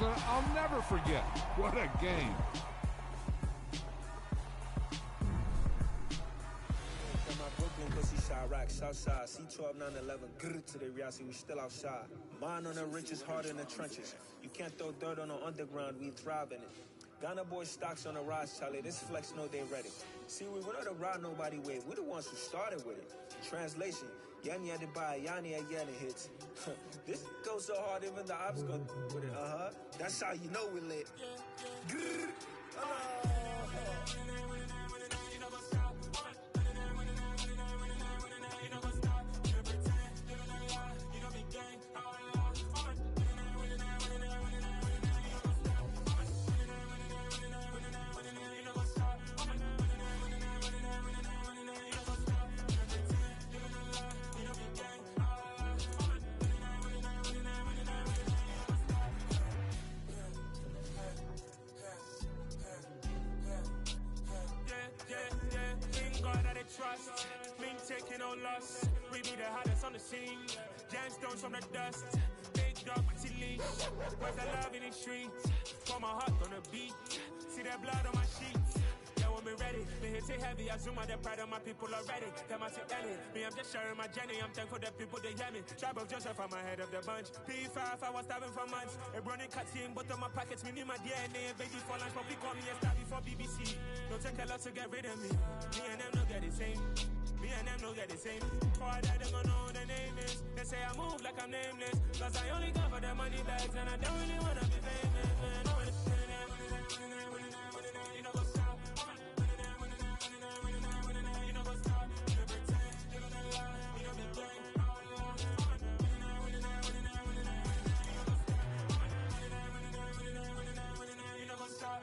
that I'll never forget. What a game. Southside, C12, 911, grrr to the Riasi, we still outside. Mine on the richest, heart in the trenches. You can't throw dirt on the underground, we thrive in it. Ghana boy stocks on the rise, Charlie, this flex know they ready. See, we were not to ride nobody with, we're the ones who started with it. Translation, Yanni had to buy, Yanni had Yanni hits. This goes so hard, even the ops go with it, That's how you know we lit. Grrr, trust, mean taking no loss. We be the hottest on the scene. Gemstones from the dust. Big dog with your leash. Where's the love in the streets? For my heart on the beat. See that blood on my sheets. Yeah, when we ready, me hit it heavy. I zoom out the pride of my people already. Them I see Ellie. Me, I'm just sharing my journey. I'm thankful that people they hear me. Tribe of Joseph, I'm ahead of the bunch. P5, I was starving for months. A running cut in, but on my pockets, me need my DNA. Baby for lunch, but we call me a star before BBC. Don't take a lot to get rid of me. Me and them no get the same. Me and them no get the same. Before I die, they gon' know who the name is. They say I move like I'm nameless. Cause I only go for the money bags. And I don't really wanna be famous, man. You know what's up? You know what's up? You know pretend. You know the lie. You know be gang. You know what's up?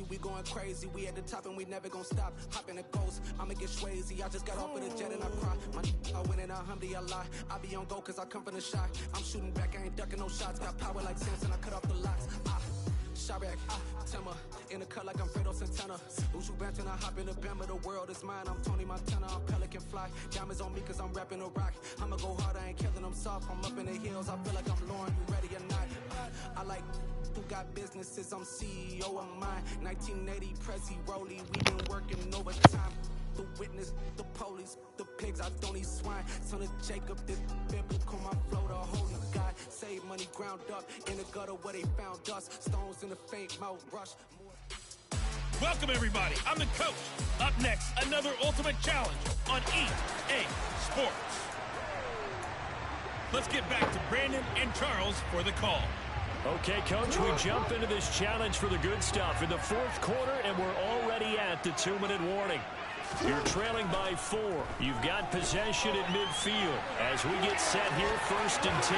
We going crazy, we at the top and we never gon' stop. Hop in a ghost, I'ma get swayzy. I just got off of the jet and I cry. My I win in a Humvee, I lie. I be on go cause I come from the shot. I'm shooting back, I ain't ducking no shots. Got power like Samson, I cut off the locks. Shot back, Timber, in the cut like I'm Fredo Santana. Usu Benton, I hop in the Bama, the world is mine. I'm Tony Montana, I'm Pelican Fly. Diamonds on me cause I'm rapping a rock. I'ma go hard, I ain't killing them soft. I'm up in the hills, I feel like I'm Lauren, you ready or not? I like who got businesses, I'm CEO of mine. 1980 Prezi Rolly, we been working overtime. The witness, the police, the pigs, I don't eat swine. Son of Jacob, this biblical, my flow, the holy God. Save money ground up in the gutter where they found us. Stones in the faint mouth rush. Welcome everybody, I'm the coach. Up next, another ultimate challenge on EA Sports. Let's get back to Brandon and Charles for the call. Okay, Coach, we jump into this challenge for the good stuff in the fourth quarter, and we're already at the 2-minute warning. You're trailing by 4. You've got possession at midfield as we get set here, 1st and 10.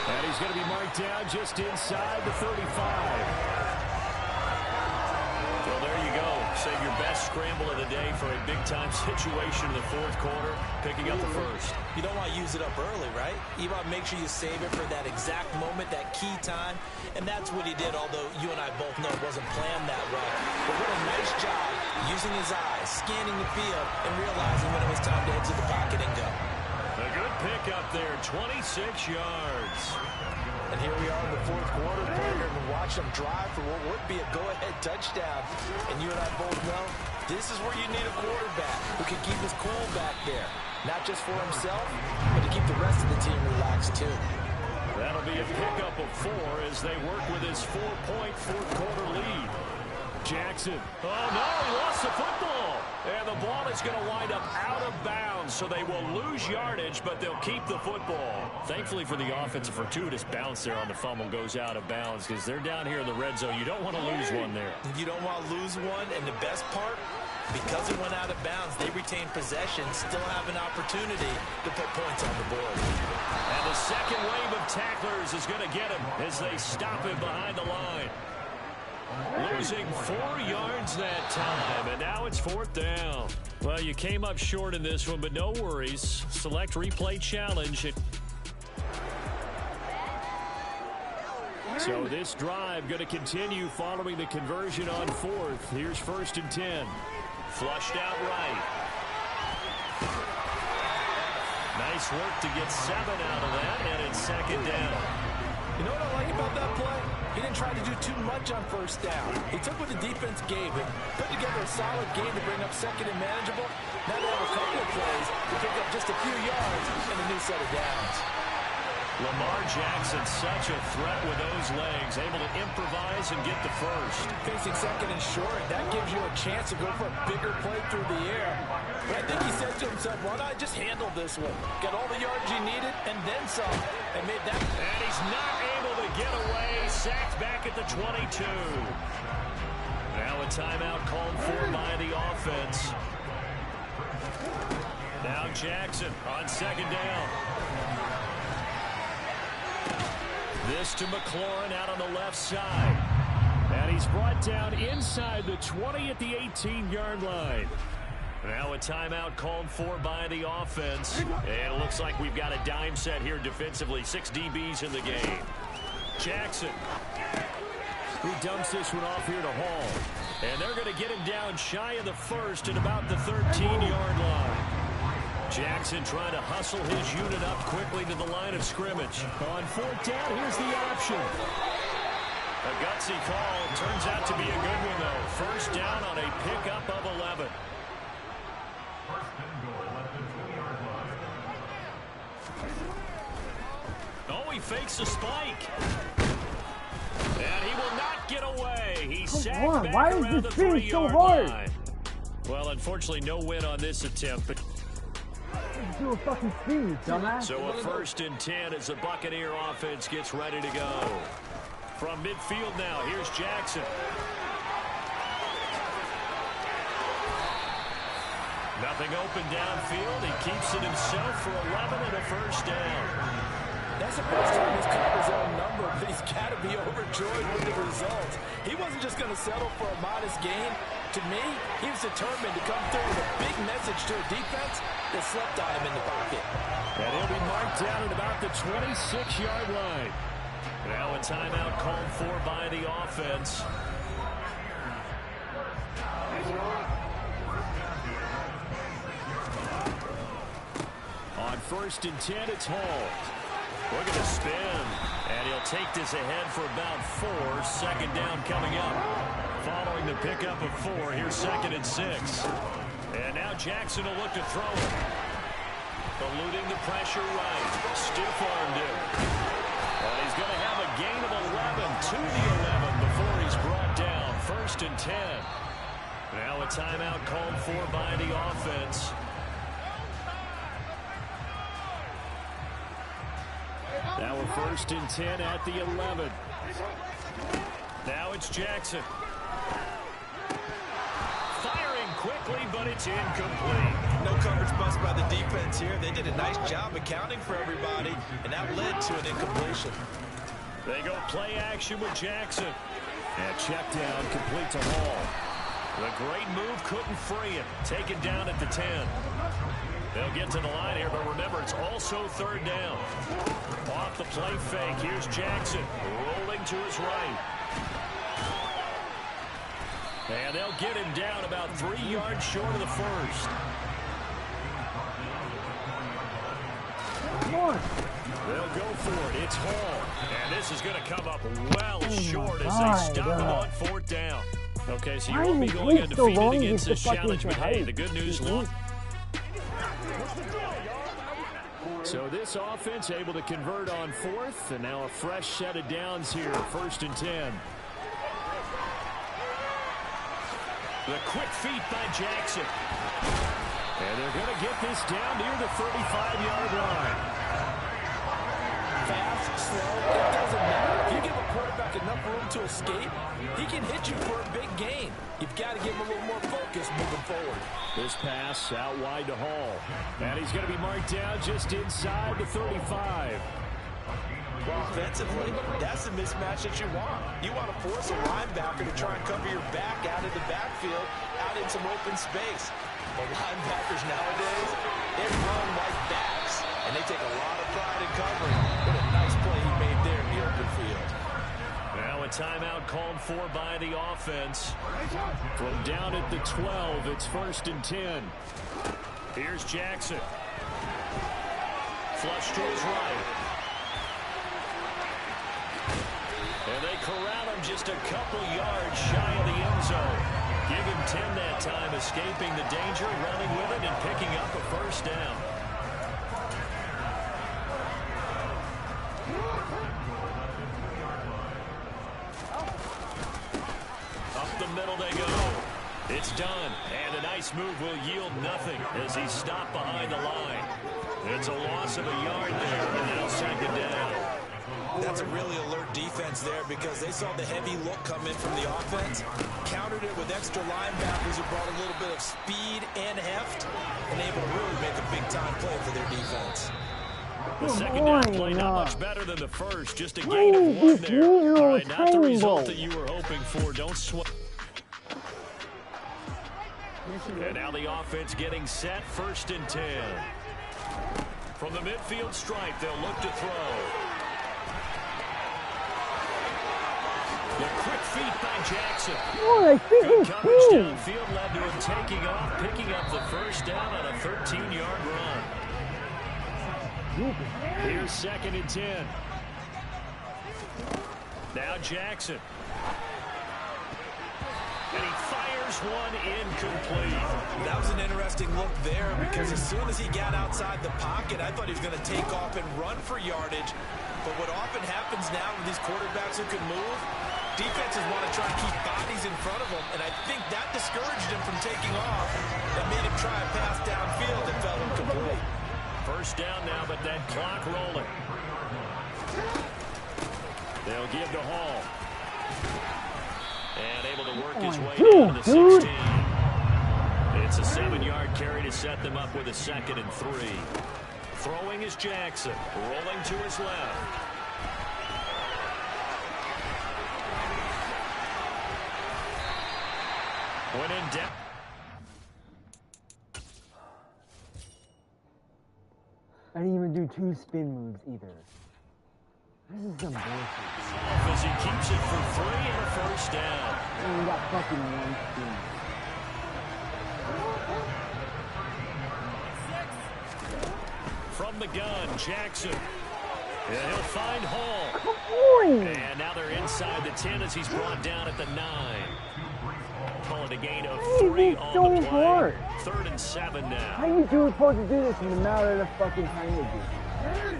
And he's going to be marked down just inside the 35. Well, there you go. Save your best scramble of the day for a big-time situation in the fourth quarter, picking up the first. You don't want to use it up early, right? You want to make sure you save it for that exact moment, that key time. And that's what he did, although you and I both know it wasn't planned that way. But what a nice job using his eyes, scanning the field, and realizing when it was time to exit the pocket and go. A good pick up there, 26 yards. And here we are in the fourth quarter, Brandon, and watch them drive for what would be a go-ahead touchdown. And you and I both know this is where you need a quarterback who can keep his cool back there. Not just for himself, but to keep the rest of the team relaxed, too. That'll be a pickup of 4 as they work with his 4-point fourth quarter lead. Jackson. Oh, no, he lost the football. And the ball is going to wind up out of bounds, so they will lose yardage, but they'll keep the football. Thankfully for the offense, a fortuitous bounce there on the fumble goes out of bounds because they're down here in the red zone. You don't want to lose one there. You don't want to lose one, and the best part, because it went out of bounds, they retain possession, still have an opportunity to put points on the board. And the second wave of tacklers is going to get him as they stop him behind the line. Losing 4 yards that time, and now it's 4th down. Well, you came up short in this one, but no worries. Select replay challenge. So this drive going to continue following the conversion on fourth. Here's 1st and 10. Flushed out right. Nice work to get 7 out of that, and it's 2nd down. You know what I like about that play? He didn't try to do too much on 1st down. He took what the defense gave him, put together a solid game to bring up 2nd and manageable. Now they have a couple of plays to pick up just a few yards and a new set of downs. Lamar Jackson, such a threat with those legs, able to improvise and get the first. Facing 2nd and short, that gives you a chance to go for a bigger play through the air. But I think he said to himself, why not just handle this one? Got all the yards you needed and then some. And made that. And he's not able to get away. Sacked back at the 22. Now a timeout called for by the offense. Now Jackson on 2nd down. This to McLaurin out on the left side. And he's brought down inside the 20 at the 18-yard line. Now a timeout called for by the offense. And it looks like we've got a dime set here defensively. 6 DBs in the game. Jackson. He dumps this one off here to Hall. And they're going to get him down shy of the first at about the 13-yard line. Jackson trying to hustle his unit up quickly to the line of scrimmage. On 4th down, here's the option. A gutsy call. Turns out to be a good one, though. 1st down on a pickup of 11. Oh, he fakes a spike. And he will not get away. He's sacked back around the 3-yard line. Well, unfortunately, no win on this attempt. But do a fucking speed, dumbass. so a 1st and 10 as the Buccaneer offense gets ready to go. From midfield now, here's Jackson. Nothing open downfield. He keeps it himself for 11 and a 1st down. That's the first time he's caught his own number, but he's got to be overjoyed with the result. He wasn't just going to settle for a modest gain. To me, he was determined to come through with a big message to a defense that slept on him in the pocket. And he'll be marked down at about the 26-yard line. Now a timeout called for by the offense. On 1st and 10, it's Hall. Look at the spin. And he'll take this ahead for about 4. 2nd down coming up. Following the pickup of 4, here's 2nd and 6. And now Jackson will look to throw it. Eluding the pressure right. Stiff-armed it. And he's going to have a gain of 11 to the 11 before he's brought down. 1st and 10. Now a timeout called for by the offense. Now a 1st and 10 at the 11. Now it's Jackson. Firing quickly, but it's incomplete. No coverage bust by the defense here. They did a nice job accounting for everybody, and that led to an incompletion. They go play action with Jackson. And check down complete to Hall. The great move couldn't free it. Taken down at the 10. They'll get to the line here, but remember, it's also 3rd down. Off the play fake, here's Jackson, rolling to his right. And they'll get him down about 3 yards short of the first. Come on. They'll go for it. It's Hall. And this is going to come up well short as they stop him on 4th down. Okay, so you won't be going undefeated against this challenge, but hey, the good news, long. So this offense able to convert on 4th, and now a fresh set of downs here, 1st and 10. The quick feet by Jackson. And they're going to get this down near the 35-yard line. Fast, slow, it doesn't matter. If you give a quarterback enough room to escape, he can hit you for a big gain. You've got to give him a little more focus moving forward. This pass out wide to Hall. And he's going to be marked down just inside the 35. Well, offensively, that's the mismatch that you want. You want to force a linebacker to try and cover your back out of the backfield, out in some open space. But linebackers nowadays, they run like backs, and they take a lot of pride in covering. What a nice play he made there in the open field. a timeout called for by the offense. From down at the 12, it's 1st and 10. Here's Jackson. Flush to his right. And they corral him just a couple yards shy of the end zone. Give him 10 that time, escaping the danger, running with it, and picking up a 1st down. Up the middle they go. It's done, and a nice move will yield nothing as he's stopped behind the line. It's a loss of a yard there, and now 2nd down. That's a really alert defense there because they saw the heavy look come in from the offense, countered it with extra linebackers who brought a little bit of speed and heft, and able to really make a big-time play for their defense. The 2nd down play not much better than the first, just a gain of 1 there. All right, not the result that you were hoping for. Don't sweat. And now the offense getting set, 1st and 10. From the midfield stripe, they'll look to throw. The quick feet by Jackson. Good coverage downfield led to him taking off, picking up the 1st down on a 13-yard run. Here's 2nd and 10. Now Jackson. And he fires one incomplete. That was an interesting look there because as soon as he got outside the pocket, I thought he was going to take off and run for yardage. But what often happens now with these quarterbacks who can move, defenses want to try to keep bodies in front of them, and I think that discouraged him from taking off and made him try a pass downfield that fell incomplete. 1st down now, but that clock rolling. They'll give to Hall. And able to work his way down to the 16. It's a 7-yard carry to set them up with a 2nd and 3. Throwing is Jackson, rolling to his left. When in depth. I didn't even do 2 spin moves either. This is some bullshit. As he keeps it for 3 and a 1st down. And we got fucking 1 spin. From the gun, Jackson. Yeah, he'll find Hall. Come on! And now they're inside the 10 as he's brought down at the 9. Calling a gain of 3 on the play. Hard. 3rd and 7 now. How you supposed to do this in the matter of fucking time you do?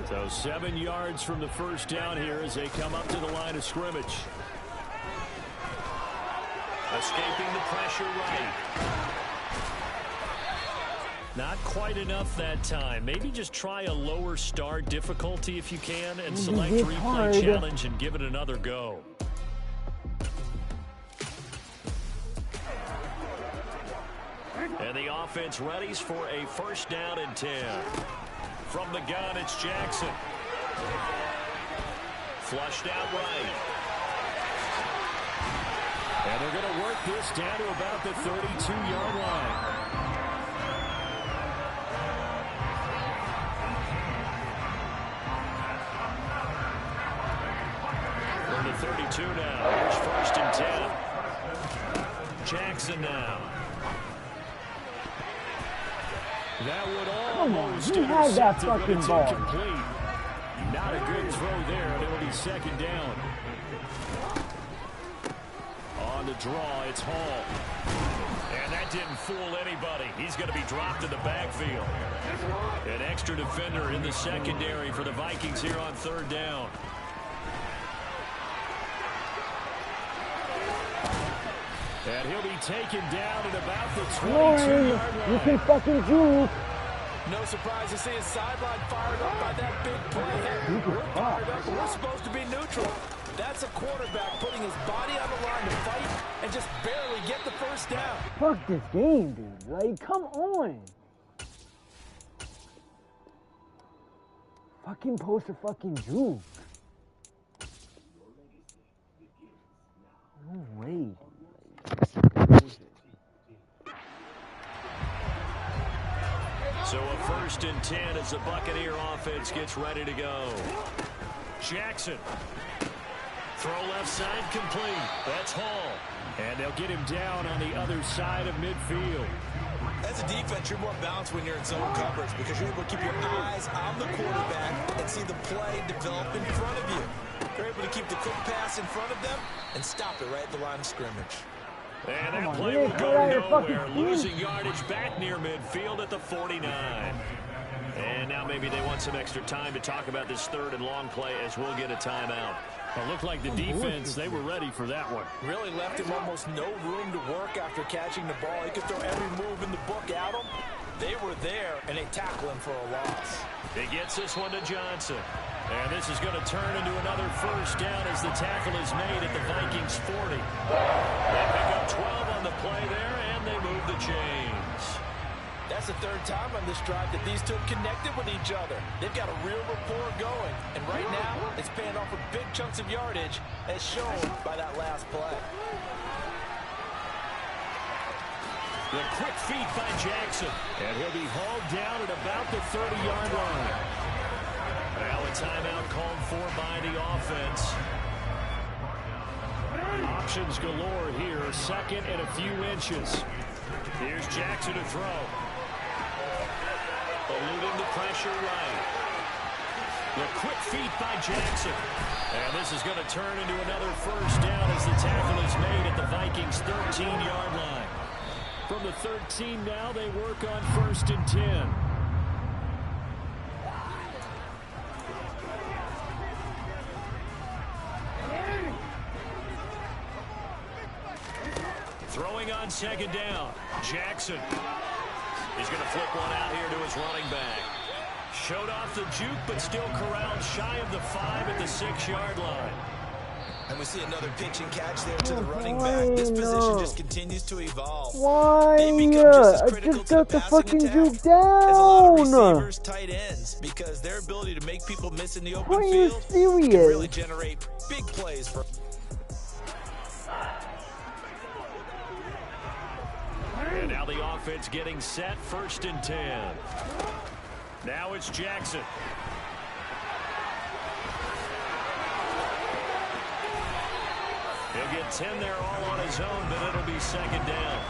So 7 yards from the 1st down here as they come up to the line of scrimmage. Escaping the pressure right. Not quite enough that time. Maybe just try a lower start difficulty if you can and select replay challenge and give it another go. And the offense readies for a 1st down and 10. From the gun, it's Jackson. Flushed out right. And they're going to work this down to about the 32-yard line. From the 32 now. Here's 1st and 10. Jackson now. That would almost intercept it, but it's incomplete. Not a good throw there, and it'll be 2nd down. On the draw, it's Hall. And that didn't fool anybody. He's going to be dropped in the backfield. An extra defender in the secondary for the Vikings here on 3rd down. And he'll be taken down at about the 22-yard line. You can fucking juke. No surprise to see his sideline fired up by that big play. We're fired up, but we're supposed to be neutral. That's a quarterback putting his body on the line to fight and just barely get the 1st down. Fuck this game, dude. Like, come on. Fucking post a fucking juke. No way, dude. So a 1st and 10 as the Buccaneer offense gets ready to go. Jackson. Throw left side complete. That's Hall. And they'll get him down on the other side of midfield. As a defense, you're more balanced when you're in zone coverage because you're able to keep your eyes on the quarterback and see the play develop in front of you. You're able to keep the quick pass in front of them and stop it right at the line of scrimmage. And that play will go nowhere, losing yardage back near midfield at the 49. And now maybe they want some extra time to talk about this third and long play as we'll get a timeout. It looked like the defense, they were ready for that one. Really left him almost no room to work after catching the ball. He could throw every move in the book at him. They were there, and they tackle him for a loss. He gets this one to Johnson. And this is going to turn into another first down as the tackle is made at the Vikings 40. They pick up 12 on the play there, and they move the chains. That's the third time on this drive that these two have connected with each other. They've got a real rapport going. And right now, it's paying off with big chunks of yardage, as shown by that last play. The quick feet by Jackson. And he'll be hauled down at about the 30-yard line. Now a timeout called for by the offense. Options galore here. Second and a few inches. Here's Jackson to throw. Eluding the pressure right. The quick feet by Jackson. And this is going to turn into another first down as the tackle is made at the Vikings' 13-yard line. From the 13 now, they work on 1st and 10. Throwing on 2nd down. Jackson. He's going to flip one out here to his running back. Showed off the juke, but still corralled shy of the 5 at the 6-yard line. And we see another pitch and catch there to the running back. This position just continues to evolve. Why? They become just as critical to the passing attack as a lot of receivers, tight ends, because their ability to make people miss in the open field can really generate big plays for. And now the offense getting set, 1st and 10. Now it's Jackson. He'll get 10 there all on his own, but it'll be 2nd down.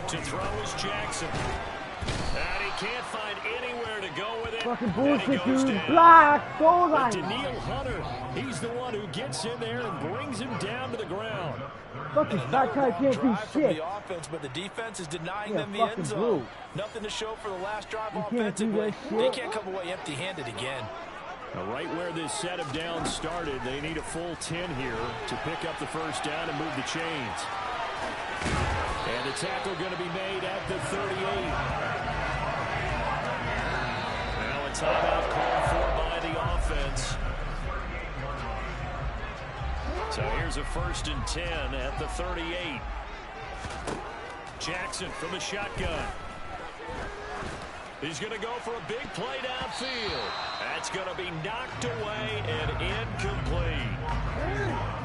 To throw is Jackson. And he can't find anywhere to go with it. Fucking bullshit, dude. Block. Goal line. Daniil Hunter, he's the one who gets in there and brings him down to the ground. Fucking fat guy can't do From shit. the offense, but the defense is denying them the end zone. Nothing to show for the last drive offensively. They can't come away empty-handed again. Now, right where this set of downs started, they need a full 10 here to pick up the first down and move the chains. And the tackle going to be made at the 38. Now a timeout called for by the offense. So here's a 1st and 10 at the 38. Jackson from the shotgun. He's going to go for a big play downfield. That's going to be knocked away and incomplete.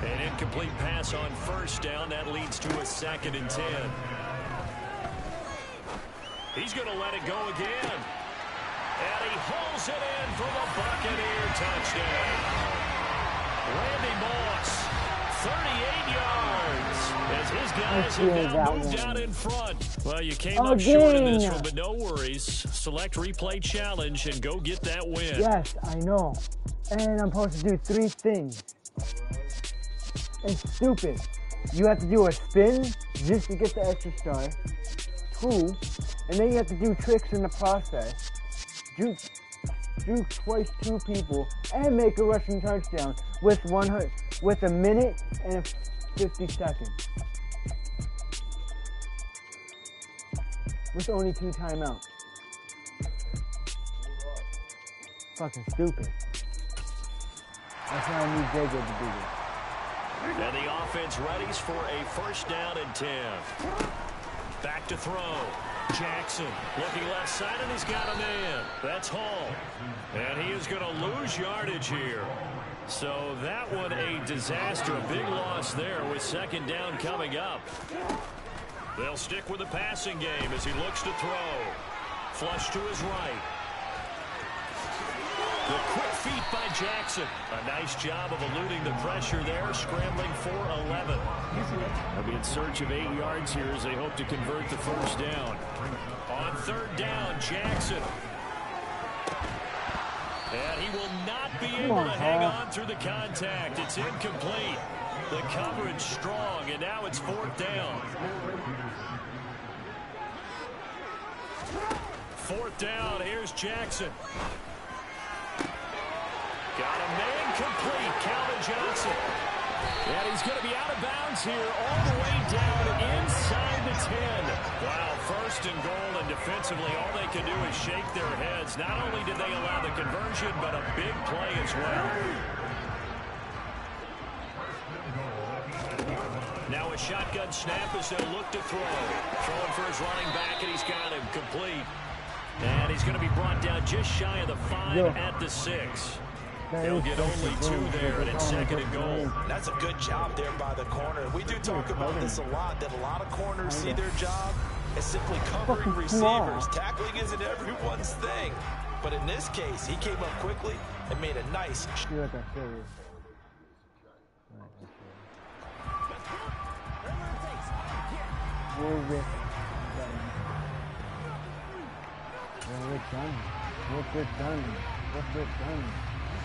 An incomplete pass on 1st down. That leads to a 2nd and 10. He's going to let it go again. And he hauls it in for the Buccaneer touchdown. Randy Moss, 38 yards, as his guys have now moved out in front. Well, you came up short in this one, but no worries. Select replay challenge and go get that win. Yes, I know. And I'm supposed to do 3 things. It's stupid. You have to do a spin just to get the extra star. 2, and then you have to do tricks in the process. Juke twice 2 people and make a rushing touchdown with 1 minute and 50 seconds. With only 2 timeouts. Fucking stupid. That's why I need Jacob to do this. And the offense readies for a 1st down and 10. Back to throw. Jackson looking left side, and he's got a man. That's Hall. And he is going to lose yardage here. So that one a disaster. A big loss there with 2nd down coming up. They'll stick with the passing game as he looks to throw. Flush to his right. The quick feet by Jackson. A nice job of eluding the pressure there, scrambling for 11. They'll be in search of 8 yards here as they hope to convert the first down. On third down, Jackson. And he will not be able to hang on through the contact. It's incomplete. The coverage strong, and now it's fourth down. Fourth down, here's Jackson. Got a man complete, Calvin Johnson. And he's going to be out of bounds here all the way down inside the 10. Wow, first and goal, and defensively all they can do is shake their heads. Not only did they allow the conversion, but a big play as well. Now a shotgun snap as they'll look to throw. Throwing for his running back, and he's got him complete. And he's going to be brought down just shy of the 5 at the 6. They'll get only 2 there, and it's second and goal. That's a good job there by the corner. We do talk about this a lot, that a lot of corners see their job as simply covering receivers. Tackling isn't everyone's thing. But in this case, he came up quickly and made a nice...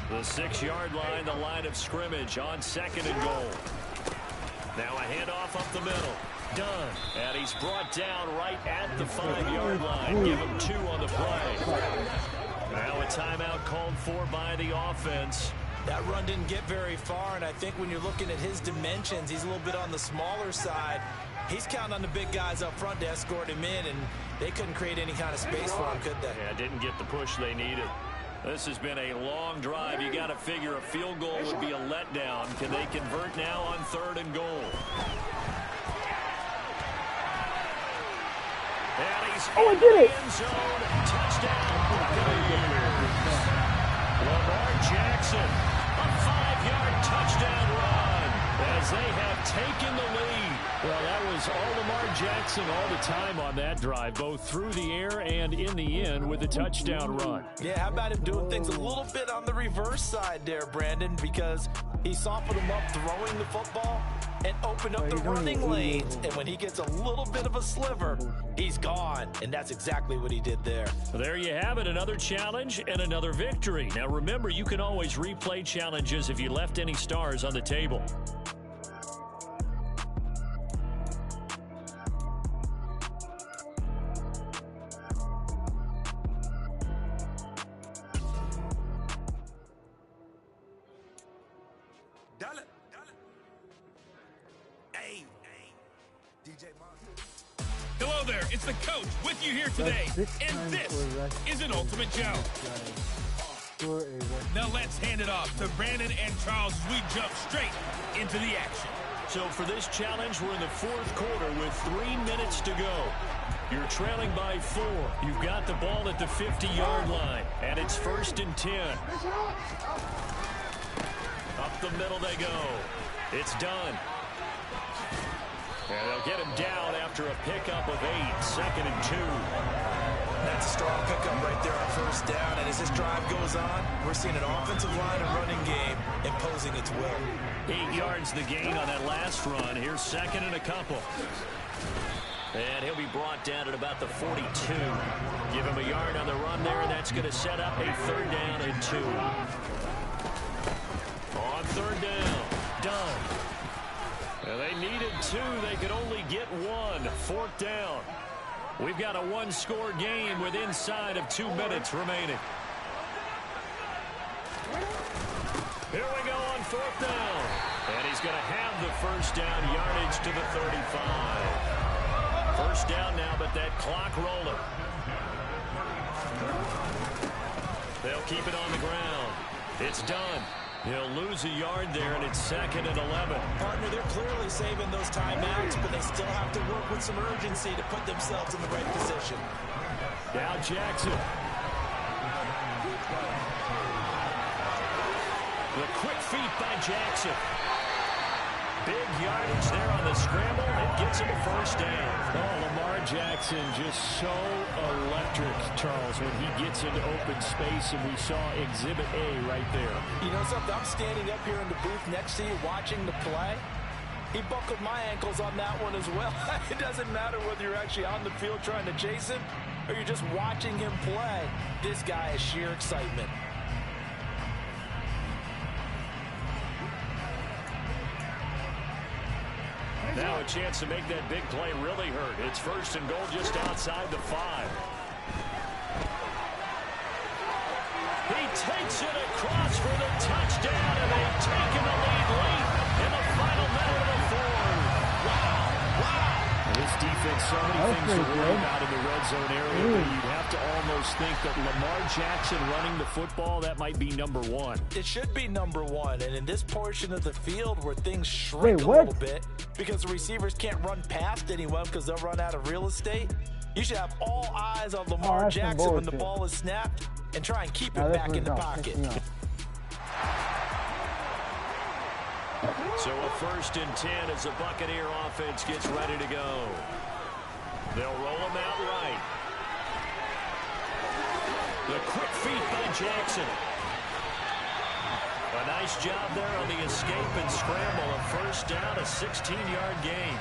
The 6-yard line, the line of scrimmage on second and goal. Now a handoff up the middle. Done. And he's brought down right at the 5-yard line. Give him 2 on the play. Now a timeout called for by the offense. That run didn't get very far, and I think when you're looking at his dimensions, he's a little bit on the smaller side. He's counting on the big guys up front to escort him in, and they couldn't create any kind of space for him, could they? Yeah, didn't get the push they needed. This has been a long drive. You got to figure a field goal would be a letdown. Can they convert now on third and goal? And he's in the end zone. Touchdown. Lamar Jackson, a 5-yard touchdown run as they have taken the lead. Well, that was all Lamar Jackson all the time on that drive, both through the air and in the end with a touchdown run. Yeah, how about him doing things a little bit on the reverse side there, Brandon, because he softened him up throwing the football and opened up the running lanes. And when he gets a little bit of a sliver, he's gone. And that's exactly what he did there. There you have it, another challenge and another victory. Now remember, you can always replay challenges if you left any stars on the table. Hello there, it's the coach with you here today, and this is an Ultimate Challenge. Now let's hand it off to Brandon and Charles as we jump straight into the action. So for this challenge, we're in the fourth quarter with 3 minutes to go. You're trailing by 4. You've got the ball at the 50-yard line, and it's 1st and 10. Up the middle they go. It's done. And they'll get him down after a pickup of 8, 2nd and 2. That's a strong pickup right there on first down. And as this drive goes on, we're seeing an offensive line and running game imposing its will. 8 yards the gain on that last run. Here's 2nd and a couple. And he'll be brought down at about the 42. Give him a yard on the run there, and that's going to set up a 3rd down and 2. On 3rd down. Done. And they needed 2. They could only get 1. 4th down. We've got a 1-score game with inside of 2 minutes remaining. Here we go on 4th down. And he's going to have the first down, yardage to the 35. First down now, but that clock rolling. They'll keep it on the ground. It's done. He'll lose a yard there, and it's 2nd and 11. Partner, they're clearly saving those timeouts, but they still have to work with some urgency to put themselves in the right position. Now Jackson. The quick feet by Jackson. Big yardage there on the scramble. It gets him a first down. Oh, Lamar Jackson just so electric, Charles, when he gets into open space, and we saw Exhibit A right there. You know something? I'm standing up here in the booth next to you watching the play. He buckled my ankles on that one as well. It doesn't matter whether you're actually on the field trying to chase him or you're just watching him play. This guy is sheer excitement. Now a chance to make that big play really hurt. It's first and goal just outside the 5. He takes it across for the touchdown, and they've taken the lead late in the final minute of the fourth. Wow, wow. This defense, so many things to worry about in the red zone area, but you'd have to almost think that Lamar Jackson running the football, that might be number 1. It should be number 1, and in this portion of the field where things shrink a little bit because the receivers can't run past anyone because they'll run out of real estate, you should have all eyes on Lamar Jackson when the ball is snapped and try and keep it back in the pocket. So a first and 10 as the Buccaneer offense gets ready to go. They'll roll him out right. The quick feet by Jackson. A nice job there on the escape and scramble. A first down, a 16-yard gain.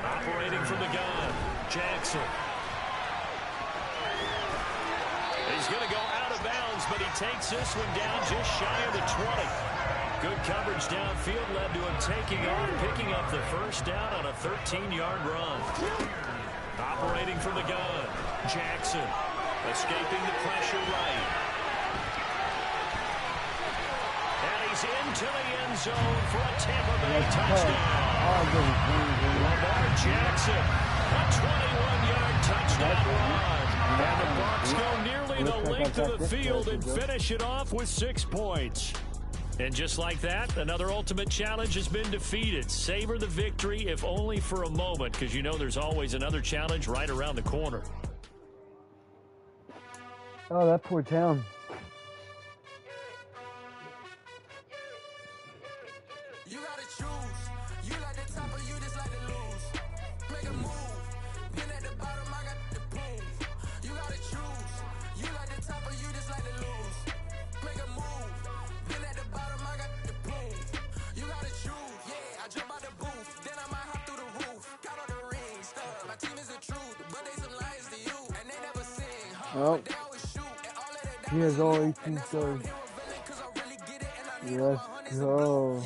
Operating from the gun, Jackson. He's going to go out of bounds, but he takes this one down just shy of the 20. Good coverage downfield led to him taking off, picking up the first down on a 13-yard run. Operating from the gun, Jackson. Escaping the pressure right. And he's into the end zone for a Tampa Bay touchdown. Lamar Jackson, a 21-yard touchdown run. And the Bucs go nearly the length of the field and finish it off with 6 points. And just like that, another ultimate challenge has been defeated. Savor the victory, if only for a moment, because you know there's always another challenge right around the corner. Oh, that poor town. You gotta choose. You like the top or you just like to lose. Make a move. Been at the bottom, I got the boom. You gotta choose. You like the top or you just like to lose. Make a move. Been at the bottom, I got the boom. You gotta choose. Yeah, I jump out the booth. Then I might hop through the roof. Count on the rings. My team is the truth, but they some liars to you. And they never sing. Well, he has all 18 stars. Let's go.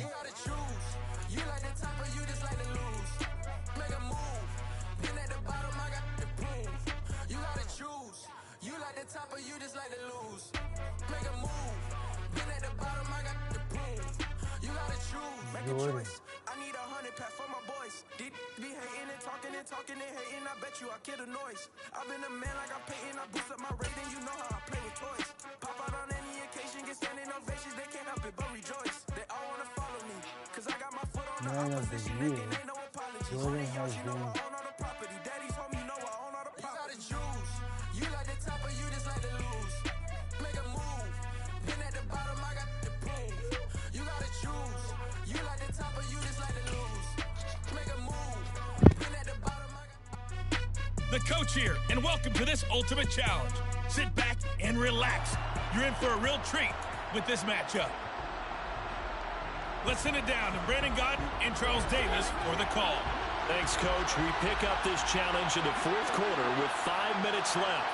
Jordan. I need 100 pack for my boys. Be hating and talking and hating. I bet you I kill the noise. I've been a man like I'm Peyton. I boost up my rating. You know how I play with toys. Pop out on any occasion, get standing ovations. They can't help it but rejoice. They all wanna follow me, cause I got my foot on the opposition. Ain't no apologies. Jordan has you know I own all the property. Daddy's home, you know I own all the property. You gotta choose. You like the top or you just like to lose. Make a move. Been at the bottom, I got the boom. You gotta choose. You like the top or you just like to lose. Make a move. Been at the bottom, I got The coach here, and welcome to this ultimate challenge. Sit back and relax. You're in for a real treat with this matchup. Let's send it down to Brandon Godden and Charles Davis for the call. Thanks, Coach. We pick up this challenge in the fourth quarter with 5 minutes left.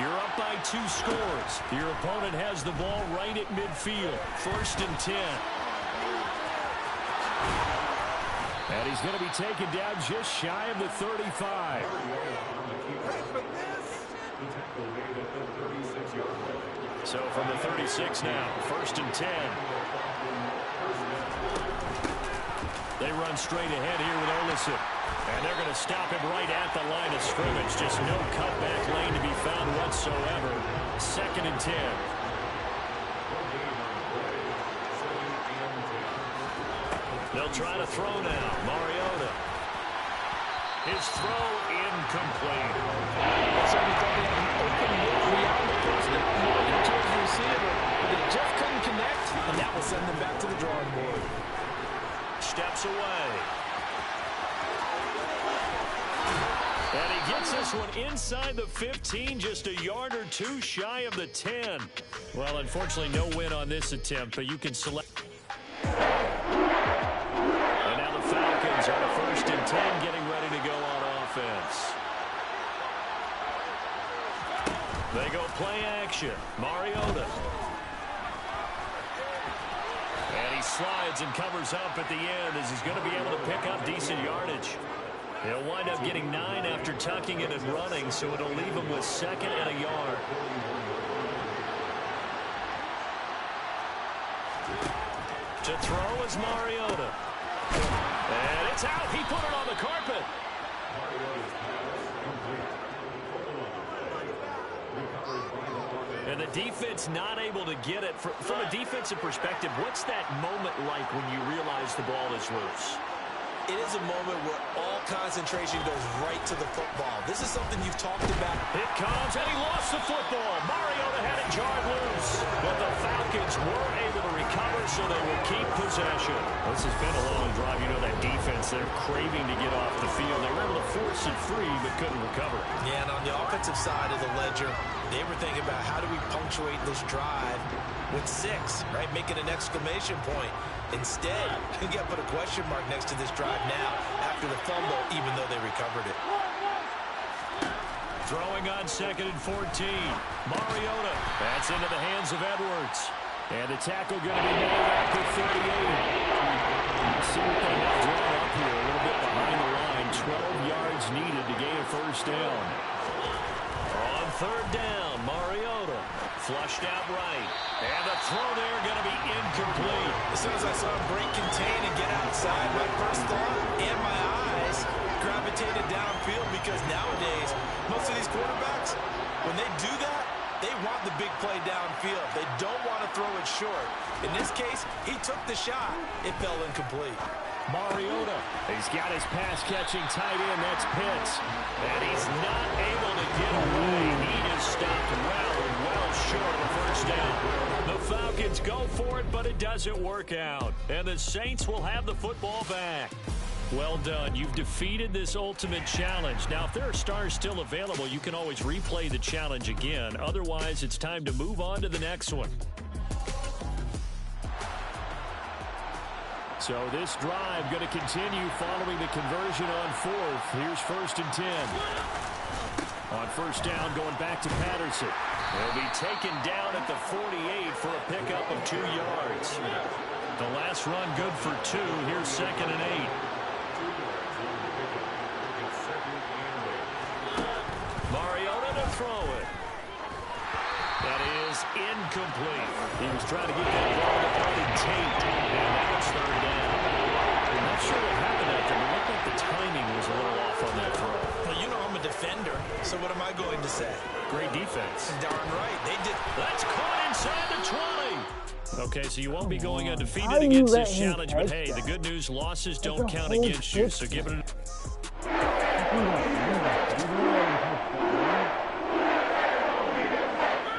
You're up by 2 scores. Your opponent has the ball right at midfield. First and 10. And he's going to be taken down just shy of the 35. So from the 36 now, first and 10. They run straight ahead here with Olison. And they're going to stop him right at the line of scrimmage. Just no cutback lane to be found whatsoever. Second and 10. They'll try to throw now. Mariota. His throw incomplete. So we thought he had an open look beyond the first down, towards the receiver. steps away. And he gets this one inside the 15, just a yard or two shy of the 10. Well, unfortunately, no win on this attempt, but you can select. And now the Falcons on a 1st and 10, getting ready to go on offense. They go play action. Mariota. And he slides and covers up at the end as he's going to be able to pick up decent yardage. He'll wind up getting 9 after tucking it and running, so it'll leave him with 2nd and a yard. To throw is Mariota. And it's out. He put it on the carpet. And the defense not able to get it. From a defensive perspective, what's that moment like when you realize the ball is loose? It is a moment where all concentration goes right to the football. This is something you've talked about. It comes, and he lost the football. Mariota had it jarred loose. But the Falcons were able to recover, so they will keep possession. This has been a long drive. You know that defense, they're craving to get off the field. They were able to force it free, but couldn't recover. Yeah, and on the offensive side of the ledger, they were thinking about how do we punctuate this drive with 6, right? Make it an exclamation point. Instead, you got to put a question mark next to this drive now after the fumble, even though they recovered it. Throwing on 2nd and 14. Mariota. That's into the hands of Edwards. And the tackle going to be made at the 38. See what they have drawn up here. A little bit behind the line. 12 yards needed to gain a 1st down. On 3rd down, Mariota. Flushed out right. And the throw there going to be incomplete. As soon as I saw him break, contain, and get outside, my first thought and my eyes gravitated downfield, because nowadays, most of these quarterbacks, when they do that, they want the big play downfield. They don't want to throw it short. In this case, he took the shot. It fell incomplete. Mariota. He's got his pass-catching tight end. That's Pitts. And he's not able to get away. He is stopped well short of the 1st down. The Falcons go for it, but it doesn't work out. And the Saints will have the football back. Well done. You've defeated this ultimate challenge. Now, if there are stars still available, you can always replay the challenge again. Otherwise, it's time to move on to the next one. So this drive going to continue following the conversion on 4th. Here's 1st and 10. On 1st down, going back to Patterson. He'll be taken down at the 48 for a pickup of 2 yards. The last run good for 2. Here's 2nd and 8. Mariota to throw it. That is incomplete. He was trying to get that ball to Arden Tate. And now it's 3rd down. I'm not sure what happened out there, but it looked like the timing was a little off on that throw. Well, you know I'm a defender, so what am I going to say? Great defense. Darn right. They did. That's caught inside the 20. Okay, so you won't be going undefeated against this challenge, but hey, the good news, losses don't count against you, so give it an...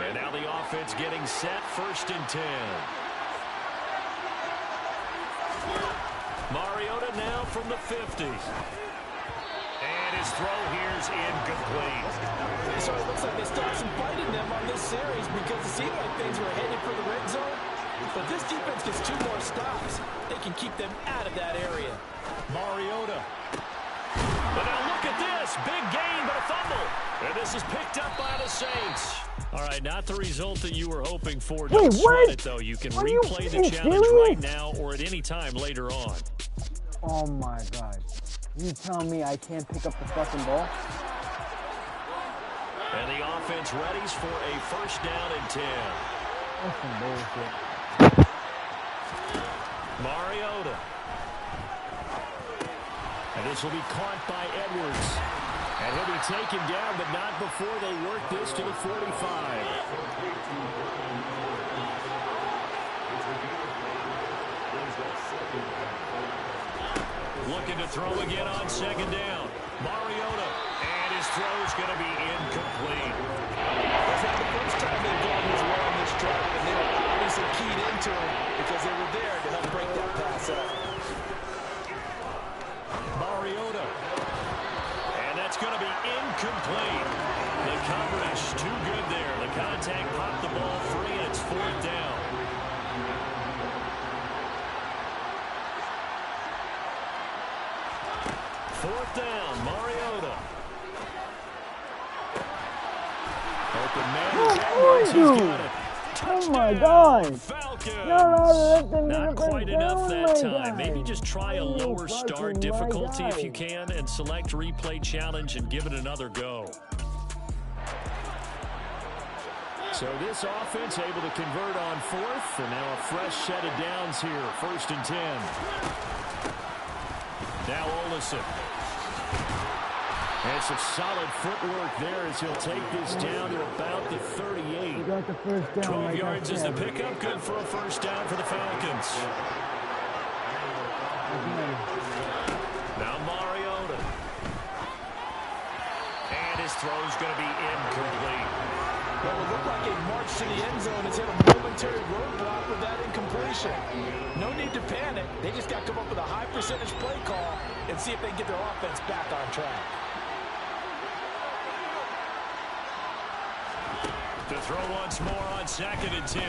And now the offense getting set, 1st and 10. Mariota now from the 50. And his throw here's incomplete. So it looks like they started some fighting them on this series, because it seemed like things were headed for the red zone. But this defense gets 2 more stops. They can keep them out of that area. Mariota. But now look at this. Big gain, but a fumble. And this is picked up by the Saints. All right, not the result that you were hoping for. Don't sweat it, though. You can replay the challenge right now or at any time later on. Oh, my God. You tell me I can't pick up the fucking ball? And the offense readies for a 1st down and 10. That's some bullshit. Mariota. And this will be caught by Edwards. And he'll be taken down, but not before they work this to the 45. Looking to throw again on 2nd down. Mariota. And his throw's going to be incomplete. That's not the first time they've gone his way on this drive, and they were obviously keyed into it because they were there to help break that pass up. it's going to be incomplete. The coverage too good there. The contact popped the ball free, and it's 4th down. Fourth down, Mariota. Open man. He's got it. Oh my God! Falcons. No, Not quite enough that time. God. Maybe just try a lower start difficulty if you can and select replay challenge and give it another go. So this offense able to convert on 4th, and now a fresh set of downs here. 1st and 10. Now Olsen. And some solid footwork there as he'll take this down to about the 38. We got the first down. 12 yards is the pickup. Good for a first down for the Falcons. Now Mariota. And his throw's going to be incomplete. Well, it looked like a march to the end zone has hit a momentary roadblock with that incompletion. No need to panic. They just got to come up with a high percentage play call and see if they can get their offense back on track. To throw once more on 2nd and 10.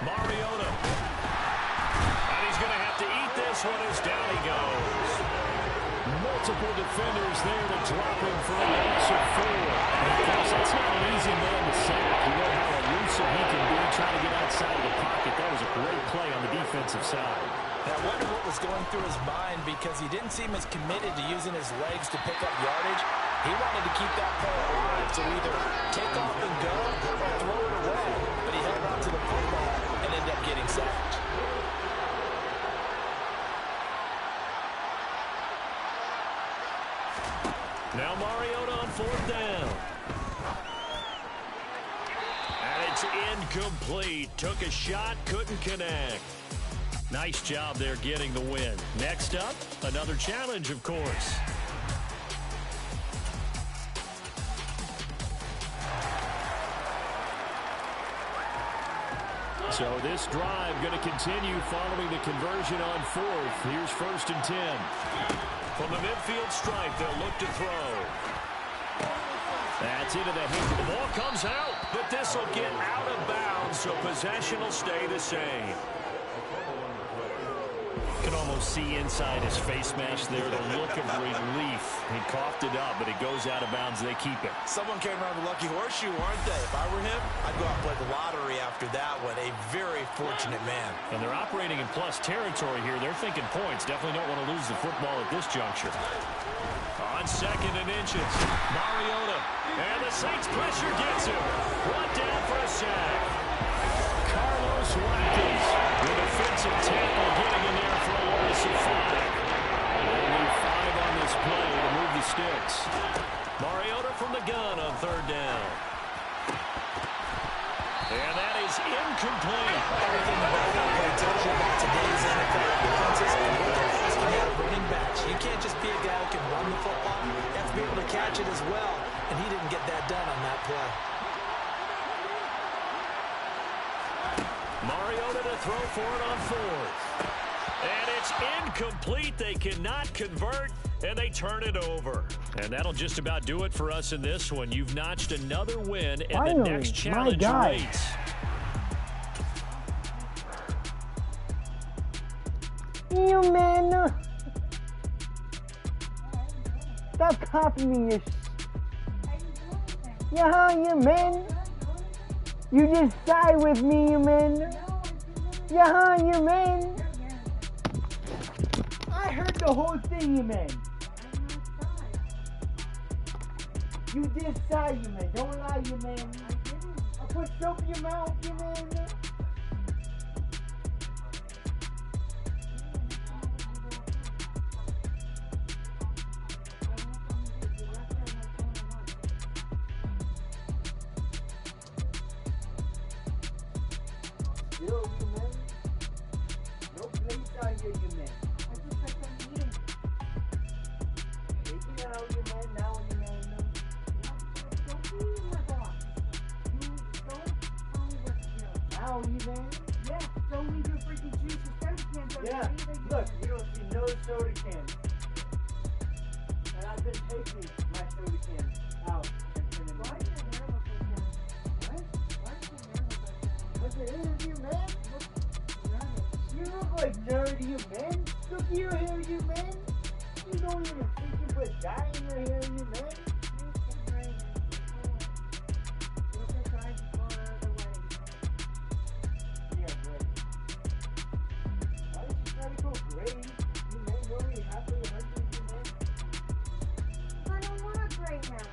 Mariota. And he's going to have to eat this one as down he goes. Multiple defenders there to drop him for a loss of 4. And of course, that's not an easy man to sack. You know how elusive he can be trying to get outside of the pocket. That was a great play on the defensive side. And I wonder what was going through his mind because he didn't seem as committed to using his legs to pick up yardage. He wanted to keep that play alive to either take off and go or throw it away. But he held on to the football and ended up getting sacked. Now Mariota on 4th down. And it's incomplete. Took a shot, couldn't connect. Nice job there getting the win. Next up, another challenge, of course. So this drive going to continue following the conversion on 4th. Here's 1st and 10. From the midfield stripe, they'll look to throw. That's into the hand. The ball comes out, but this will get out of bounds, so possession will stay the same. You can almost see inside his face mask there the look of relief. He coughed it up, but it goes out of bounds. They keep it. Someone came around the lucky horseshoe, aren't they? If I were him, I'd go out and play the lottery after that one. A very fortunate man. And they're operating in plus territory here. They're thinking points. Definitely don't want to lose the football at this juncture. On 2nd and inches, Mariota. And the Saints pressure gets him. Brought down for a sack. Carlos Watkins, the defensive tackle, getting in there for a loss of 5. Only 5 on this play to move the sticks. Mariota from the gun on 3rd down. And that is incomplete. Everything about that play tells you about today's NFL defenses and what they're asking out of running backs. You can't just be a guy who can run the football. You have to be able to catch it as well, and he didn't get that done on that play. Mariota to throw for it on 4th. And it's incomplete. They cannot convert, and they turn it over. And that'll just about do it for us in this one. You've notched another win, and Finally, the next challenge waits. You man. Stop copying me, yeah, you man. You just side with me, you man. Yeah, you man. I heard the whole thing, you man. You did side, you man. Don't lie, you man. I put soap in your mouth, you man. Yo, you man. No place out here, you man. I just like I'm eating. Take it out, you man. Now, you man. Don't be my boss. You don't tell me what to do. Now, you man. Yes, don't leave your freaking juice or soda cans on your Look, you don't see no soda cans. And I not been taking my soda can out and putting it in. Why is your hair look like that? What? Why does your hair look like that? What's the interview, man? You look like nerdy, you man. Look at your hair, you man. You don't even freaking put dye in your hair, you man. Yeah, great. Why did you try to go gray? You man, you're already halfway 100, you man. I don't want a gray hair.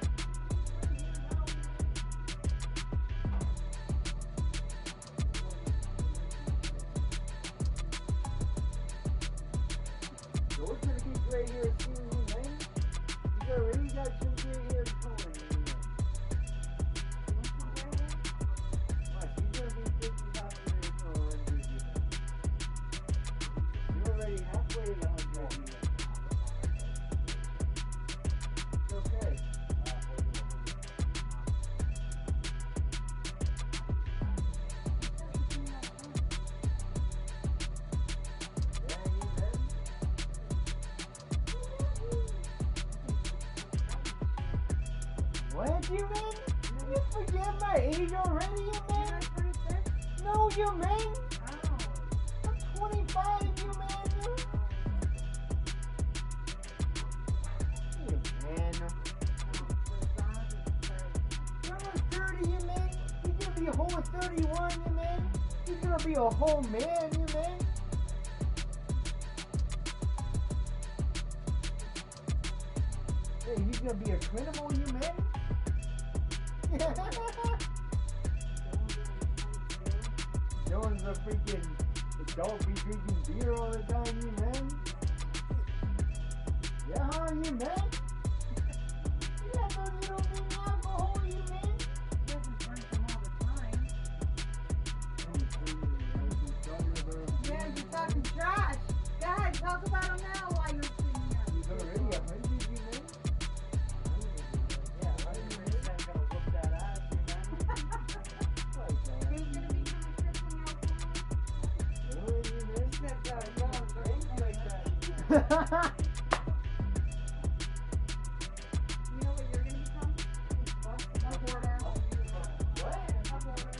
Yours gonna get gray hair soon, you man. You already got some gray hair coming, you man. What, she's gonna be 55 minutes or 100, you man. You're already halfway to 100, you man. It's okay. Yeah, you man. What, you man? You forget my age already, you man? You're 36? No, you man. Oh. I'm 25, you man. You man. You're almost 30, you man. You're gonna be a whole 31, you man. You're gonna be a whole man, you man. Hey, you're gonna be a criminal, you man. Jones a freaking adult be drinking beer all the time, you man. Yeah, huh, you man? Yeah, but you don't drink alcohol, you man. He doesn't drink them all the time. Yeah, you're talking trash. Go ahead, talk about them now while you're sitting here. He's already 100, you man. Yeah, 100% gonna whoop that ass, you man. Like that. Are you gonna become a crippling alcoholic? Really, you man? Except, y'all drink Like that. You know what you're gonna become? A hoarder. What? A hoarder.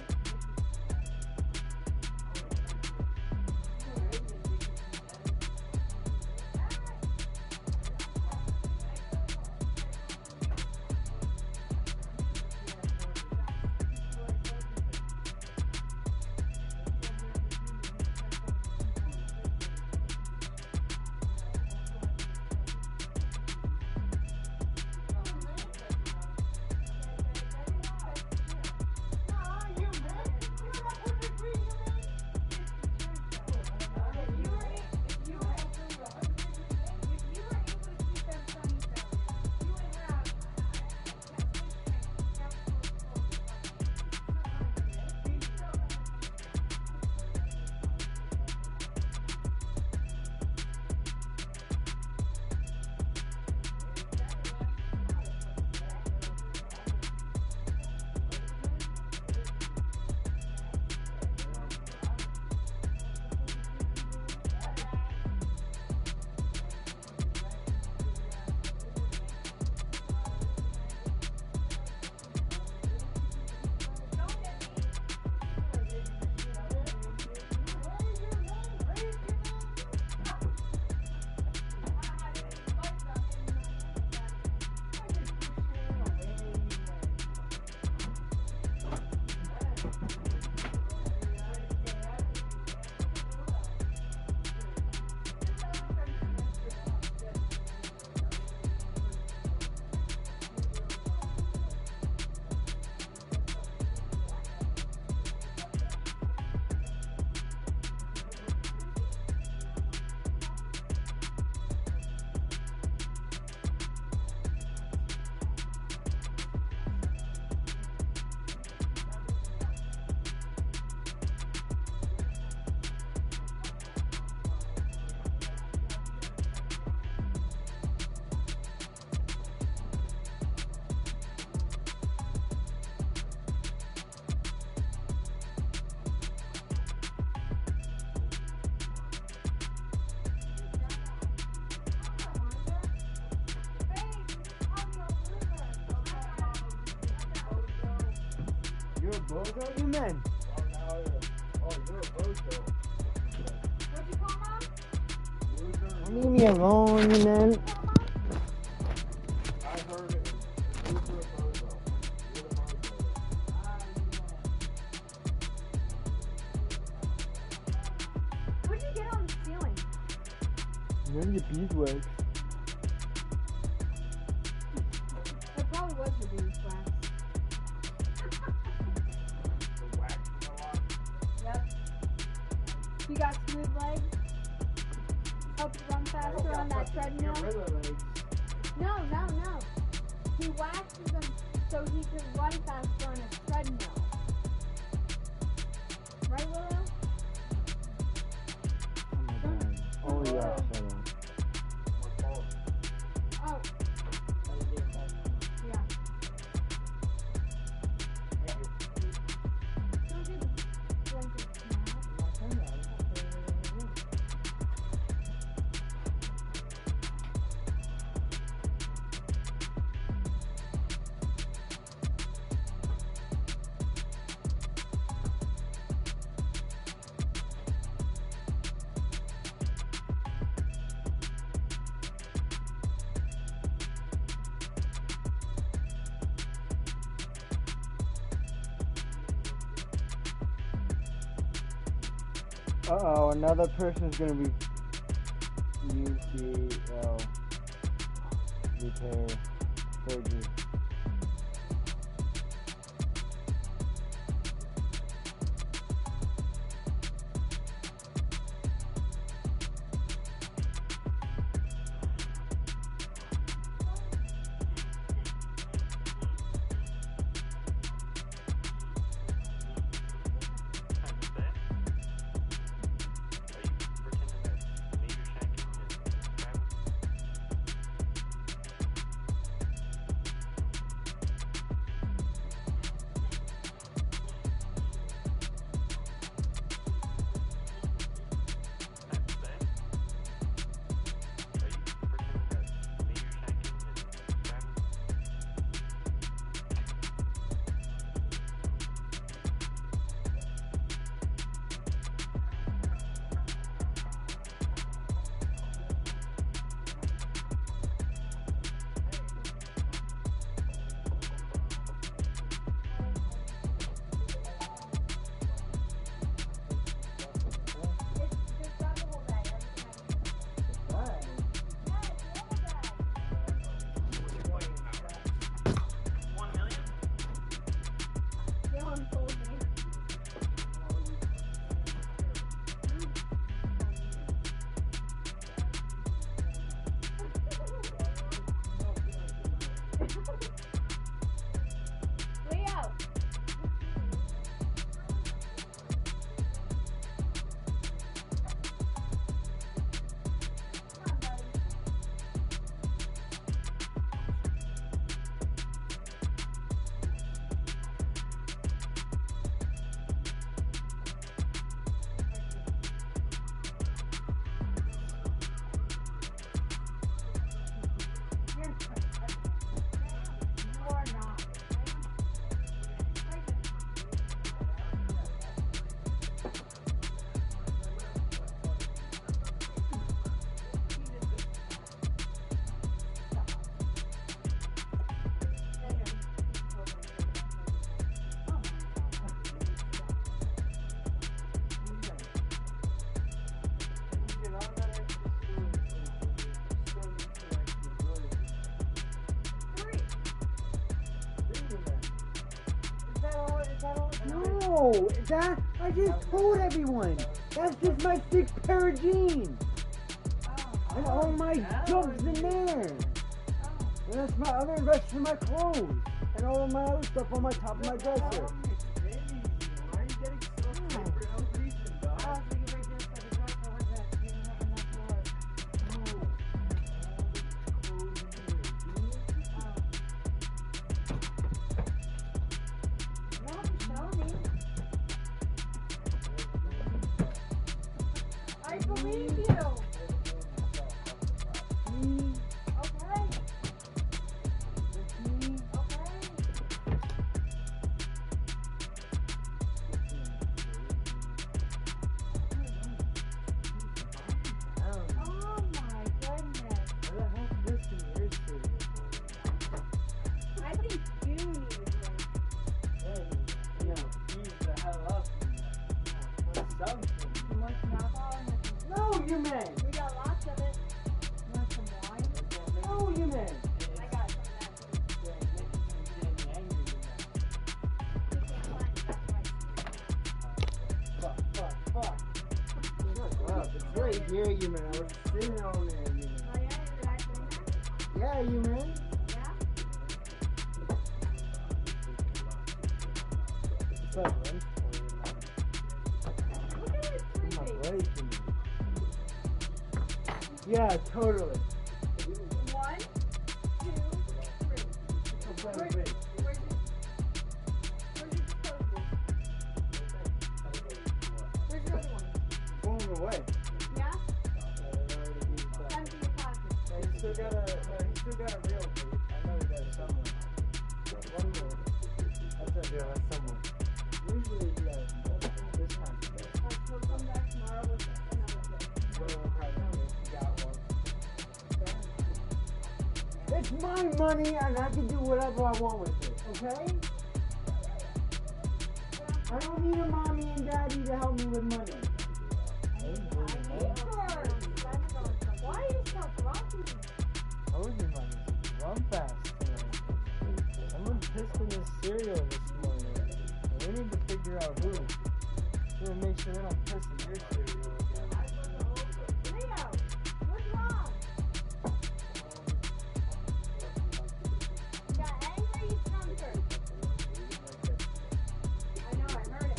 You're a bozo? You men. Oh, you're a bozo. What'd you call Mom? Leave me alone, you men. I heard it. You're a bozo. You're a bozo. What'd you get on the ceiling? None of your beeswax. It probably was your beeswax. The wax from the lot. Yep. You got smooth legs? Helped you run faster on that treadmill? No. He waxes them so he can run faster on a treadmill. Right, Willow? Oh, yeah. Oh. Yeah. Don't do the blanket snap. Uh-oh, another person's gonna be UCL repair surgery. Leo! Come on, buddy. You're you are not. No, that I just told everyone. That's just my 6th pair of jeans. And all my junk's in there. And that's my other rest of my clothes. And all of my other stuff on my top of my dresser. I believe you. Okay. Okay. you man. We got lots of it. You want some wine? Oh, you man. I got some of that. You can't find it, that's why. Fuck. Shut up. It's right here, you man. I was sitting on there, you man. Oh yeah, is it actually in there? Yeah, you man. Yeah? What's up, man? Look at it sleeping. Yeah, totally. 1, 2, 3. Where's your disposable? Where's your other one? Going away. Yeah? Empty your pocket. He still got a real tape. I know he got it somewhere. One more. That's somewhere. Usually he has this time. He'll come back tomorrow with another thing. It's my money and I can do whatever I want with it, okay? I don't need a mommy and daddy to help me with money. Why are you so grumpy? Told you, money. Run fast tonight. Someone pissed in this cereal this morning. And we need to figure out who. We need to make sure they don't piss in your cereal again. Leo, what's wrong? You got angry, Stumper? I know, I heard it.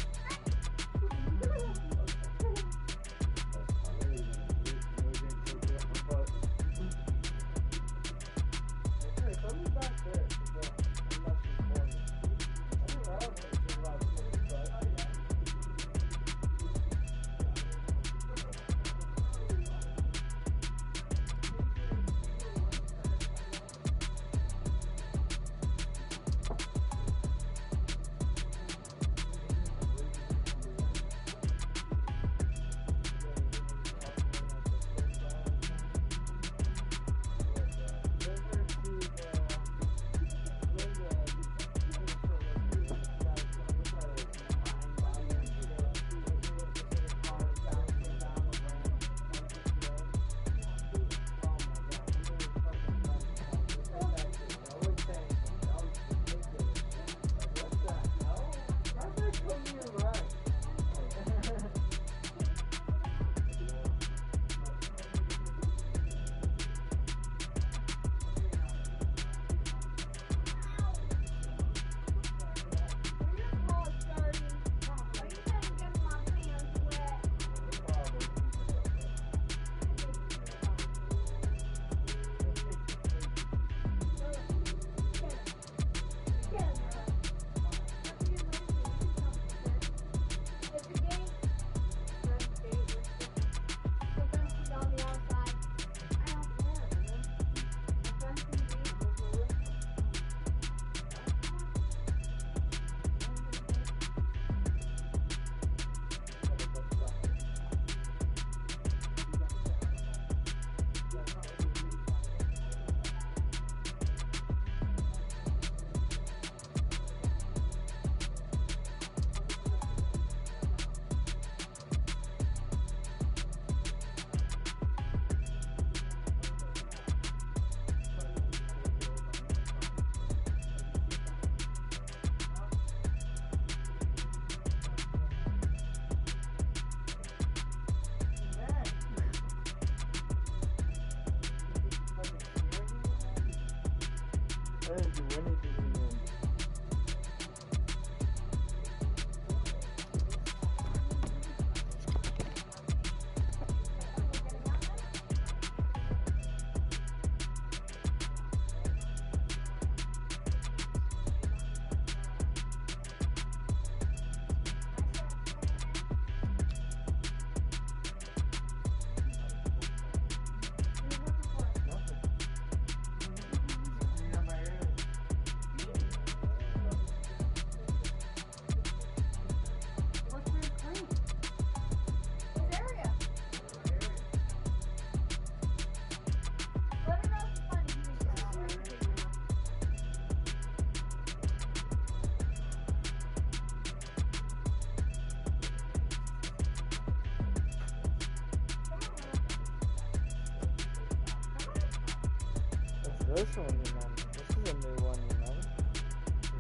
this one, you know. This is a new one, you know.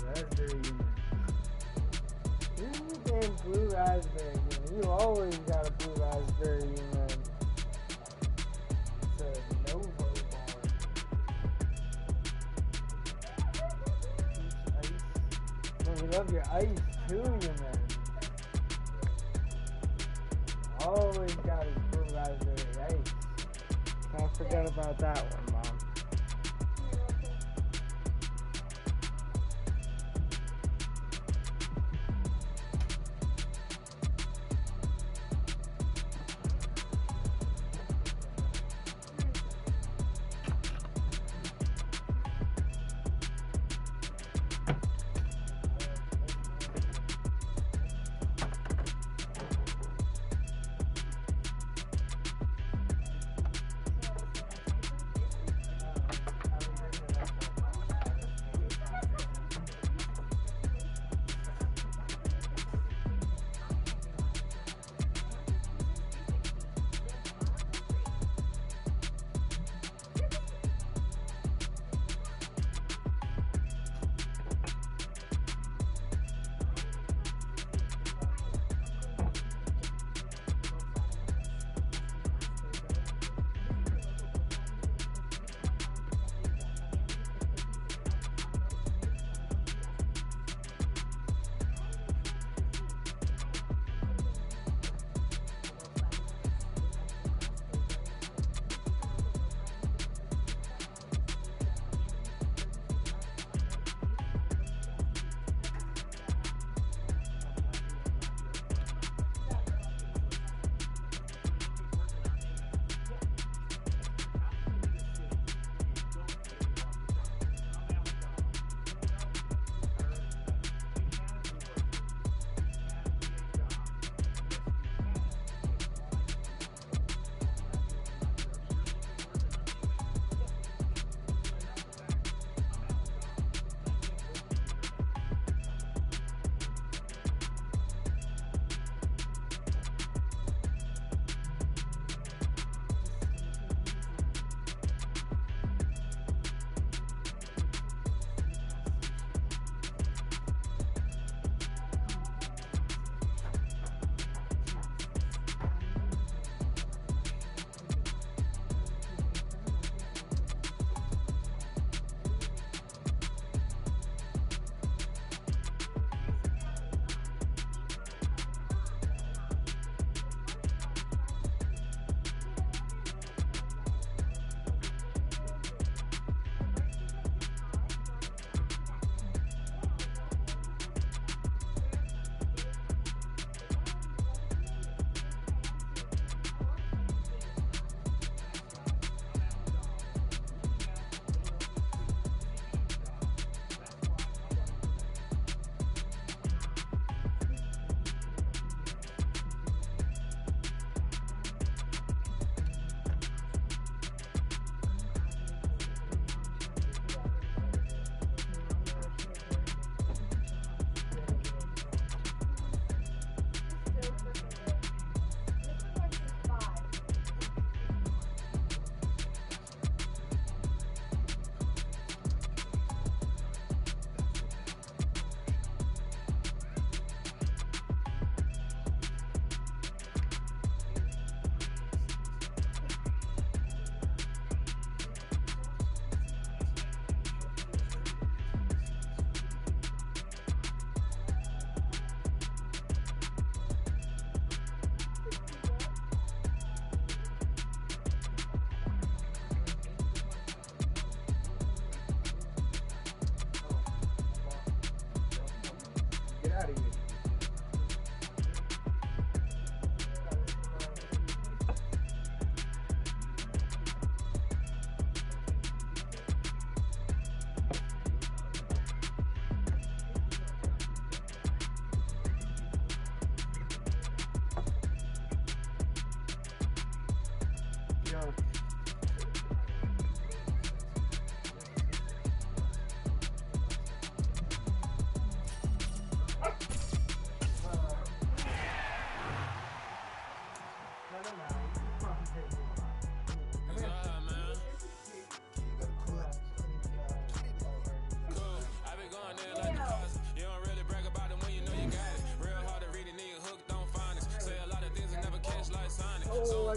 Raspberry unit. This is a damn blue raspberry, you know. You always got a blue raspberry, you know. It's a Novo bar. Peach ice. Man, you love your ice too, you know. Always got his blue raspberry ice. Can't forget about that one, Mom.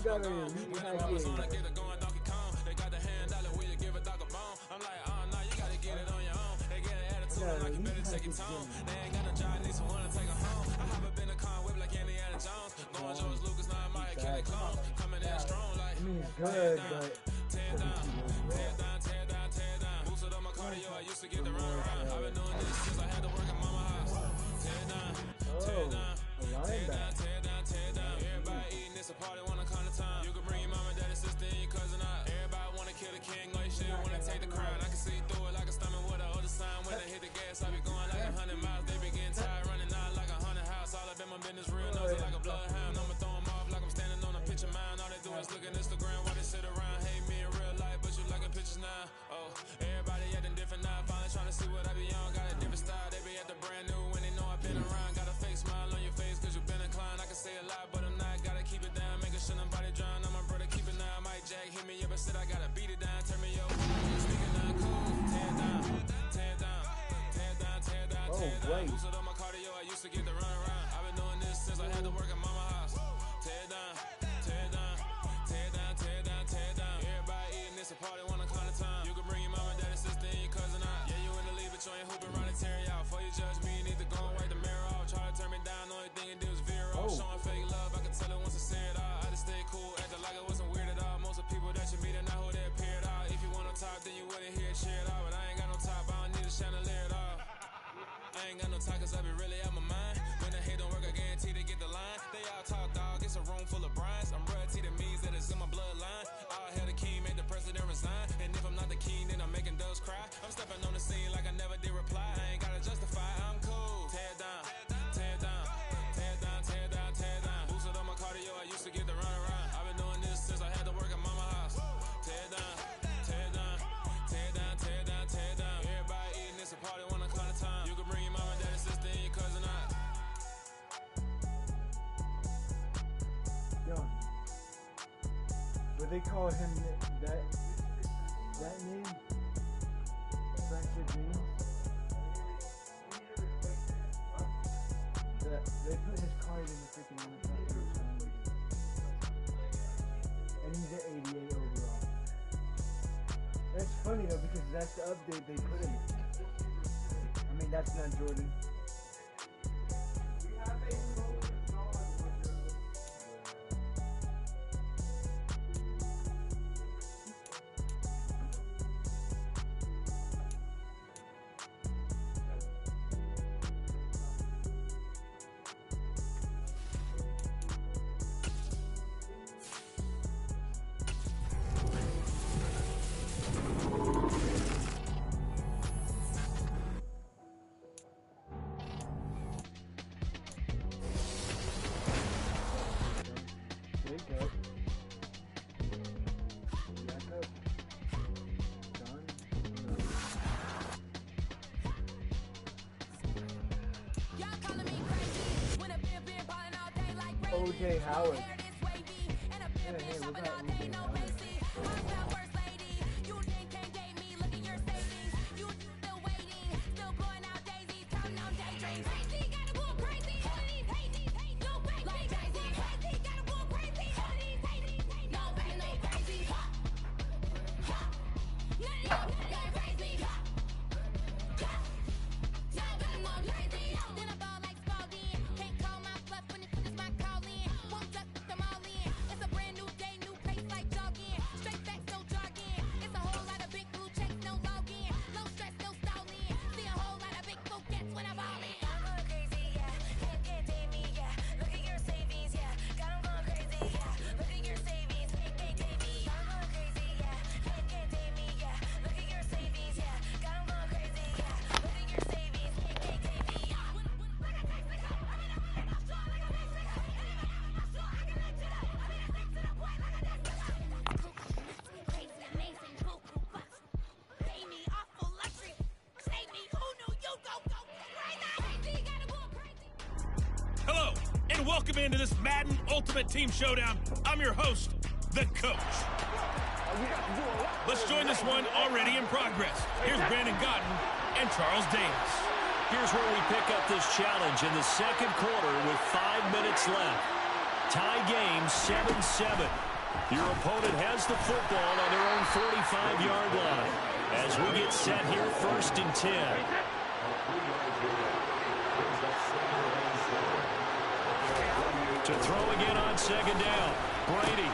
got a elite hack game. They got the hand dollar, will you give a dog a bone? I'm like, nah, you gotta get it on your own. They get an attitude, like you better take your tone. They ain't got no job, need someone to take her home. I hop up in the car, whip like Indiana Jones. Going George Lucas, now I might kill it clone. Coming in strong, like, I mean, it's good, but tear down, tear down, tear down, tear down. Boosted up my cardio, I used to get the run around. I've been doing this since I had to work in mama house. Tear down, tear down, tear down, tear down, tear down. Everybody eating, it's a party, wanna come to time. You can bring your mama, daddy, sister, and your cousin out. Everybody wanna kill the king, like shit, wanna take the crown. I can see through it like a stomach with a other sign. When I hit the gas, I be going like 100 miles. They be getting tired, running out like 100 house. All up in my business, real nosy like a bloodhound. I'ma throw them off like I'm standing on a picture mine. All they do is look at Instagram while they sit around. Hate me in real life, but you liking pictures now. Oh, everybody acting different now. Finally trying to see what I be on. Got a different style, they be at the brand new when they know I've been around. Got a fake smile on your face cause you been inclined. I can say a lot, but I'm not. Gotta keep it down, making sure nobody drown. I'm my brother, keep it now. Mike Jack hit me up and said I gotta beat it down. Turn me over, speaking down cool. Tear down, tear down, tear down, tear down, tear down. Boosted up my cardio, I used to get the run around. I've been doing this since I had to work at mama house. Tear down, tear down, tear down, tear down, tear down. Everybody eating, it's a party, wanna come to time. You can bring your mama, daddy, sister, and your cousin out. Yeah, you in the lead, but you ain't hooping around and tearing out. Before you judge me, you need to go and wipe the mirror off. Try to turn me down, the only thing it did was veer off. Showing fake love, I can tell it once I say it all. I just stay cool, acting like it wasn't weird at all. Most of the people that you meet are not who they appear at all. If you want on top, then you wouldn't hear it cheer at all. But I ain't got no top, I don't need a chandelier at all. I ain't got no talk cause I be really out my mind. When the hate don't work, I guarantee to get the line. They all talk dog, it's a room full of brinds. I'm royalty, that means that it's in my bloodline. All hell the king, made the president resign. And if I'm not the king, then I'm making doves cry. I'm stepping on the scene like I never did reply. I ain't gotta justify, I'm cool. Tear down, tear down, tear down, tear down, tear down. Boosted up my cardio, I used to get the run around. I've been doing this since I had to work at mama house. Tear down, tear down, tear down, tear down, tear down. Everybody eating, it's a party, wanna come to time. You can bring your mama, daddy, sister, and your cousin out. Yo, but they call him that name? Fractured Dreams? They put his card in the freaking NFL. And he's at 88 overall. That's funny though because that's the update they put in. I mean, that's not Jordan. O.J. Howard. Yeah, hey, we got O.J. Howard. Welcome into this Madden Ultimate Team Showdown. I'm your host, the Coach. Let's join this one already in progress. Here's Brandon Godden and Charles Davis. Here's where we pick up this challenge in the second quarter with 5 minutes left. Tie game 7-7. Your opponent has the football on their own 45-yard line. As we get set here, 1st and 10. To throw again on 2nd down. Brady.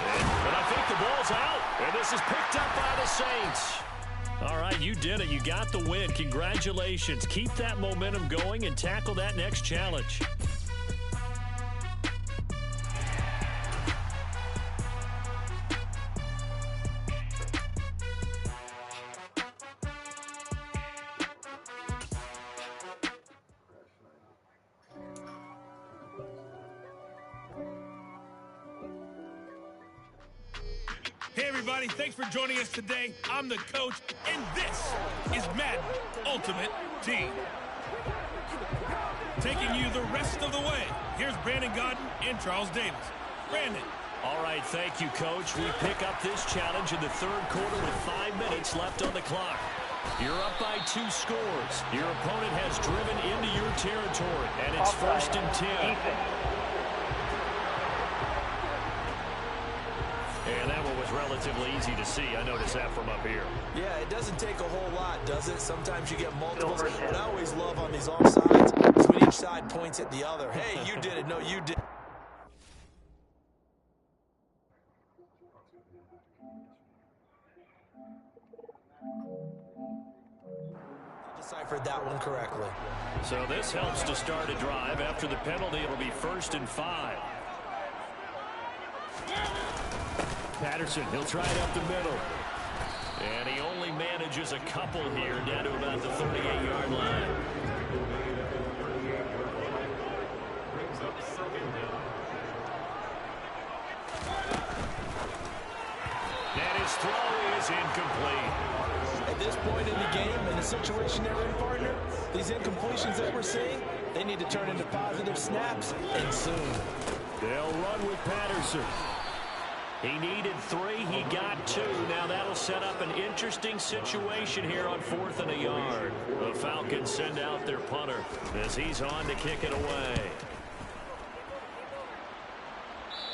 And I think the ball's out. And this is picked up by the Saints. All right, you did it. You got the win. Congratulations. Keep that momentum going and tackle that next challenge. Hey everybody, thanks for joining us today. I'm the coach, and this is Madden Ultimate Team. Taking you the rest of the way, here's Brandon Godden and Charles Davis. Brandon. All right, thank you, Coach. We pick up this challenge in the 3rd quarter with 5 minutes left on the clock. You're up by 2 scores. Your opponent has driven into your territory, and it's 1st and 10. And that one was relatively easy to see. I noticed that from up here. Yeah, it doesn't take a whole lot, does it? Sometimes you get multiples. But I always love on these offsides is when each side points at the other. Hey, you did it. No, you did. Deciphered that one correctly. So this helps to start a drive. After the penalty, it'll be 1st and 5. Patterson, he'll try it up the middle. And he only manages a couple here down to about the 38-yard line. And his throw is incomplete. At this point in the game, in the situation they're in, partner, these incompletions that we're seeing, they need to turn into positive snaps, and soon. They'll run with Patterson. He needed 3. He got 2. Now that'll set up an interesting situation here on 4th and a yard. The Falcons send out their punter as he's on to kick it away.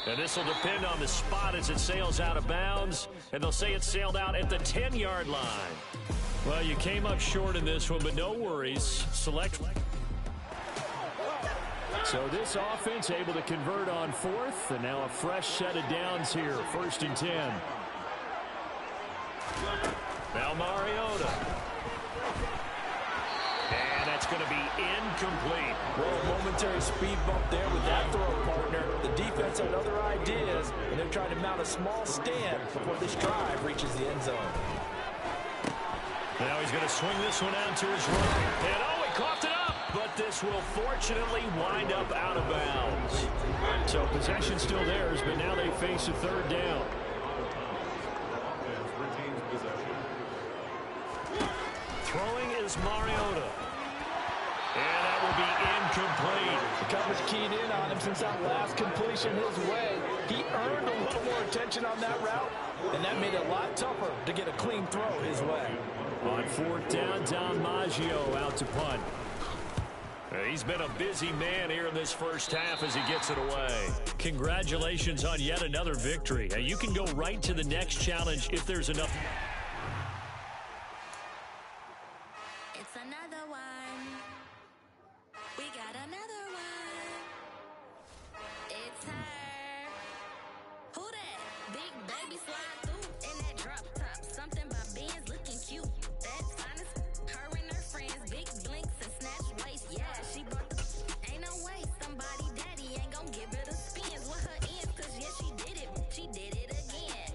And this will depend on the spot as it sails out of bounds. And they'll say it sailed out at the 10-yard line. Well, you came up short in this one, but no worries. Select. So this offense able to convert on 4th, and now a fresh set of downs here, 1st and 10. Now Mariota. And that's going to be incomplete. Well, a momentary speed bump there with that throw, partner. The defense had other ideas, and they're trying to mount a small stand before this drive reaches the end zone. Now he's going to swing this one out to his right. And oh, he coughed it up. But this will fortunately wind up out of bounds. So possession still theirs, but now they face a 3rd down. Throwing is Mariota. And that will be incomplete. The coverage keyed in on him since that last completion his way. He earned a little more attention on that route, and that made it a lot tougher to get a clean throw his way. On 4th down, Don Maggio out to punt. He's been a busy man here in this first half as he gets it away. Congratulations on yet another victory. Now you can go right to the next challenge if there's enough. It's another one. We got another one. It's her. Who that? Big baby slide through in that drop top. Something by Benz looking cute. That's honest. Her and her friends, big blinks and snatch waist. Yeah, she brought the. Ain't no way somebody daddy ain't gonna give her the spins with her ends. Cause yeah, she did it. She did it again.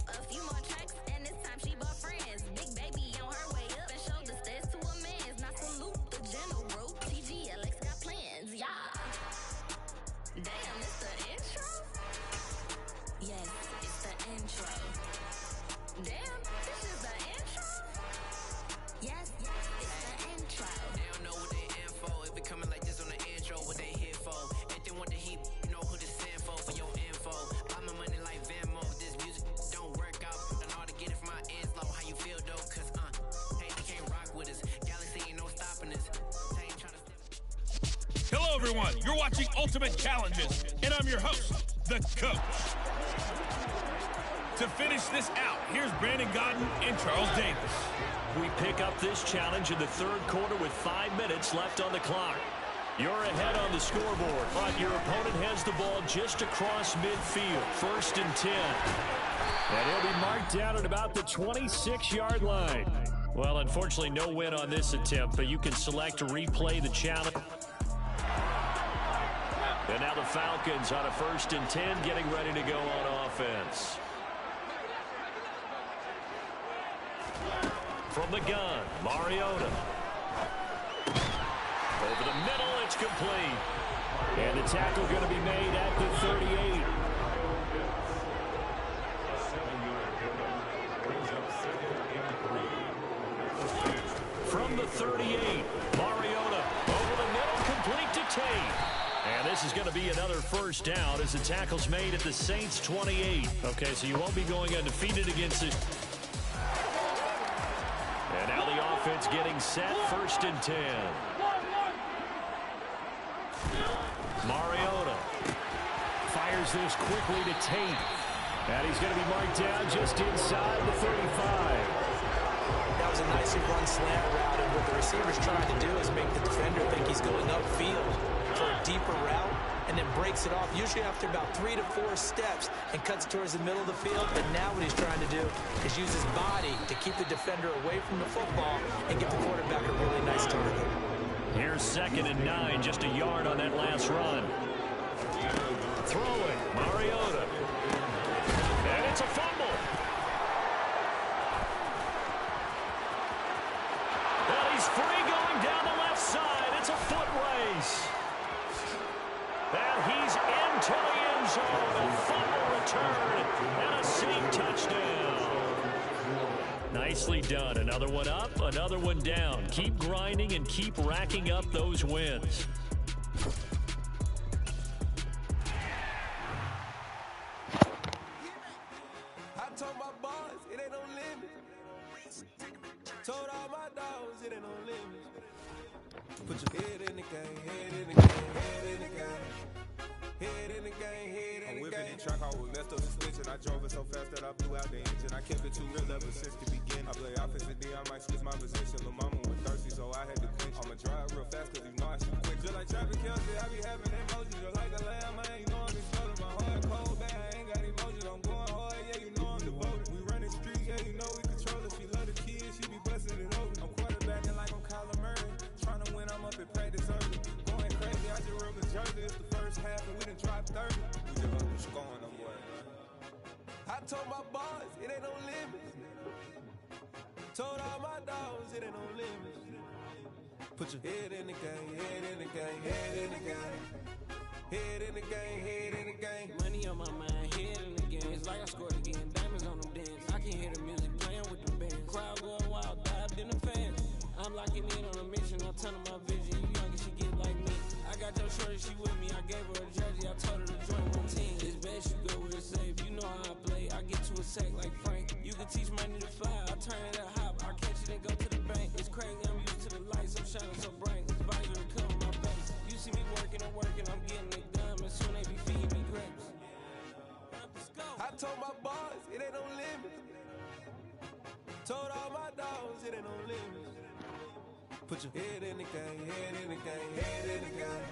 A few more tracks and this time she bought friends. Big baby on her way up and showed the stairs to a man's. Now salute the general. TGLX got plans. Yeah. Damn, it's the intro? Yes, it's the intro. Damn, this is the intro? Yes, it's the intro. They don't know what they in for. If it coming like this on the intro, what they here for? If they want the heat, you know who to send for your info. Buy my money like Venmo. This music don't work out. I know how to get it from my ends low. How you feel though? Cause hey, they can't rock with us. Galaxy ain't no stopping us. They ain't trying to step. Hello, everyone. You're watching Ultimate Challenges, and I'm your host, the Coach. To finish this out, here's Brandon Godden and Charles Davis. We pick up this challenge in the third quarter with 5 minutes left on the clock. You're ahead on the scoreboard, but your opponent has the ball just across midfield. 1st and 10. And he'll be marked down at about the 26-yard line. Well, unfortunately, no win on this attempt, but you can select to replay the challenge. And now the Falcons on a 1st and 10, getting ready to go on offense. From the gun, Mariota. Over the middle, it's complete. And the tackle going to be made at the 38. From the 38, Mariota over the middle, complete to Tate. And this is going to be another first down as the tackle's made at the Saints' 28. Okay, so you won't be going undefeated against this. And now the offense getting set, 1st and 10. Mariota fires this quickly to Tate. And he's going to be marked down just inside the 35. That was a nicely run slant route, and what the receiver's trying to do is make the defender think he's going upfield for a deeper route, and then breaks it off, usually after about 3 to 4 steps, and cuts towards the middle of the field. But now what he's trying to do is use his body to keep the defender away from the football and give the quarterback a really nice target. Here's 2nd and 9, just a yard on that last run. Throwing, Mariota. And it's a fumble. And he's free going down the left side. It's a foot race. And he's into the end zone. A fumble return and a safe touchdown. Nicely done. Another one up, another one down. Keep grinding and keep racking up those wins. I told my boss it ain't no limit. Told all my dogs it ain't no limit. Put your head in the game, head in the game, head in the game. Head in the game, head in the game. I'm whipping the track, I was messed up suspension. I drove it so fast that I blew out the engine. I kept it too real ever since the beginning. I play offensive D, I might switch my position. Lil' mama was thirsty, so I had to quench. I'ma drive real fast, cause you know I shoot quick. Just like Travis Kelce, I be having emotions. Just like a lamb, I ain't know I'm exploding. My heart cold, bad, I ain't got emotions. I'm going hard, yeah, you know I'm devoted. We run the streets, yeah, you know we control it. She love the kids, she be busting it over. I'm quarterbacking like I'm Kyler Murray. Trying to win, I'm up at practice early. Going crazy, I just rub the jersey. It's the first half, and we done dropped 30. We just up the scoring, no boy. I told my boys, it ain't no limits. Told all my dogs, it ain't no limits. Put your head in the game, head in the game, head in the game. Head in the game, head in the game. Money on my mind, head in the game. It's like I scored again, diamonds on them dance. I can hear the music playing with the band. Crowd going wild, dived in the fans. I'm locking in on a mission, I'm telling my vision. You young and she get like me. I got your shorty, she with me. I gave her a jersey, I told her to join my team. It's best you go with a safe. You know how I play. I get to a sack like Frank. You can teach money to fly. I turn it up hop. I catch it and go to the bank. It's crazy, I'm used to the lights. I'm shining so bright. This visor will cover my face. You see me working, I'm getting it done. And soon they be feeding me grapes. I told my boys, it ain't no limits. Told all my dogs, it ain't no limits. Put your head in the game, head in the game, head in the game.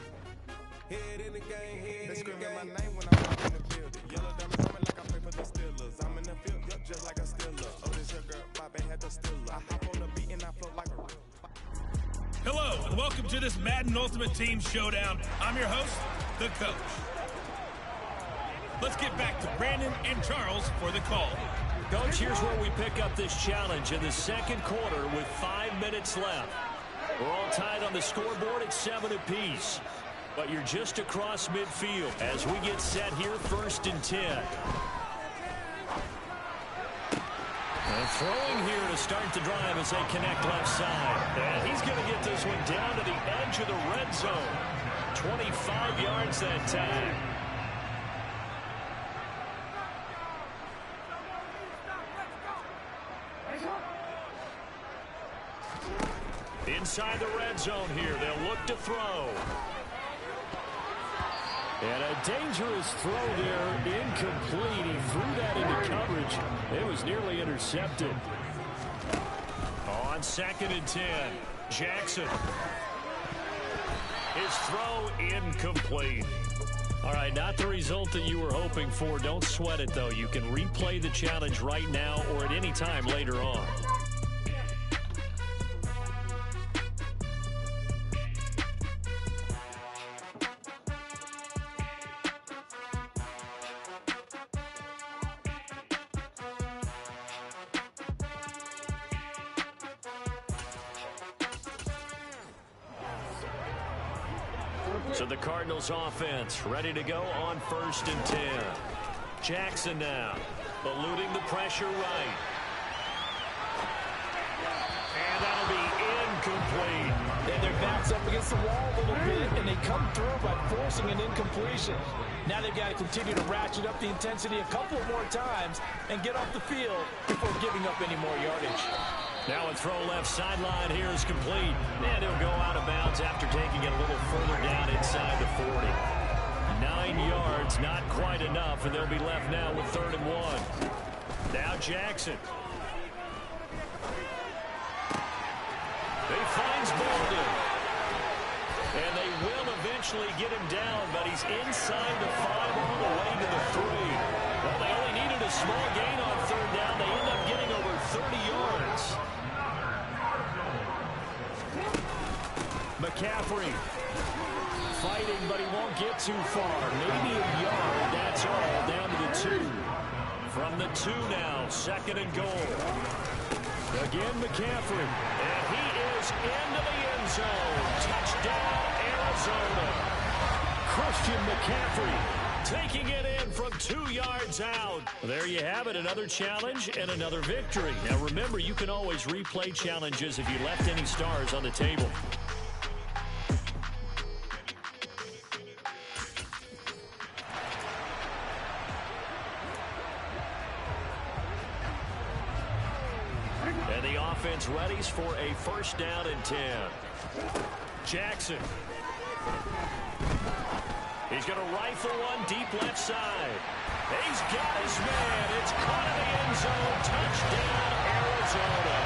Head in the game, head in the game. They screaming my name when I walk in the building. Yellow diamond coming like I play for the Steelers. I'm in the field, yup, just like a Steeler. Oh, this your girl, Bobby had the Steeler. I hop on the beat and I float like a real. Hello, and welcome to this Madden Ultimate Team Showdown. I'm your host, the Coach. Let's get back to Brandon and Charles for the call. Coach, here's where we pick up this challenge in the second quarter with 5 minutes left. We're all tied on the scoreboard at 7 apiece. But you're just across midfield as we get set here, 1st and 10. And throwing here to start the drive as they connect left side. And he's going to get this one down to the edge of the red zone. 25 yards that time. Inside the red zone here, they'll look to throw. And a dangerous throw there, incomplete. He threw that into coverage. It was nearly intercepted. On 2nd and 10, Jackson. His throw incomplete. All right, not the result that you were hoping for. Don't sweat it, though. You can replay the challenge right now or at any time later on. So the Cardinals offense ready to go on 1st and 10. Jackson now eluding the pressure right. And that'll be incomplete. And their back's up against the wall a little bit, and they come through by forcing an incompletion. Now they've got to continue to ratchet up the intensity a couple more times and get off the field before giving up any more yardage. Now a throw left sideline here is complete. And he'll go out of bounds after taking it a little further down inside the 40. 9 yards, not quite enough, and they'll be left now with 3rd and 1. Now Jackson. He finds Bolden. And they will eventually get him down, but he's inside the 5 on the way to the 3. Well, they only needed a small gain on 3rd down. They end up getting over 30 yards. McCaffrey fighting, but he won't get too far. Maybe a yard, that's all, down to the 2. From the 2 now, 2nd and goal. Again, McCaffrey, and he is into the end zone. Touchdown, Arizona. Christian McCaffrey taking it in from 2 yards out. There you have it, another challenge and another victory. Now remember, you can always replay challenges if you left any stars on the table. And the offense readies for a 1st down and 10. Jackson. He's going to rifle one deep left side. He's got his man. It's caught in the end zone. Touchdown, Arizona.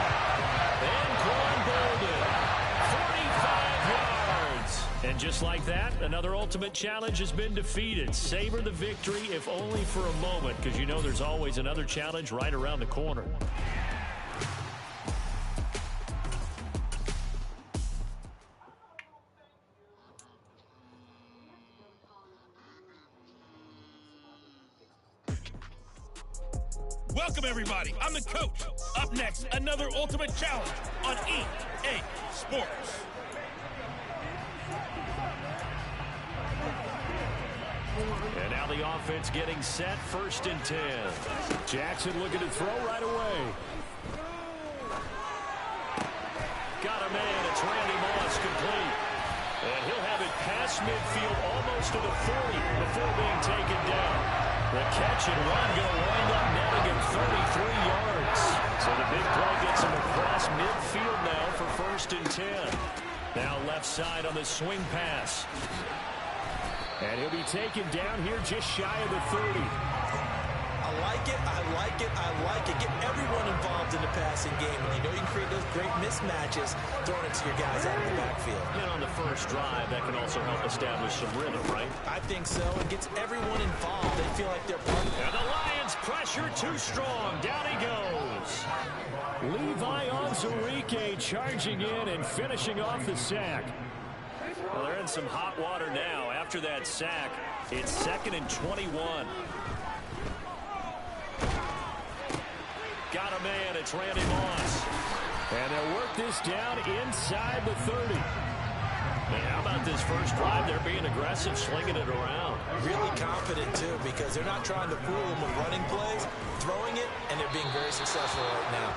Anquan Bolden, 45 yards. And just like that, another ultimate challenge has been defeated. Savor the victory, if only for a moment, because you know there's always another challenge right around the corner. Welcome, everybody. I'm the coach. Up next, another ultimate challenge on EA Sports. And now the offense getting set, 1st and 10. Jackson looking to throw right away. Got a man, it's Randy Moss, complete. And he'll have it past midfield, almost to the 40 before being taken down. The catch and run going to wind up netting him 33 yards. So the big play gets him across midfield now for 1st and 10. Now left side on the swing pass. And he'll be taken down here just shy of the 30. I like it, I like it, I like it. Get everyone involved in the passing game. And you know you can create those great mismatches throwing it to your guys out of the backfield. And on the first drive, that can also help establish some rhythm, right? I think so. It gets everyone involved. They feel like they're part of it. And the Lions pressure too strong. Down he goes. Levi Onwuzurike charging in and finishing off the sack. Well, they're in some hot water now. After that sack, it's 2nd and 21. Got a man, it's Randy Moss. And they'll work this down inside the 30. And how about this first drive? They're being aggressive, slinging it around. Really confident, too, because they're not trying to fool them with running plays, throwing it, and they're being very successful right now.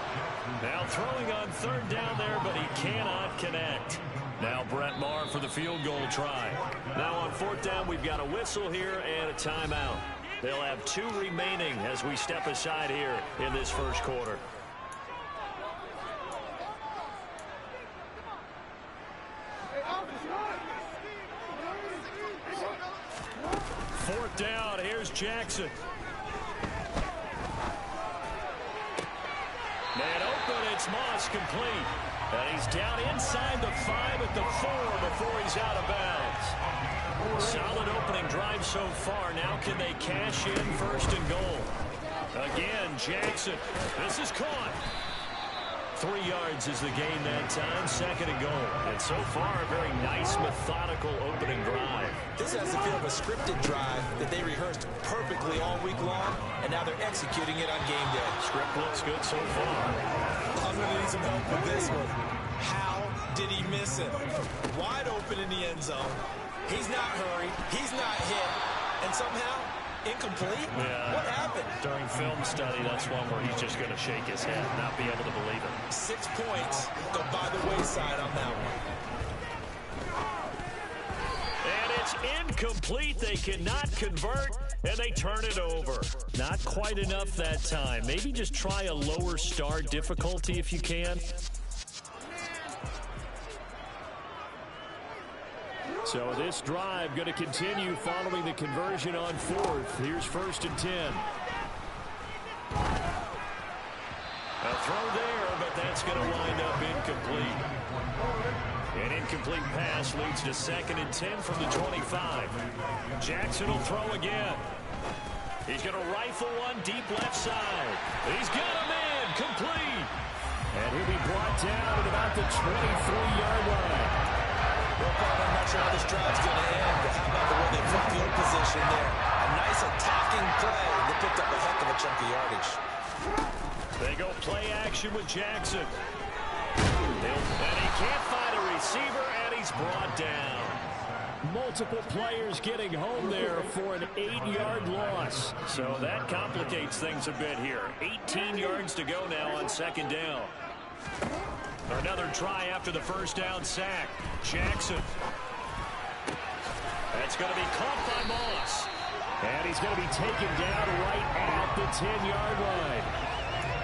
Now throwing on 3rd down there, but he cannot connect. Now Brett Maher for the field goal try. Now on 4th down, we've got a whistle here and a timeout. They'll have 2 remaining as we step aside here in this first quarter. down. Here's Jackson. Man open, it's Moss, complete. And he's down inside the 5 at the 4 before he's out of bounds. Solid opening drive so far. Now can they cash in 1st and goal? Again, Jackson. This is caught. 3 yards is the gain that time, 2nd and goal. And so far, a very nice, methodical opening drive. This has the feel of a scripted drive that they rehearsed perfectly all week long, and now they're executing it on game day. Script looks good so far. I'm going to need some help with this one. How did he miss it? Wide open in the end zone. He's not hurried. He's not hit. And somehow, incomplete? Yeah. What happened? During film study, that's one where he's just going to shake his head and not be able to believe it. 6 points go by the wayside on that one. And it's incomplete. They cannot convert, and they turn it over. Not quite enough that time. Maybe just try a lower start difficulty if you can. So this drive going to continue following the conversion on 4th. Here's 1st and 10. A throw there, but that's going to wind up incomplete. An incomplete pass leads to 2nd and 10 from the 25. Jackson will throw again. He's going to rifle one deep left side. He's got him in, complete. And he'll be brought down at about the 23-yard line. Well, I'm not sure how this drive's going to end, but how about the way they put field position there? A nice attacking play. They picked up a heck of a chunk of yardage. They go play action with Jackson. And he can't find a receiver, and he's brought down. Multiple players getting home there for an 8-yard loss. So that complicates things a bit here. 18 yards to go now on 2nd down. Another try after the 1st down sack. Jackson. That's going to be caught by Moss. And he's going to be taken down right at the 10-yard line.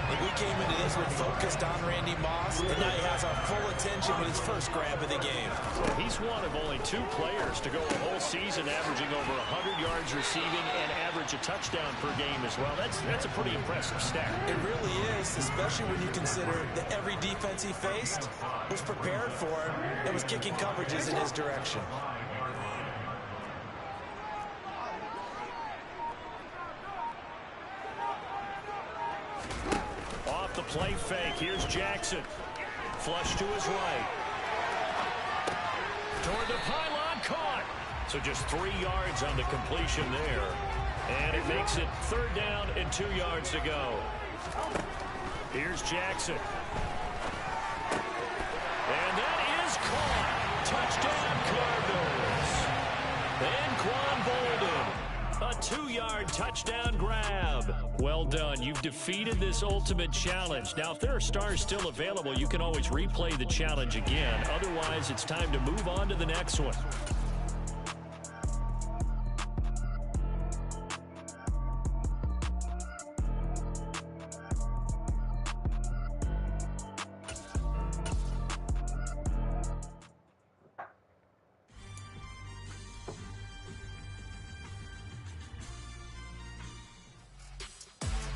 And we came into this one focused on Randy Moss, and now he has our full attention with his first grab of the game. He's one of only 2 players to go a whole season averaging over 100 yards receiving and average a touchdown per game as well. That's a pretty impressive stat. It really is, especially when you consider that every defense he faced was prepared for him and was kicking coverages in his direction. Off the play fake, here's Jackson. Flush to his right. Toward the pylon, caught. So just 3 yards on the completion there. And it makes it 3rd down and 2 yards to go. Here's Jackson. And that is caught. Touchdown Cardinals. And Quan Bolden. A 2-yard touchdown grab. Well done. You've defeated this ultimate challenge. Now, if there are stars still available, you can always replay the challenge again. Otherwise, it's time to move on to the next one.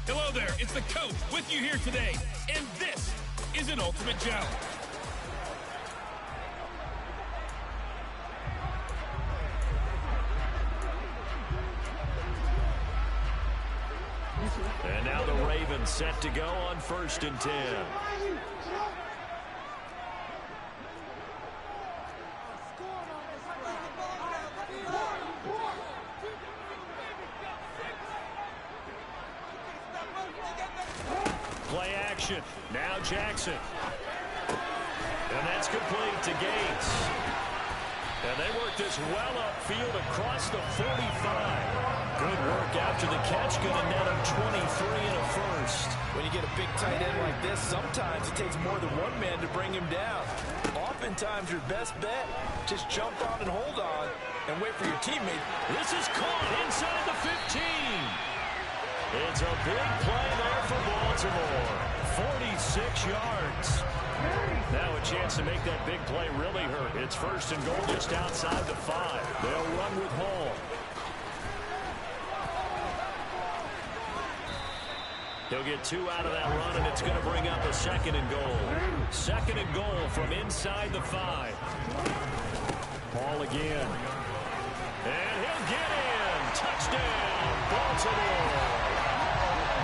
Hello there, it's the coach with you here today, and this is an ultimate challenge. And now the Ravens set to go on 1st and 10. Play action. Now Jackson. And that's complete to Gates. And they work this well upfield across the 45. Good work after the catch. Going to net him 23 and a first. When you get a big tight end like this, sometimes it takes more than one man to bring him down. Oftentimes, your best bet, just jump on and hold on and wait for your teammate. This is caught inside the 15. It's a big play there for Baltimore. 46 yards. Now a chance to make that big play really hurt. It's 1st and goal just outside the 5. They'll run with Hall. He'll get 2 out of that run, and it's going to bring up a 2nd and goal. 2nd and goal from inside the 5. Ball again. And he'll get in. Touchdown, Baltimore.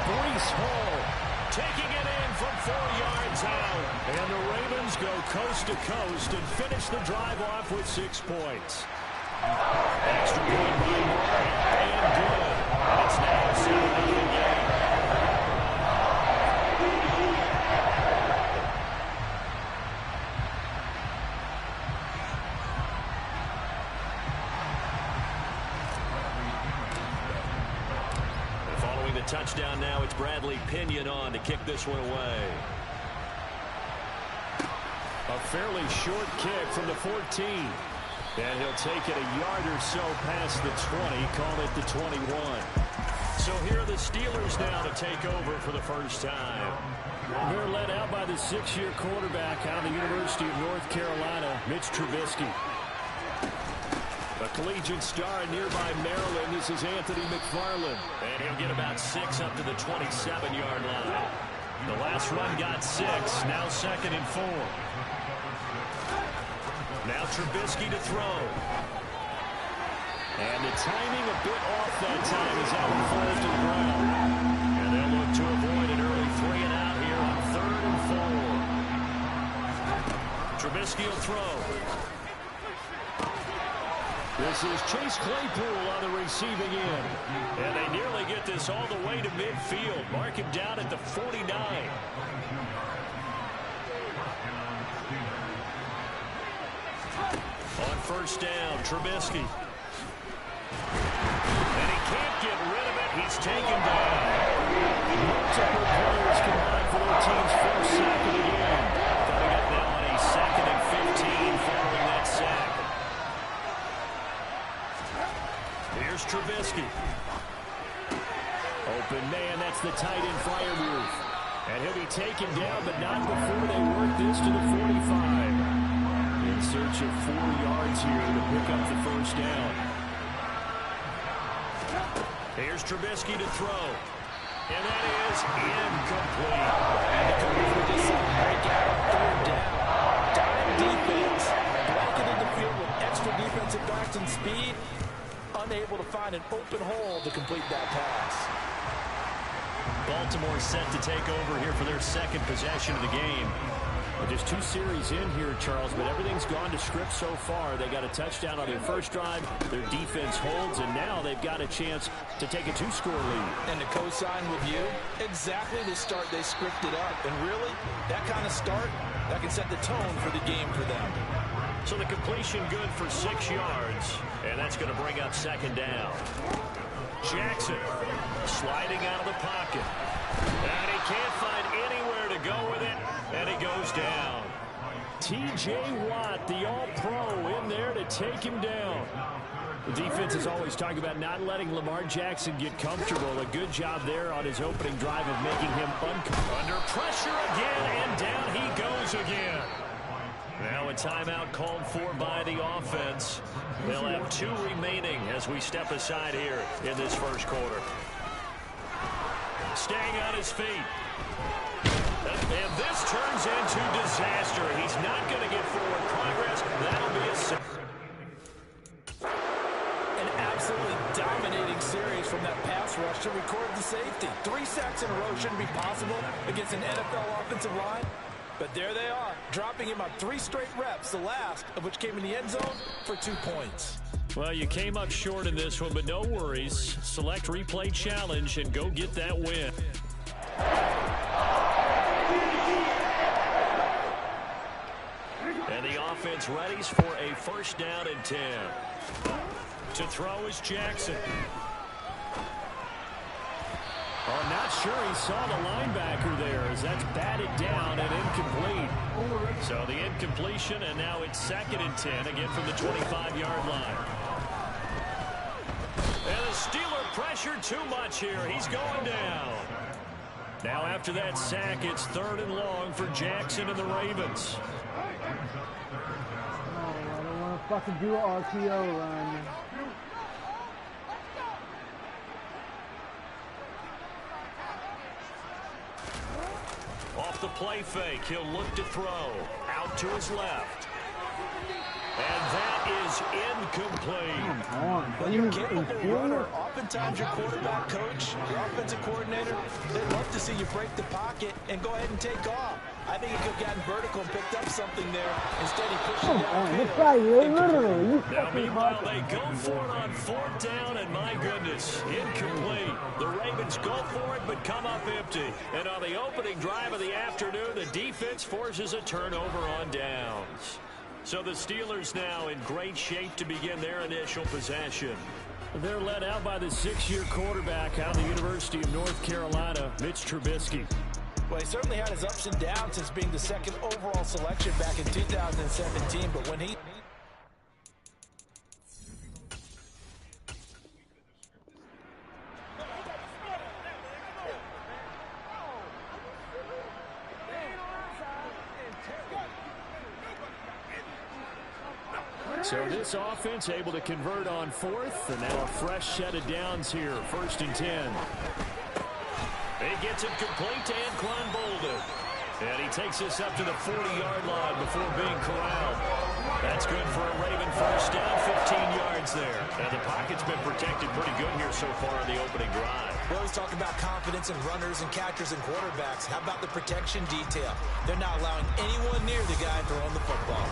Breece Hall taking it in from 4 yards out. And the Ravens go coast to coast and finish the drive off with 6 points. Extra point by Moore, and good. And it's now a 7-0 game. And following the touchdown now, it's Bradley Pinion on to kick this one away. A fairly short kick from the 14. And he'll take it a yard or so past the 20, call it the 21. So here are the Steelers now to take over for the first time. They're led out by the 6-year quarterback out of the University of North Carolina, Mitch Trubisky. A collegiate star in nearby Maryland, this is Anthony McFarland. And he'll get about 6 up to the 27-yard line. The last run got 6, now 2nd and 4. Now Trubisky to throw. And the timing a bit off that time as that one falls to the ground. And they'll look to avoid an early 3 and out here on 3rd and 4. Trubisky will throw. This is Chase Claypool on the receiving end. And they nearly get this all the way to midfield. Mark him down at the 49. On first down, Trubisky. And he can't get rid of it. He's taken down. Multiple players combined for their team's first sack of the game. Coming up now on a 2nd and 15 following that sack. Here's Trubisky. Open man, that's the tight end Freiermuth. And he'll be taken down, but not before they work this to the 45. In search of 4 yards here to pick up the first down. Here's Trubisky to throw. And that is incomplete. And the Cougars just break out on 3rd down. Dime defense. Blocking the field with extra defensive backs and speed. Unable to find an open hole to complete that pass. Baltimore set to take over here for their 2nd possession of the game. Just 2 series in here, Charles, but everything's gone to script so far. They got a touchdown on their first drive. Their defense holds, and now they've got a chance to take a 2-score lead. And to co-sign with you, exactly the start they scripted up. And really, that kind of start, that can set the tone for the game for them. So the completion good for 6 yards, and that's going to bring up 2nd down. Jackson sliding out of the pocket. And he can't find anywhere to go with it. And he goes down. T.J. Watt, the all-pro, in there to take him down. The defense is always talking about not letting Lamar Jackson get comfortable. A good job there on his opening drive of making him under pressure again, and down he goes again. Now a timeout called for by the offense. They'll have 2 remaining as we step aside here in this first quarter. Staying on his feet. And this turns into disaster. He's not going to get forward progress. That'll be an absolutely dominating series from that pass rush to record the safety. 3 sacks in a row shouldn't be possible against an NFL offensive line. But there they are, dropping him on 3 straight reps, the last of which came in the end zone for 2 points. Well, you came up short in this one, but no worries. Select replay challenge and go get that win. And the offense readies for a first down and 10. To throw is Jackson. Oh, not sure he saw the linebacker there as that's batted down and incomplete. So the incompletion, and now it's 2nd and 10, again from the 25-yard line. And the Steeler pressured too much here. He's going down. Now after that sack, it's 3rd and long for Jackson and the Ravens. Oh, I don't want to fucking do an RPO run. Off the play fake, he'll look to throw. Out to his left. And that is incomplete. Well, you're capable runner. Oftentimes your quarterback coach, your offensive coordinator, they'd love to see you break the pocket and go ahead and take off. I think he could have gotten vertical and picked up something there. Instead, he pushed it downfield. This guy literally. Now, meanwhile, they go for it on 4th down, and my goodness, incomplete. The Ravens go for it, but come up empty. And on the opening drive of the afternoon, the defense forces a turnover on downs. So the Steelers now in great shape to begin their initial possession. They're led out by the 6-year quarterback out of the University of North Carolina, Mitch Trubisky. Well, he certainly had his ups and downs since being the 2nd overall selection back in 2017, but when he... So this offense able to convert on 4th, and now a fresh set of downs here, 1st and 10. He gets it complete to Anquan Bolden. And he takes this up to the 40-yard line before being corralled. That's good for a Raven first down, 15 yards there. And the pocket's been protected pretty good here so far in the opening drive. We always talk about confidence in runners and catchers and quarterbacks. How about the protection detail? They're not allowing anyone near the guy throwing the football.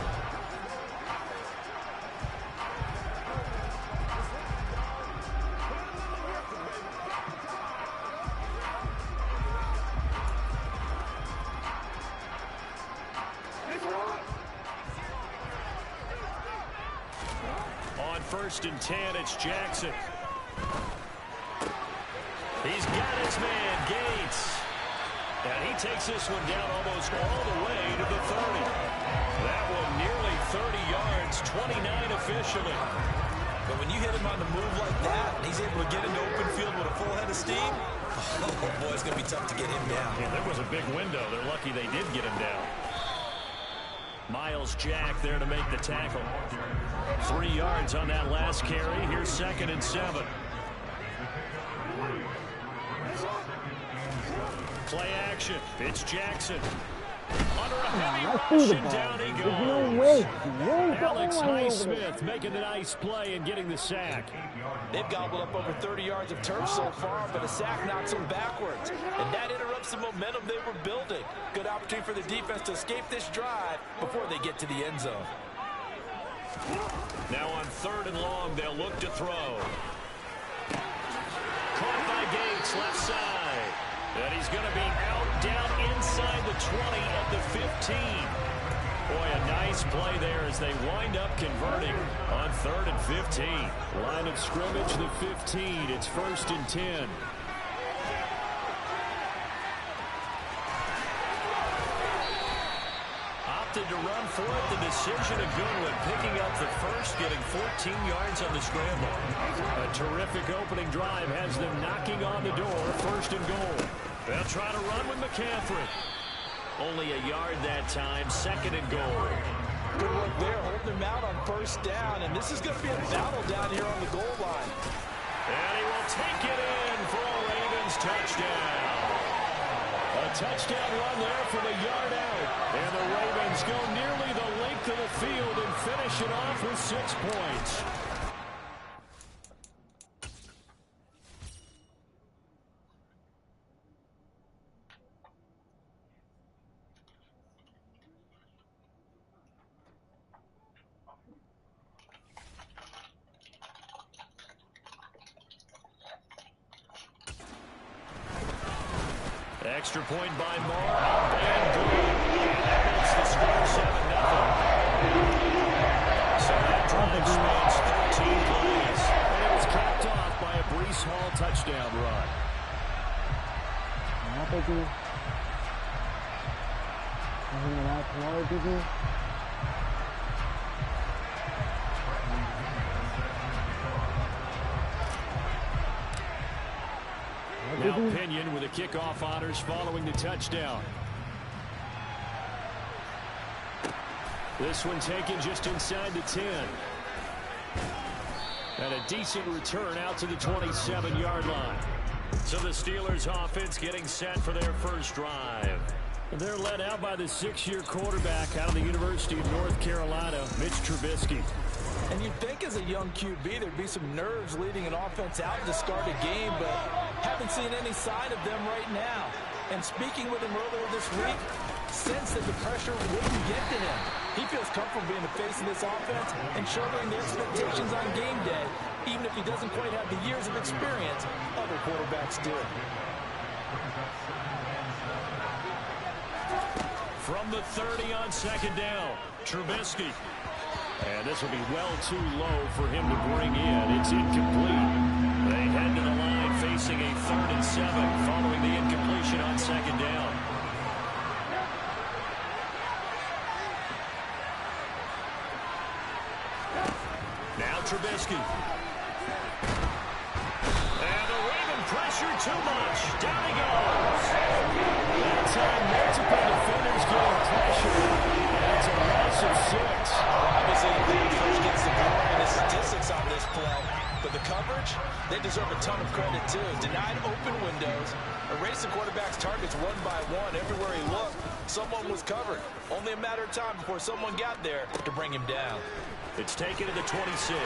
On 1st and 10, it's Jackson. He's got his man, Gates. And he takes this one down almost all the way to the 30. That one nearly 30 yards, 29 officially. But when you hit him on the move like that, and he's able to get into open field with a full head of steam, oh boy, it's going to be tough to get him down. Yeah, there was a big window. They're lucky they did get him down. Miles Jack there to make the tackle. 3 yards on that last carry. Here's 2nd and 7. Play action. It's Jackson. Under a heavy rush, and down he goes. Alex Highsmith making the nice play and getting the sack. They've gobbled up over 30 yards of turf so far, but a sack knocks them backwards. And that interrupts the momentum they were building. Good opportunity for the defense to escape this drive before they get to the end zone. Now on 3rd and long, they'll look to throw. Caught by Gates, left side. And he's going to be out, down inside the 20 at the 15. Boy, a nice play there as they wind up converting on 3rd and 15. Line of scrimmage, the 15. It's 1st and 10. Opted to run for it. The decision of Goodwin picking up the first, getting 14 yards on the scramble. A terrific opening drive has them knocking on the door. 1st and goal. They'll try to run with McCaffrey. Only a yard that time. 2nd and goal. Good work there, holding him out on 1st down, and this is going to be a battle down here on the goal line. And he will take it in for a Ravens touchdown. A touchdown run there from a yard out. And the Ravens go nearly the length of the field and finish it off with 6 points. Extra point by Moore. And good. And that makes the score 7-0. So that drive spans 13 plays. And it was capped off by a Breece Hall touchdown run. Now Pinion with the kickoff honors following the touchdown. This one taken just inside the 10. And a decent return out to the 27-yard line. So the Steelers offense getting set for their first drive. They're led out by the 6-year quarterback out of the University of North Carolina, Mitch Trubisky. And you'd think as a young QB there'd be some nerves leading an offense out to start a game, but haven't seen any sign of them right now. And speaking with him earlier this week, sense that the pressure wouldn't get to him. He feels comfortable being the face of this offense and shouldering the expectations on game day, even if he doesn't quite have the years of experience other quarterbacks do. From the 30 on second down, Trubisky. And this will be well too low for him to bring in. It's incomplete. They head to the line facing a 3rd and 7 following the incompletion on second down. Now Trubisky. And the Raven pressure too much. Down he goes. That time multiple defenders getting pressure. And it's a loss of 6. Obviously, the coach gets the glory and the statistics on this play. But the coverage, they deserve a ton of credit too. Denied open windows, erasing quarterback's targets one by one. Everywhere he looked, someone was covered. Only a matter of time before someone got there to bring him down. It's taken to the 26.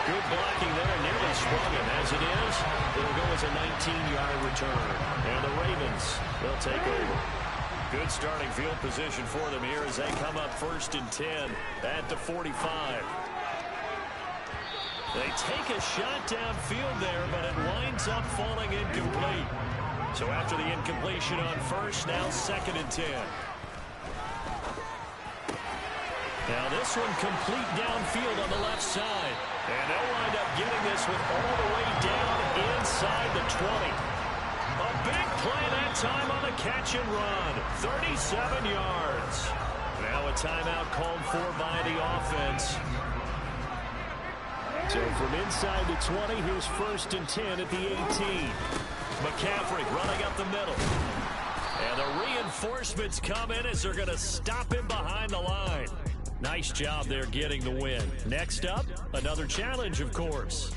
Good blocking there, nearly sprung him. As it is, it'll go as a 19-yard return. And the Ravens, they'll take over. Good starting field position for them here as they come up 1st and 10 at the 45. They take a shot downfield there, but it winds up falling incomplete. So after the incompletion on 1st, now 2nd and 10. Now this one complete downfield on the left side. And they'll wind up getting this one all the way down inside the 20. A big play that time on the catch and run. 37 yards. Now a timeout called for by the offense. So from inside the 20, here's 1st and 10 at the 18. McCaffrey running up the middle. And the reinforcements come in as they're going to stop him behind the line. Nice job there getting the win. Next up, another challenge, of course.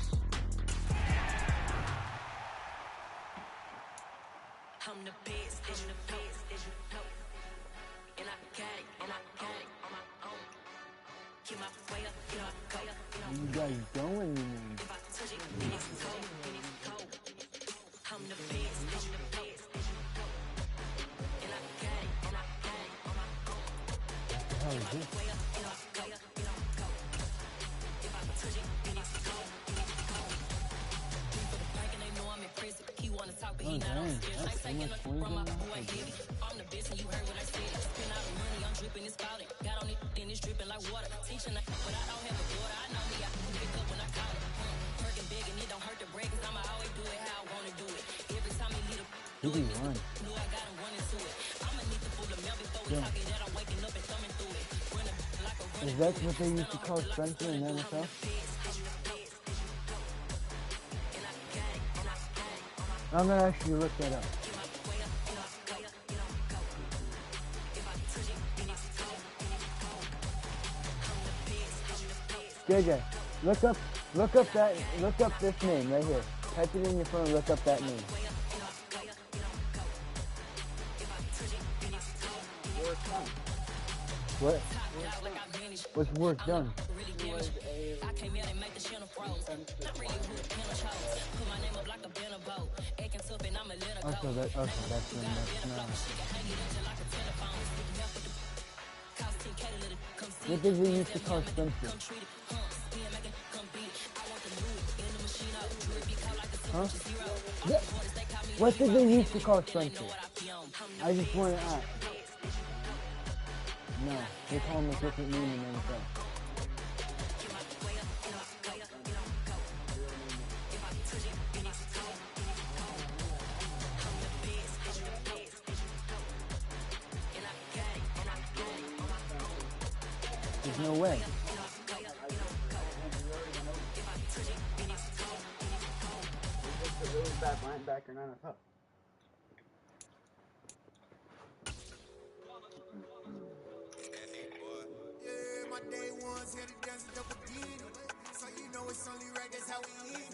Where you guys going, man? What the hell is this? Oh, dang. That's so much poison now. I'm the best and you heard what I said. Spend all the money, I'm dripping, it's spouting. Got on it, then it's dripping like water. Teaching that, but I don't have a daughter. I know me, I can pick up when I call it. Working big and it don't hurt to break, cause I'ma always do it how I wanna do it. Every time he lead a run. Know I got him running to it. I'ma need to pull the mail before we talk it that I'm waking up and thumbing through it. Like a running. Is that what they used to call Spencer in NFL? I'm gonna actually look that up. JJ, look up this name right here. Type it in your phone, look up that name. What? What's work done? Okay, that's not. What did we used to call Spencer? Huh? Yeah. What did they used to call Spencer? I just want to ask. No, they call him a different name in NFL. There's no way. He's a really bad linebacker in NFL. Yeah, my day ones had to dance it up again. So you know it's only right, that's how we eat.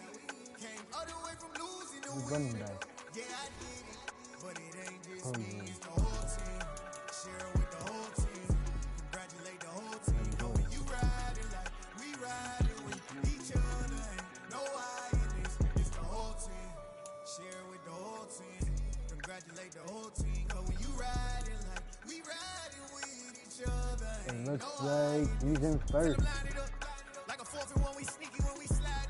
Came all the way from losing. He's running back. Yeah, I did it, but it ain't just me, it's the whole team. Share it with the whole team. Congratulate the whole team. Know when you riding like we riding with each other. Ain't no I in this, it's the whole team. Share it with the whole team. Congratulate the whole team. Know when you riding like we riding with each other. It looks like he's in first. Like a 4th and 1, we sneaky when we slide.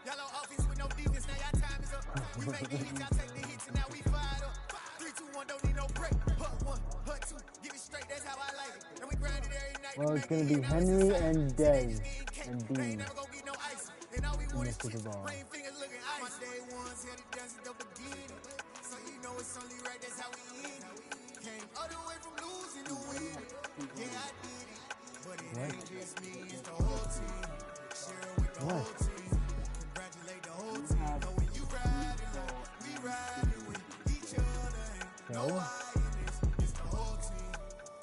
Y'all on offense with no defense, now y'all time is up. We make the hits, y'all take the hits, and now we fired up. 3, 2, 1, don't need no break. Hut 1, hut 2, give it straight, that's how I like it. And we grind it every night. Well, it's going to be Henry and Day and Dean never gonna get no ice. And all we in want the is Super Bowl. rain fingers looking ice. My day ones had it done since the beginning. So you know it's only right, that's how we end. Came all the way from losing to winning. Yeah, I did it. But it ain't just me, it's the whole team. Share it with the whole team. Congratulate the whole team. Know when you riding like we riding with each other. Ain't no I in this, it's the whole team.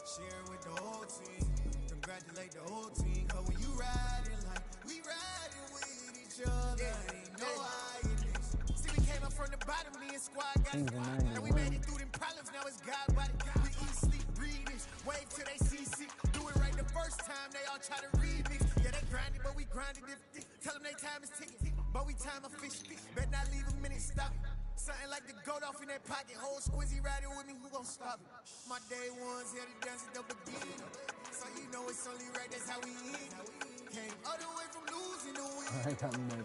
Share it with the whole team. Congratulate the whole team. Know when you riding like we riding with each other. Ain't no I in this. See, we came up from the bottom, me and squad got it. And we made it through them problems, now it's God body. We eat, sleep, breathe this. Wave till they see sick. Do it right the first time, they all try to remix. Yeah, they grinded, but we grinded different. Tell them they time is ticking, but we time a fish stick. Bet not leave a minute, stop it. Something like the goat off in that pocket. Whole squizzy riding with me, who gon' stop it? My day ones had it done since the beginning. So you know it's only right, that's how we end. Came all the way from losing to winning.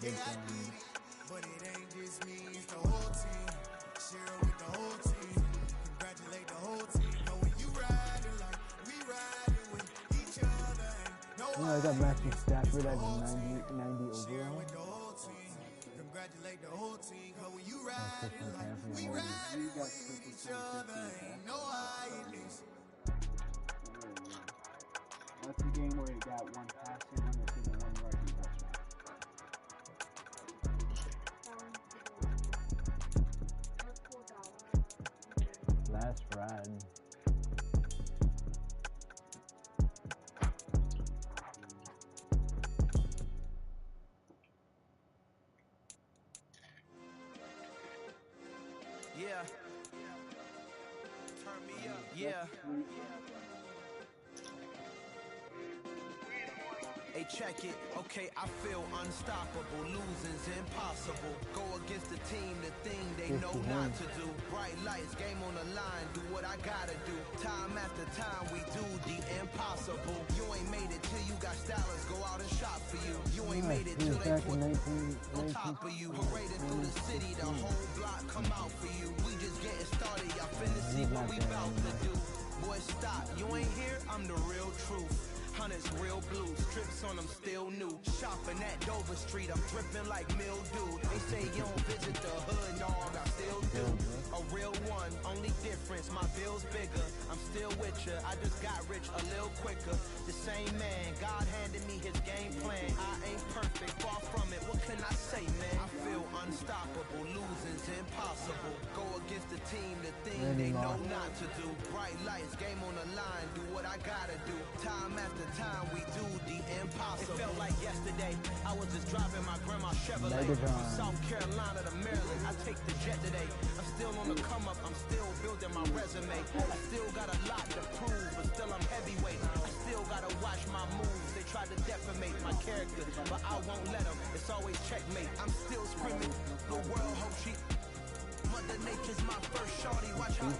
Yeah, I did it, but it ain't just me, it's the whole team. Share it with the whole team. Congratulate the whole team. Know when you riding like we riding with each other. Ain't no I got Matthew Stafford at 90 overall. Congratulate the whole team. Cause when you riding like we riding with each other. Ain't no I in this. That's the game where he got one passing and one rushing touchdown. Last ride. Yeah. Turn me up. Yeah. Hey, check it. Okay, I feel unstoppable. Losing's impossible. Go against the team, the thing they know not to do. Bright lights, game on the line. Do what I gotta do. Time after time, we do the impossible. You ain't made it till you got stylers. Go out and shop for you. You ain't made it till they put on top of you. Parading through the city, the whole block come out for you. We just getting started. Y'all finna see what we bout to do. Boy, stop. You ain't here. I'm the real truth. Hunters, real blue, strips on them still new. Shopping at Dover Street, I'm dripping like mildew. They say you don't visit the hood, dog, I still do. A real one, only difference, my bill's bigger. I'm still with ya, I just got rich a little quicker. The same man, God handed me his game plan. I ain't perfect, far from it, what can I say, man? I feel unstoppable, losing's impossible. Go against the team, the thing they know not to do. Bright lights, game on the line, do what I gotta do. Time after time, we do the impossible. It felt like yesterday, I was just driving my grandma's Chevrolet from South Carolina to Maryland. I take the jet today. I'm still on the come up, I'm still building my resume. I still got a lot to prove, but still I'm heavyweight. I still gotta watch my moves. They try to defamate my character, but I won't let them. It's always checkmate. I'm still screaming, the world hope she. Mother Nature's my first shorty. Watch how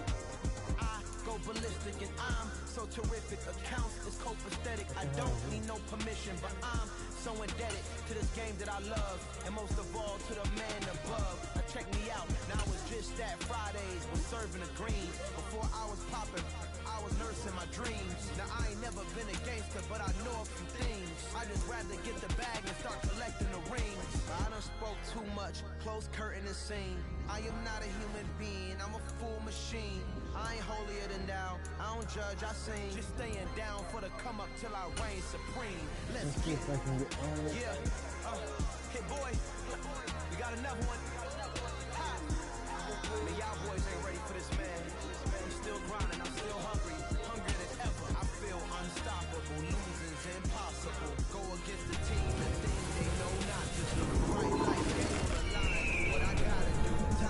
I go ballistic and I'm so terrific. Accounts is copacetic. I don't need no permission, but I'm so indebted to this game that I love, and most of all to the man above. Check me out. Now I was just at Fridays, was serving the green. Before I was popping, I was nursing my dreams. Now I ain't never been a gangster, but I know a few things. I just rather get the bag and start collecting the rings. I done spoke too much, close curtain and scene. I am not a human being, I'm a full machine. I ain't holier than thou, I don't judge, I sing. Just staying down for the come up till I reign supreme. Let's get it. Yeah, hey boy, we got another one. Man, y'all boys ain't ready for this, man. I'm still grinding, I'm still hungry, hungrier than ever. I feel unstoppable, losing's impossible. Go against the team, the thing they know not to do. Bright light, game on the line, do what I gotta do.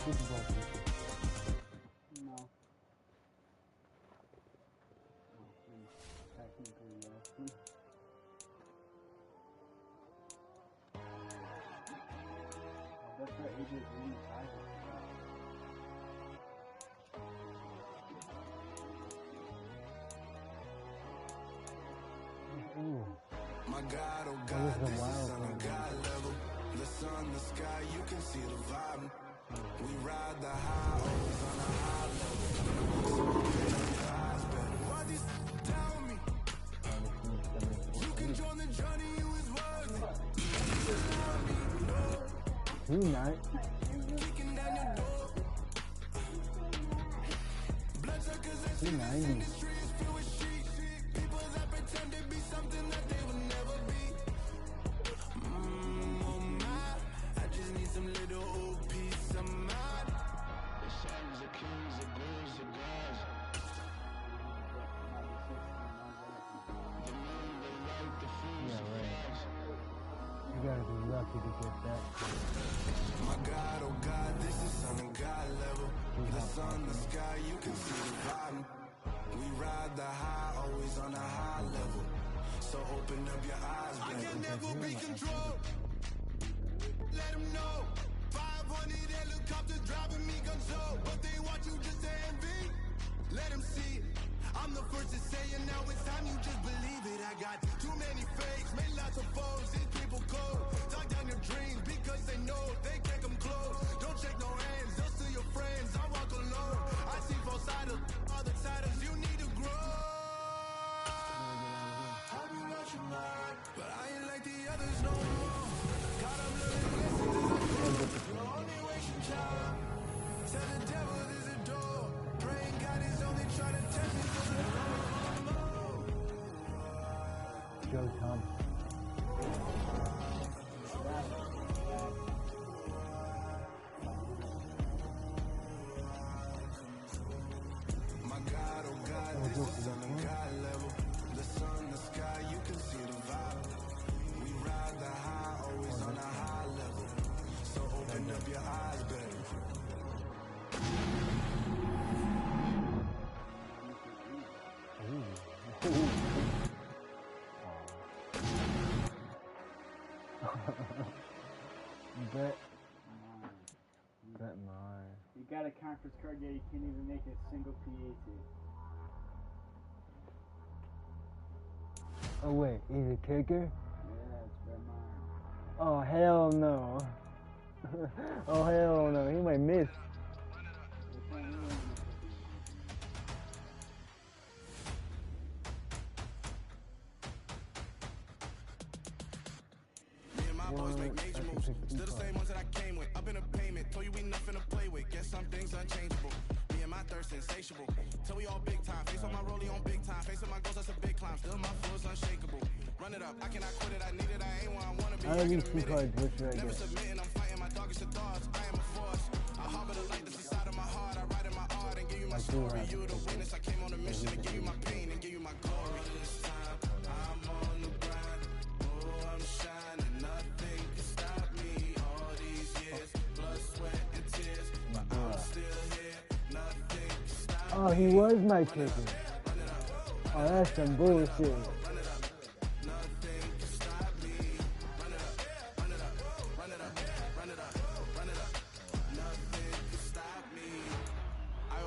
Super Bowl ticket. No. Technically, yes. That's what AJ Green tied it. Ooh. My God, oh God, this is on a God level. The sun, the sky, you can see the vibe. We ride the high, always on a high level. So open up your eyes, better. Why this tell me? You can join the journey, you is worthy. Tonight. Kicking down your door. Bloodsuckers and $2.90. in the streets filled with sheep. People that pretend to be something that they will never be. Oh my, I just need some little old peace of mind. The sons of kings, the girls, the guys. The men, they write the fools, Yeah, the right. flags. You gotta be lucky to get that. My God, oh God, this is on a God level. The sun, the sky, you can see the vibe. We ride the high, always on a high level. So open up your eyes, baby. I can never be controlled. Let them know. 500 helicopters driving me gonzo. But they want you just to envy. Let them see it. I'm the first to say it, now it's time you just believe it. I got too many fakes, made lots of foes. These people cold. Talk down your dreams because they know they can't come close. Don't shake no hands, those to your friends. I walk alone. I see both sides, all the titles. You need to grow. Tell me what you like, but I ain't like the others no more. God, I'm learning lessons as I go. You're only wasting time. Tell the devil there's a door. Praying God is only trying to test me for the Joe Thompson. My God, oh God, this is on a God level. The sun, the sky, you can see the vibe. We ride the high, always on a high level. So open up your eyes, baby. Bet mine. You got a conference card, yet you can't even make a single PAT. Oh wait, he's a kicker? Yeah, it's bet mine. Oh hell no. Oh hell no, he might miss. Me and my boys make major moves. Still the same ones that I came with. Up in a payment. Told you we nothing to play with. Guess some things unchangeable. Me and my thirst insatiable. Till we all big time. Face on my rollie on big time. Face on my goals, that's a big climb. Still my foot's unshakable. Run it up. I cannot quit it. I need it. I ain't where I wanna be. I don't need two cards, what should I Never get? submitting. I'm fighting my darkest of thoughts. I am a force. I harbor the light that's inside of my heart. I write in my art and give you my story. You the witness. I came on a mission to give you my pain and give you my glory. This time I'm on the grind. Oh, I'm shining. Nothing can stop me. All these years, blood, sweat, and tears. But I'm still here. Nothing can stop me. Oh, he was my kicker. Oh, that's some bullshit.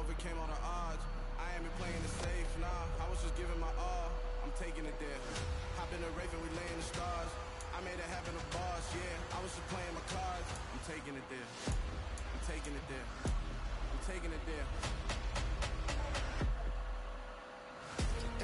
Overcame all the odds. I ain't been playing it safe, nah. I was just giving my all. I'm taking it there. Hop in the Raven, we laying the stars. I made it happen, a boss, yeah. I was just playing my cards. I'm taking it there. I'm taking it there. I'm taking it there.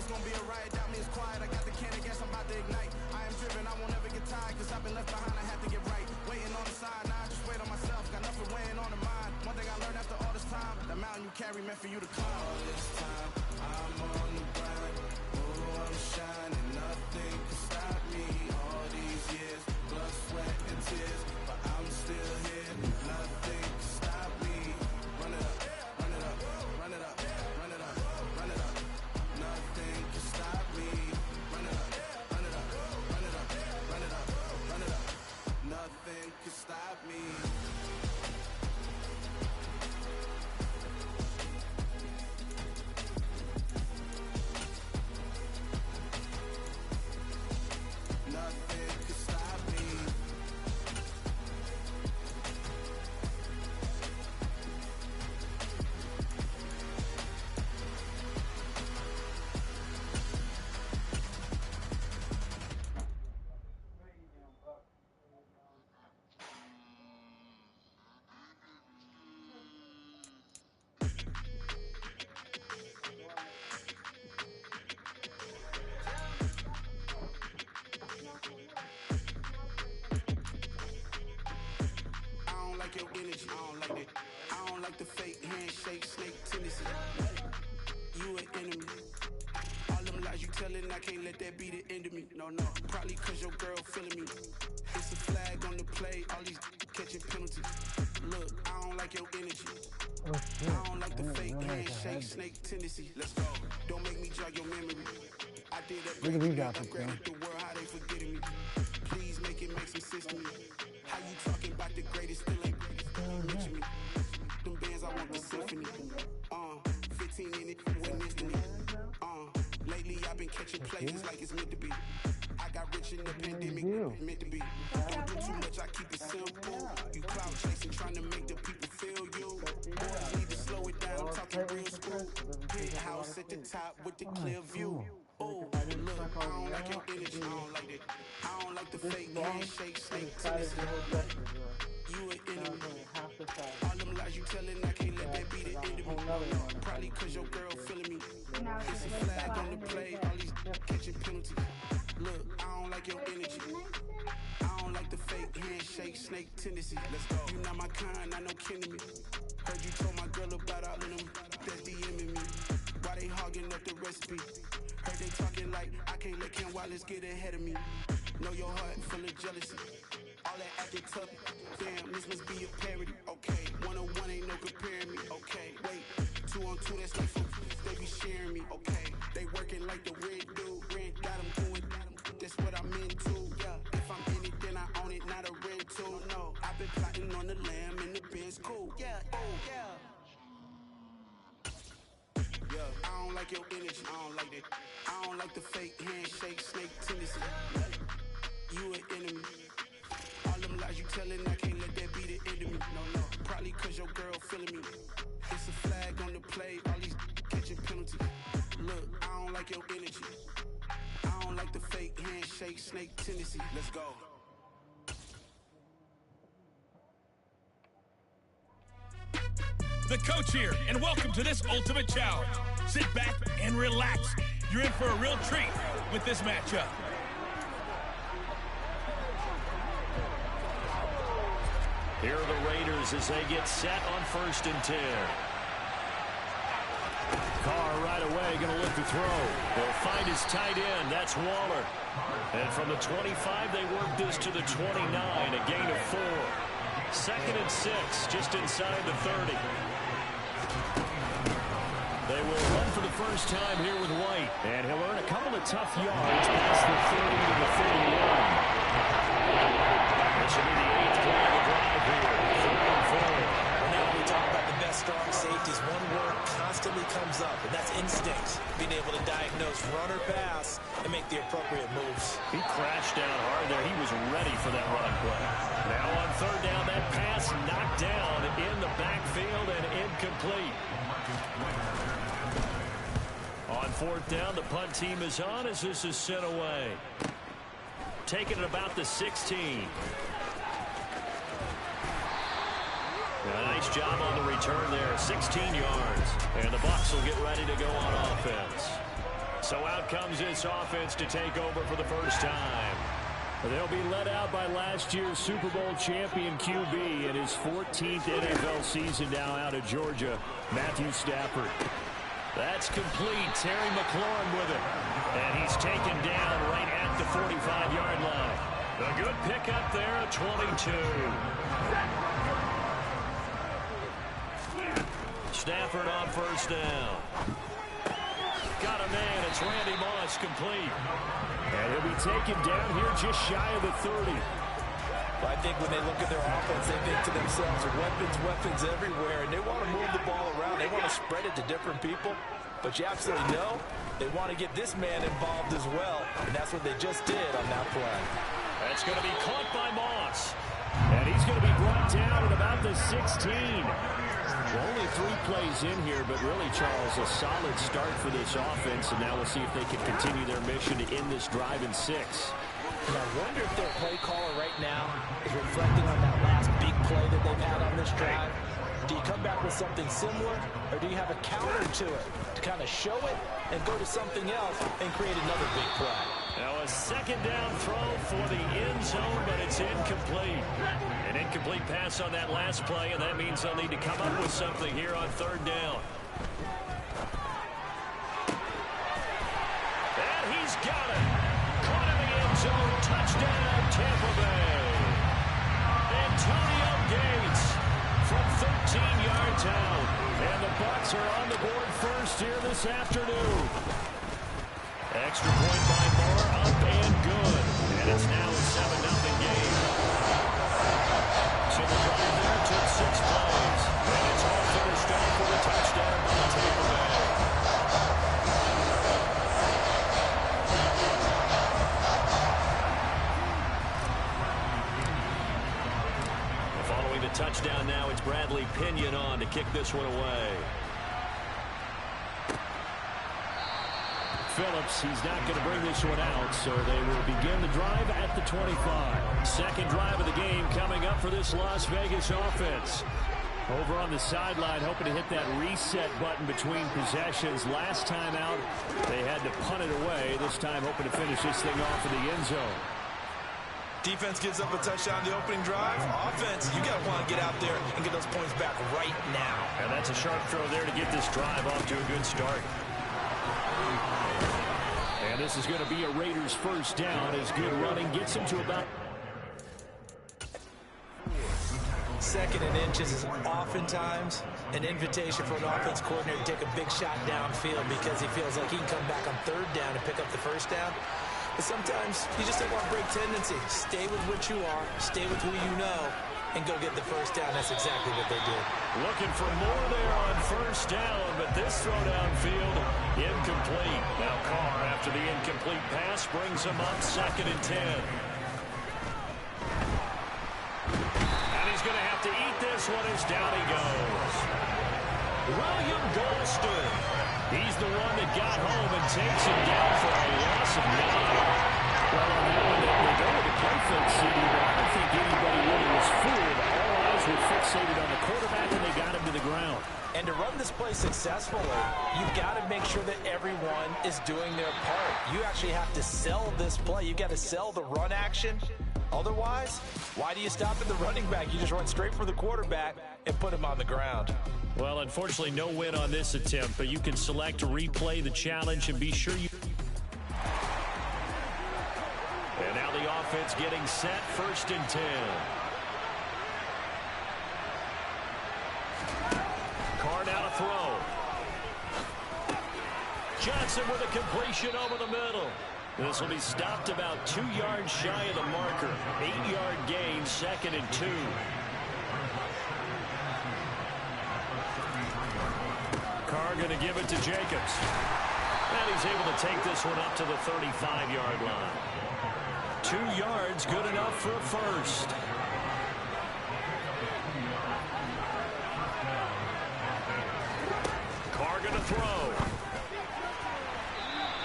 It's gonna be a riot, doubt me, it's quiet. I got the can of gas, I'm about to ignite. I am driven, I won't ever get tired, cause I've been left behind, I have to get right. Waiting on the side, now I just wait on myself. Got nothing weighing on the mind. One thing I learned after all this time, the mountain you carry meant for you to climb. All this time, I'm on the grind. Oh, I'm shining, nothing can stop me. All these years, blood, sweat, and tears. But I'm still here, nothing can stop me. Run it up, run it up, run it up, run it up, run it up. Nothing can stop me. Run it up, run it up, your energy. I don't like that. I don't like the fake handshake, snake tendency. You an enemy. All them lies you telling, I can't let that be the end of me. No, probably cause your girl feeling me. It's a flag on the play, all these catching penalties. Look, I don't like your energy. I don't like the fake handshake, snake tendency. Let's go. Don't make me jog your memory. I did upgrade the world, how they forgetting me. Please make it make some sense to me. How you talking about the greatest, still ain't mention me. Them bands, I want the symphony. 15 in it, wasn't instantly. Lately I've been catching plays like it's meant to be. I got rich in the pandemic, meant to be. Don't do too much, I keep it simple. You cloud chasing, trying to make the people feel you. Boys need to slow it down, I'm talking real school. Big house at the top with the clear view. Oh, look, I don't like your energy, I don't like that. I don't like the fake handshake, snake tendency. You an enemy. All them lies you telling, I can't let that be the end of me. Probably cause your girl feeling me. It's a flag on the play, all these catching penalties. Look, I don't like your energy. I don't like the fake handshake, snake tendency. Let's go. You not my kind, I know kin to me. Heard you told my girl about all of them that's DMing me. Why they hogging up the recipe? Heard they talking like I can't let Ken Wallace get ahead of me. Know your heart full of jealousy. All that acting tough, damn, this must be a parody. Okay, 1-on-1 ain't no comparing me. Okay, wait, 2-on-2, that's like they be sharing me. Okay, they working like the red dude. Red got them doing, that's what I'm into. Yeah, if I'm in it, then I own it, not a rental. No, I've been plotting on the lamb and the Benz cool. Yeah, oh, yeah. Yeah, I don't like your energy, I don't like that. I don't like the fake handshake, snake tendency. You an enemy. All them lies you telling, I can't let that be the end of me. No, probably cause your girl feeling me. It's a flag on the play, all these catching penalties. Look, I don't like your energy. I don't like the fake handshake, snake tendency. Let's go. The coach here, and welcome to this Ultimate Challenge. Sit back and relax. You're in for a real treat with this matchup. Here are the Raiders as they get set on 1st and 10. Carr right away going to look to throw. They'll find his tight end. That's Waller. And from the 25, they work this to the 29, a gain of 4. 2nd and 6, just inside the 30. They will run for the first time here with White. And he'll earn a couple of tough yards past the 30 to the 31. This will be the 8th play of the drive here. 3rd and 4. Well, now we talk about the best strong safeties. One word constantly comes up, and that's instinct. Being able to diagnose run or pass and make the appropriate moves. He crashed down hard there. He was ready for that run play. Now on 3rd down, that pass knocked down in the backfield and incomplete. On 4th down, the punt team is on as this is sent away. Taking it about the 16. A nice job on the return there, 16 yards. And the Bucs will get ready to go on offense. So out comes this offense to take over for the first time. They'll be led out by last year's Super Bowl champion QB in his 14th NFL season now out of Georgia, Matthew Stafford. That's complete. Terry McLaurin with it. And he's taken down right at the 45-yard line. A good pickup there at 22. Stafford on 1st down. Got a man. It's Randy Moss complete. And he'll be taken down here just shy of the 30. I think when they look at their offense, they think to themselves, weapons everywhere, and they want to move the ball around. They want to spread it to different people. But you absolutely know they want to get this man involved as well, and that's what they just did on that play. That's going to be caught by Moss. And he's going to be brought down at about the 16. Only 3 plays in here, but really, Charles, a solid start for this offense, and now we'll see if they can continue their mission to end this drive in 6. And I wonder if their play caller right now is reflecting on that last big play that they've had on this drive. Do you come back with something similar, or do you have a counter to it to kind of show it and go to something else and create another big play? Now a second down throw for the end zone, but it's incomplete. An incomplete pass on that last play, and that means they'll need to come up with something here on third down. And he's got it. Caught in the end zone. Touchdown, Tampa Bay. Antonio Gates from 13 yards out. And the Bucs are on the board first here this afternoon. Extra point by Moore, up and good. And it's now a 7-0 game. So the drive there took 6 plays. And it's all finished off with a touchdown by Tampa Bay. Following the touchdown now, it's Bradley Pinion on to kick this one away. Phillips, he's not going to bring this one out, so they will begin the drive at the 25. Second drive of the game coming up for this Las Vegas offense. Over on the sideline, hoping to hit that reset button between possessions. Last time out, they had to punt it away. This time, hoping to finish this thing off in the end zone. Defense gives up a touchdown the opening drive. Offense, you got to want to get out there and get those points back right now. And that's a sharp throw there to get this drive off to a good start. And this is going to be a Raiders first down as good running gets him to about... Second and inches is oftentimes an invitation for an offense coordinator to take a big shot downfield because he feels like he can come back on third down and pick up the first down. But sometimes you just don't want break tendency. Stay with what you are, stay with who you know, and go get the first down. That's exactly what they did. Looking for more there on first down, but this throw downfield, incomplete. Now Carr, after the incomplete pass, brings him up 2nd and 10. And he's going to have to eat this one as down he goes. William Golston. He's the one that got home and takes him down for a loss of 9. Well, on that one, they go with the play fake, CD, but I don't think anybody really was fooled. All eyes were fixated on the quarterback, and they got him to the ground. And to run this play successfully, you've got to make sure that everyone is doing their part. You actually have to sell this play. You've got to sell the run action. Otherwise, why do you stop at the running back? You just run straight for the quarterback and put him on the ground. Well, unfortunately, no win on this attempt, but you can select to replay the challenge and be sure you... And now the offense getting set, 1st and 10. Carr now to throw. Johnson with a completion over the middle. This will be stopped about 2 yards shy of the marker. 8-yard gain, 2nd and 2. Carr going to give it to Jacobs. And he's able to take this one up to the 35-yard line. 2 yards, good enough for a first. Carr going to throw.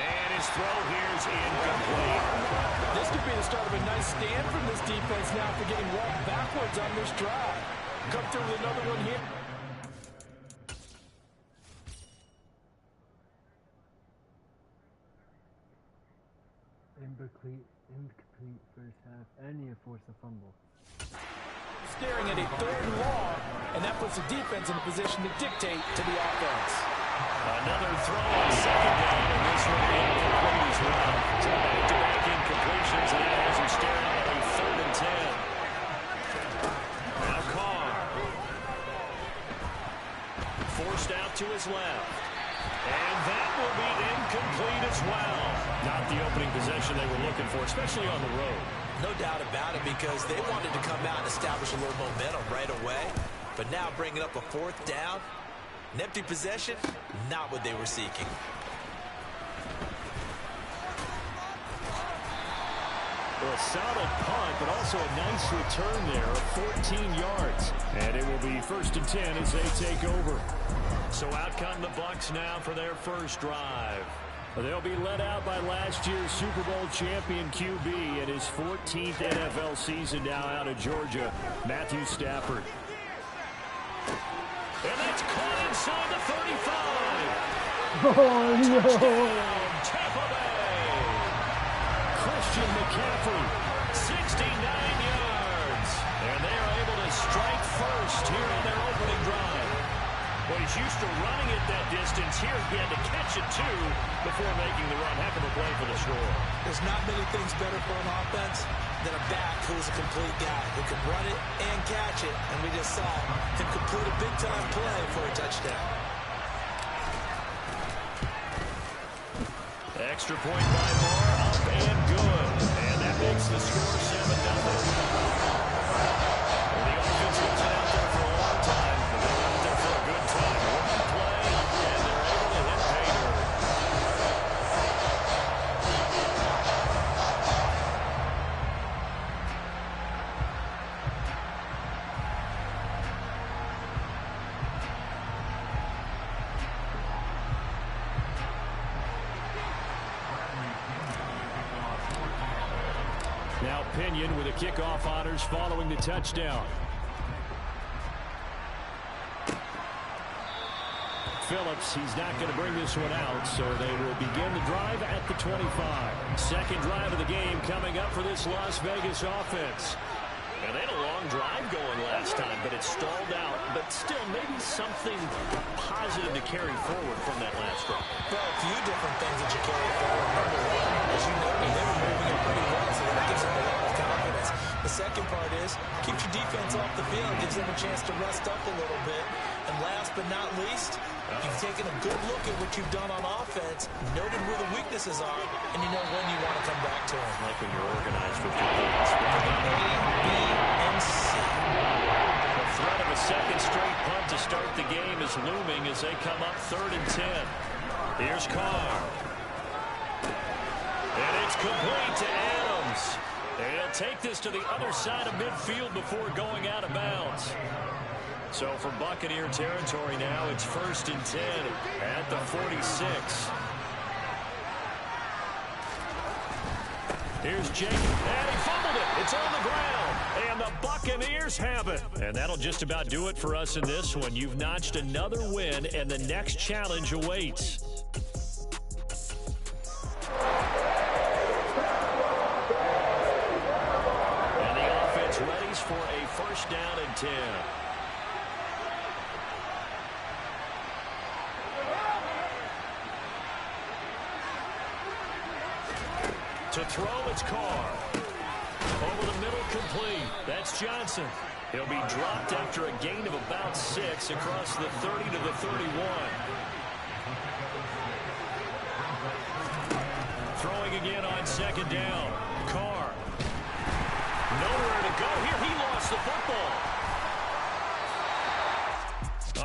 And his throw here is incomplete. This could be the start of a nice stand from this defense now for getting walked backwards on this drive. Come through with another one here. Incomplete first half, and you force a fumble. Staring at a 3rd and long, and that puts the defense in a position to dictate to the offense. Another throw on 2nd down, and this one incomplete as well. 2 back-to-back incompletions, and that has him staring at a 3rd and 10. Now Carr. Forced out to his left. And that will be incomplete as well. Not the opening possession they were looking for, especially on the road. No doubt about it, because they wanted to come out and establish a little momentum right away. But now bringing up a 4th down, an empty possession, not what they were seeking. Well, a solid punt, but also a nice return there of 14 yards. And it will be 1st and 10 as they take over. So out come the Bucs now for their first drive. They'll be led out by last year's Super Bowl champion QB in his 14th NFL season now out of Georgia, Matthew Stafford. And that's caught inside the 35. Oh, no. Tampa Bay. Christian McCaffrey, 69 yards. And they are able to strike first here on their opening drive. Well, he's used to running it that distance. Here he had to catch it, too, before making the run. Heck of a play for the score. There's not many things better for an offense than a back who's a complete guy who can run it and catch it. And we just saw him complete a big-time play for a touchdown. Extra point by Moore, up and good. And that makes the score 7-0. The offense wasn't out there for a long time, but they were out there for a good time. One play, and they're able to hit pay dirt. Now Pinion with the kickoff honors following the touchdown. Phillips, he's not going to bring this one out, so they will begin the drive at the 25. Second drive of the game coming up for this Las Vegas offense. And they had a long drive going last time, but it stalled out. But still, maybe something positive to carry forward from that last drive. Well, a few different things that you carry forward. Number one, as you know, they were moving it pretty well, so that gives them a lot of confidence. The second part is, keeps your defense off the field, gives them a chance to rest up a little bit. And last but not least, you've taken a good look at what you've done on offense, noted where the weaknesses are, and you know when you want to come back to them. Like when you're organized with your points. A, B, and C. The threat of a second straight punt to start the game is looming as they come up 3rd and 10. Here's Carr. And it's complete to Adams. And he'll take this to the other side of midfield before going out of bounds. So from Buccaneer territory now, it's 1st and 10 at the 46. Here's Jake, and he fumbled it. It's on the ground, and the Buccaneers have it. And that'll just about do it for us in this one. You've notched another win, and the next challenge awaits. And the offense readies for a 1st down and 10. To throw, it's Carr. Over the middle, complete. That's Johnson. He'll be dropped after a gain of about 6 across the 30 to the 31. Throwing again on 2nd down. Carr. Nowhere to go here. He lost the football.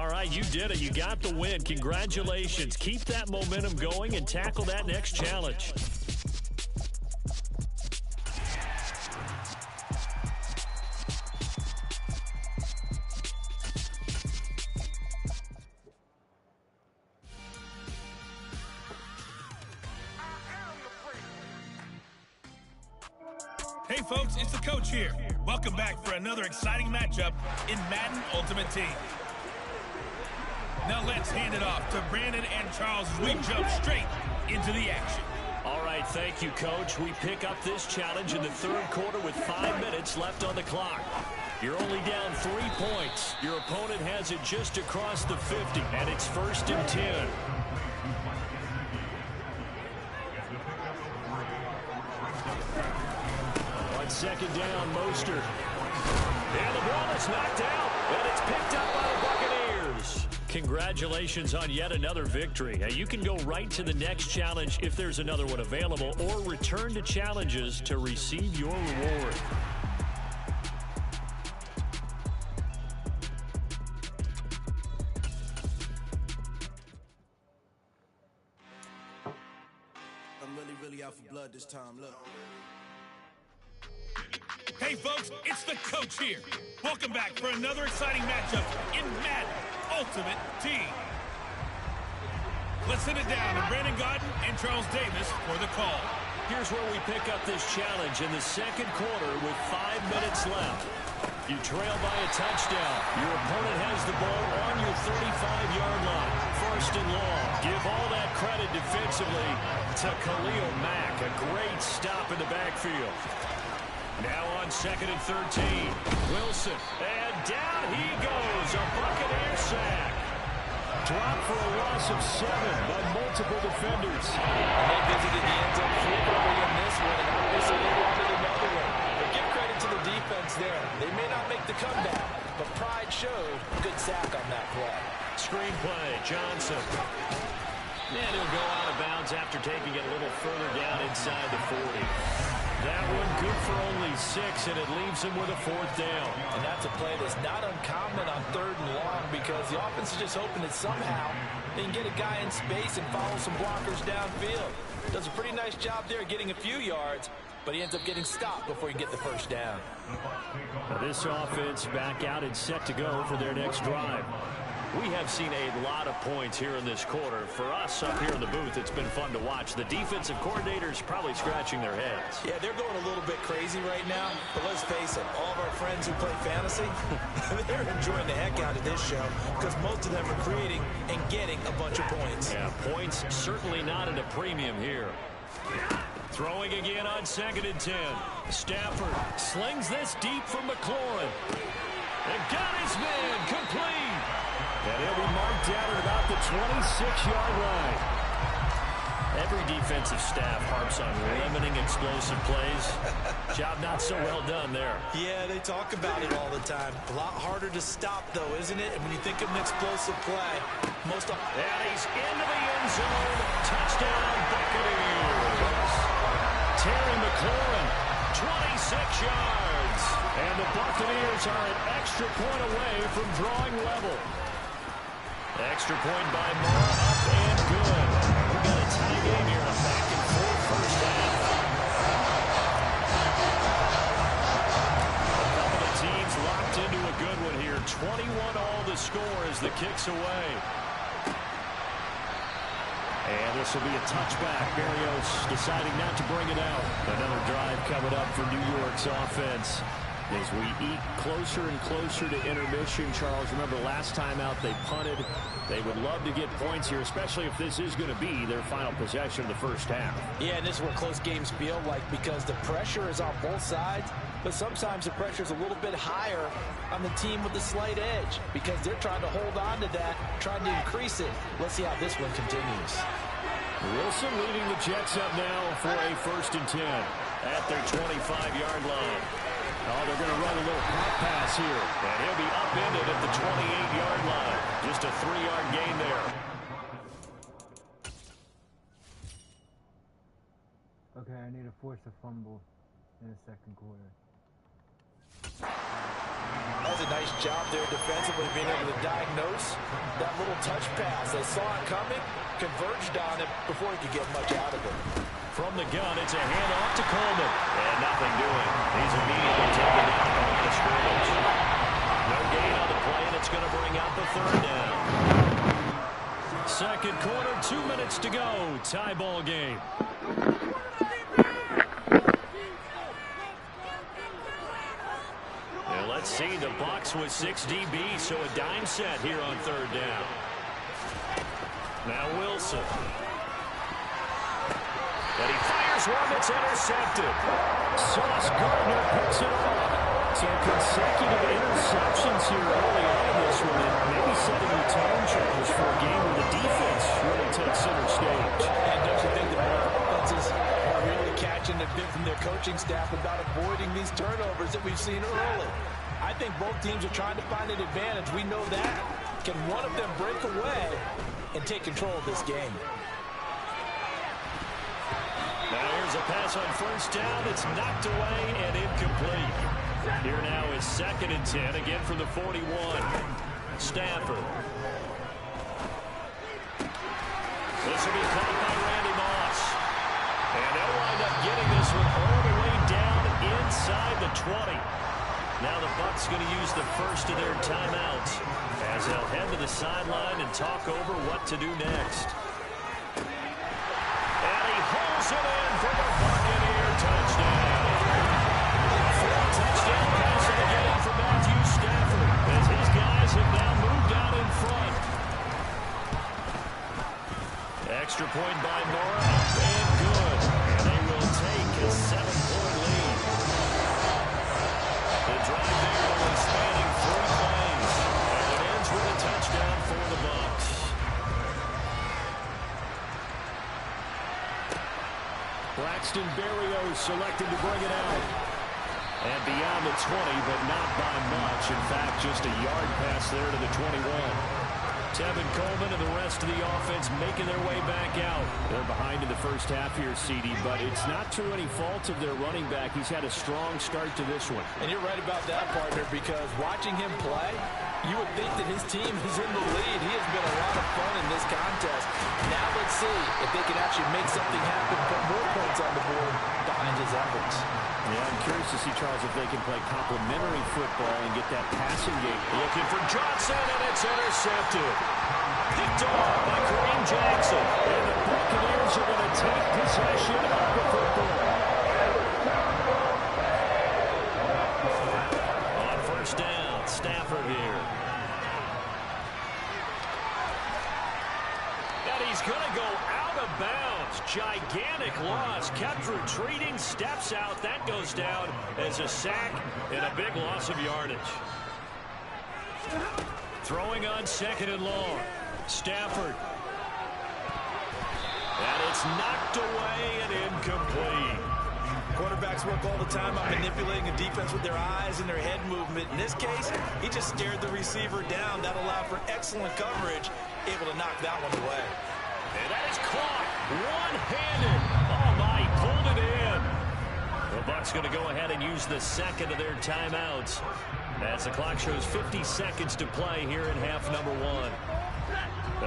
All right, you did it. You got the win. Congratulations. Keep that momentum going and tackle that next challenge. Hey folks, it's the coach here. Welcome back for another exciting matchup in Madden Ultimate Team. Now let's hand it off to Brandon and Charles as we jump straight into the action. All right, thank you, Coach. We pick up this challenge in the 3rd quarter with 5 minutes left on the clock. You're only down 3 points. Your opponent has it just across the 50, and it's 1st and 10. On 2nd down, Mostert. And the ball is knocked out, and it's picked up by the Buccaneers. Congratulations on yet another victory. Now, you can go right to the next challenge if there's another one available, or return to challenges to receive your reward. I'm really out for blood this time. Look. Hey folks, it's the coach here. Welcome back for another exciting matchup in Madden Ultimate Team. Let's send it down to Brandon Godden and Charles Davis for the call. Here's where we pick up this challenge in the 2nd quarter with 5 minutes left. You trail by a touchdown. Your opponent has the ball on your 35-yard line. For first and long. Give all that credit defensively to Khalil Mack. A great stop in the backfield. Now on 2nd and 13. Wilson. And down he goes. A Buccaneer sack. Dropped for a loss of 7 by multiple defenders. And they visited the end zone frequently in this one, and obviously they wanted another one. But give credit to the defense there. They may not make the comeback, but pride showed. Good sack on that play. Screenplay, Johnson. And he'll go out of bounds after taking it a little further down inside the 40. That one good for only 6, and it leaves him with a 4th down. And that's a play that's not uncommon on 3rd and long because the offense is just hoping that somehow they can get a guy in space and follow some blockers downfield. Does a pretty nice job there getting a few yards, but he ends up getting stopped before he can get the first down. Now this offense back out and set to go for their next drive. We have seen a lot of points here in this quarter. For us up here in the booth, it's been fun to watch. The defensive coordinators probably scratching their heads. Yeah, they're going a little bit crazy right now. But let's face it, all of our friends who play fantasy, they're enjoying the heck out of this show because most of them are creating and getting a bunch of points. Yeah, points certainly not at a premium here. Throwing again on 2nd and 10. Stafford slings this deep from McLaurin. And got his man complete. And he'll be marked down at about the 26-yard line. Every defensive staff harps on limiting explosive plays. Job not so well done there. Yeah, they talk about it all the time. A lot harder to stop, though, isn't it? And when you think of an explosive play, most of... And he's into the end zone. Touchdown, Buccaneers. Terry McLaurin, 26 yards. And the Buccaneers are an extra point away from drawing level. Extra point by Moore, up and good. We've got a tie game here, a back-and-forth first half. A couple of teams locked into a good one here. 21-all the score as the kick's away. And this will be a touchback. Berrios deciding not to bring it out. Another drive coming up for New York's offense. As we eat closer and closer to intermission, Charles, remember last time out they punted. They would love to get points here, especially if this is going to be their final possession of the first half. Yeah, and this is what close games feel like because the pressure is on both sides, but sometimes the pressure is a little bit higher on the team with the slight edge because they're trying to hold on to that, trying to increase it. Let's see how this one continues. Wilson leading the Jets up now for a 1st and 10 at their 25-yard line. Oh, they're going to run a little pop pass here. And he'll be upended at the 28-yard line. Just a 3-yard gain there. Okay, I need to force a fumble in the 2nd quarter. That was a nice job there defensively, being able to diagnose that little touch pass. They saw it coming, converged on it before he could get much out of it. From the gun, it's a handoff to Coleman. And nothing doing. He's immediately taken down at the line of scrimmage. No gain on the play, and it's going to bring out the 3rd down. 2nd quarter, 2 minutes to go. Tie ball game. And let's see, the Bucs with 6 DBs, so a dime set here on 3rd down. Now Wilson. And he fires one that's intercepted. Sauce Gardner picks it off. So consecutive interceptions here early on in this one, and maybe setting the tone, Charles, for a game where the defense really takes center stage. And don't you think the offenses are really catching the bit from their coaching staff about avoiding these turnovers that we've seen early? I think both teams are trying to find an advantage. We know that. Can one of them break away and take control of this game? Now here's a pass on 1st down. It's knocked away and incomplete. Here now is 2nd and 10, again from the 41. Stafford. This will be caught by Randy Moss. And they'll wind up getting this one all the way down inside the 20. Now the Bucs going to use the first of their timeouts as they'll head to the sideline and talk over what to do next. And he holds it in for the Buccaneer touchdown. Touchdown pass in the game for Matthew Stafford as his guys have now moved out in front. drive there only spanning 3 plays. And it ends with a touchdown for the Bucs. Braxton Berrios selected to bring it out. And beyond the 20, but not by much. In fact, just a yard pass there to the 21. Tevin Coleman and the rest of the offense making their way back out. They're behind in the first half here, CD, but it's not through any fault of their running back. He's had a strong start to this one. And you're right about that, partner, because watching him play, you would think that his team is in the lead. He has been a lot of fun in this contest. Now let's see if they can actually make something happen, put more points on the board behind his efforts. Yeah, I'm curious to see, Charles, if they can play complementary football and get that passing game. Looking for Johnson, and it's intercepted. Picked off by Kareem Jackson. And the Buccaneers are going to take possession of the football. On first down, Stafford here. And he's going to go out of bounds. Gigantic loss. Kept retreating, steps out. That goes down as a sack and a big loss of yardage. Throwing on second and long. Stafford. And it's knocked away and incomplete. Quarterbacks work all the time on manipulating a defense with their eyes and their head movement. In this case, he just stared the receiver down. That allowed for excellent coverage, able to knock that one away. And that is caught one-handed. Oh, my, he pulled it in. The Bucs going to go ahead and use the second of their timeouts as the clock shows 50 seconds to play here in half number 1.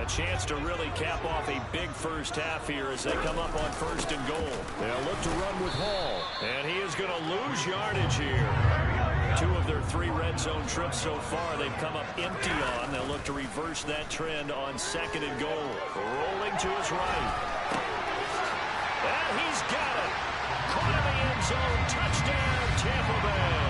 A chance to really cap off a big first half here as they come up on first and goal. They'll look to run with Hall. And he is going to lose yardage here. 2 of their 3 red zone trips so far they've come up empty on. They'll look to reverse that trend on second and goal. Rolling to his right. And he's got it. Caught in the end zone. Touchdown, Tampa Bay.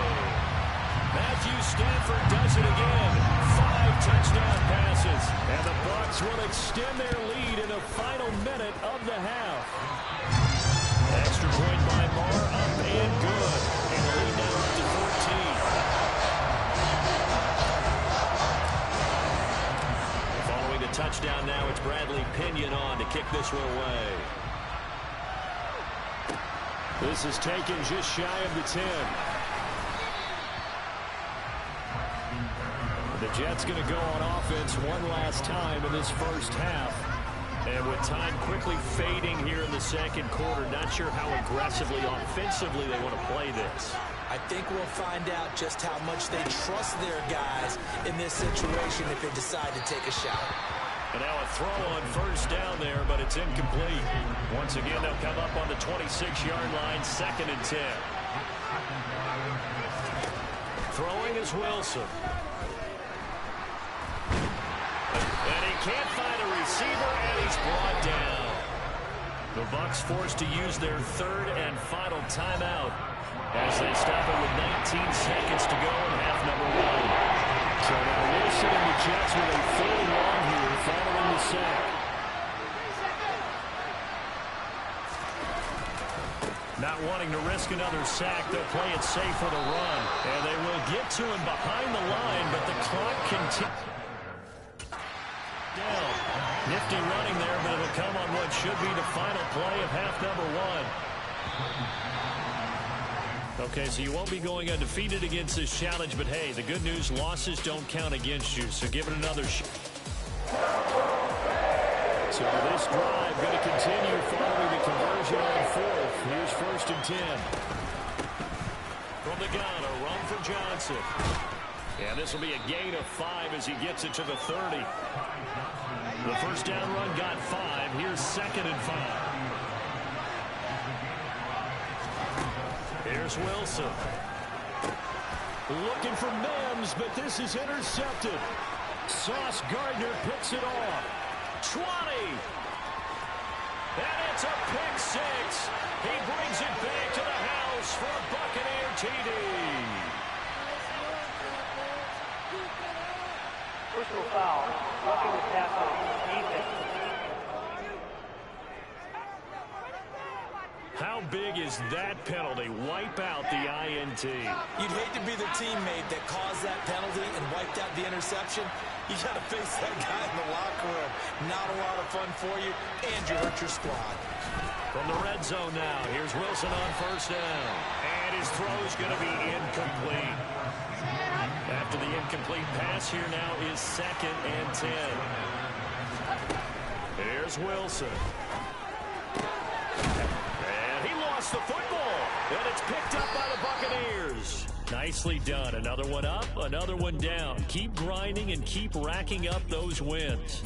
Matthew Stafford does it again. 5 touchdown passes. And the Bucs will extend their lead in the final minute of the half. Extra point by Marr, up and good. And the lead now up to 14. Following the touchdown now, it's Bradley Pinion on to kick this one away. This is taken just shy of the 10. The Jets going to go on offense one last time in this first half. And with time quickly fading here in the second quarter, not sure how aggressively, offensively they want to play this. I think we'll find out just how much they trust their guys in this situation if they decide to take a shot. And now a throw on first down there, but it's incomplete. Once again, they'll come up on the 26-yard line, 2nd and 10. Throwing is Wilson. And he can't find a receiver, and he's brought down. The Bucs forced to use their 3rd and final timeout as they stop it with 19 seconds to go in half number 1. So now Wilson and the Jets with a 4th long here following the sack. Not wanting to risk another sack, they'll play it safe with a run. And they will get to him behind the line, but the clock continues. Nifty running there, but it'll come on what should be the final play of half number 1. Okay, so you won't be going undefeated against this challenge, but hey, the good news, losses don't count against you, so give it another shot. So this drive going to continue following the conversion on 4th. Here's 1st and 10. From the gun, a run for Johnson. And this will be a gain of 5 as he gets it to the 30. The first down run got 5. Here's 2nd and 5. Here's Wilson. Looking for Mims, but this is intercepted. Sauce Gardner picks it off. 20. And it's a pick 6. He brings it back to the house for a Buccaneer TD. Personal foul. Roughing the tackle. Defense. How big is that penalty? Wipe out the INT. You'd hate to be the teammate that caused that penalty and wiped out the interception. You got to face that guy in the locker room. Not a lot of fun for you, and you hurt your squad. From the red zone now, here's Wilson on first down. And his throw's going to be incomplete. After the incomplete pass, here now is 2nd and 10. Here's Wilson. And he lost the football. And it's picked up by the Buccaneers. Nicely done. Another one up, another one down. Keep grinding and keep racking up those wins.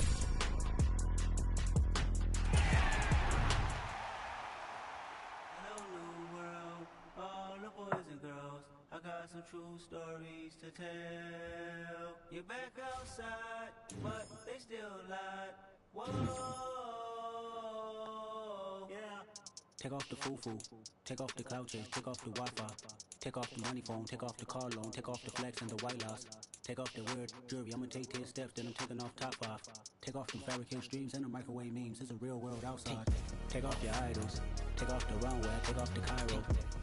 Some true stories to tell. You're back outside, but they still lied. Whoa, yeah. Take off the foo-foo, take off the cloud chase, take off the Wi-Fi, take off the money phone, take off the car loan, take off the flex and the white loss, take off the weird jewelry. I'ma take 10 steps, then I'm taking off top 5. Take off the fabricated streams and the microwave memes. It's a real world outside. Take off your idols, take off the runway, take off the Cairo.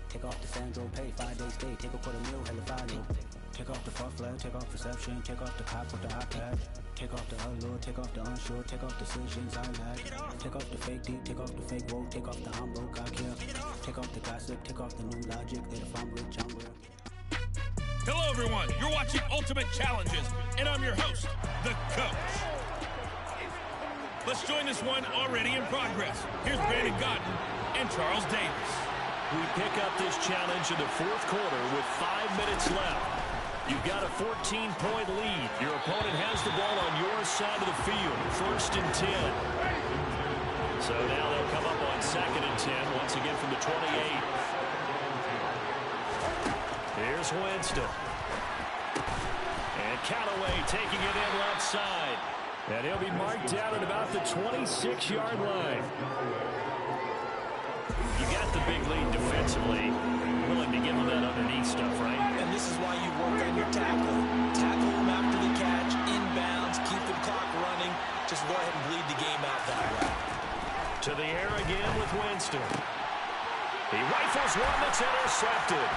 Take off the Sandro pay, 5 days stay, take a $250,000, hella final. Take off the fuck flag, take off perception, take off the cop with the iPad. Take off the allure, take off the unsure, take off decisions I lack. Take off the fake deep, take off the fake woke, take off the I'm broke, I care. Take off the gossip, take off the new logic, that if I'm rich, I'm real. Hello, everyone. You're watching Ultimate Challenges, and I'm your host, The Coach. Let's join this one already in progress. Here's Brandon Godden and Charles Davis. We pick up this challenge in the 4th quarter with 5 minutes left. You've got a 14-point lead. Your opponent has the ball on your side of the field. 1st and 10. So now they'll come up on 2nd and 10, once again from the 28. Here's Winston. And Callaway taking it in left side. And he'll be marked down at about the 26-yard line. You got the big lead defensively. Willing to give them that underneath stuff, right? And this is why you work on your tackling. Tackle them after the catch, inbounds, keep the clock running. Just go ahead and bleed the game out that way. To the air again with Winston. He rifles one that's intercepted.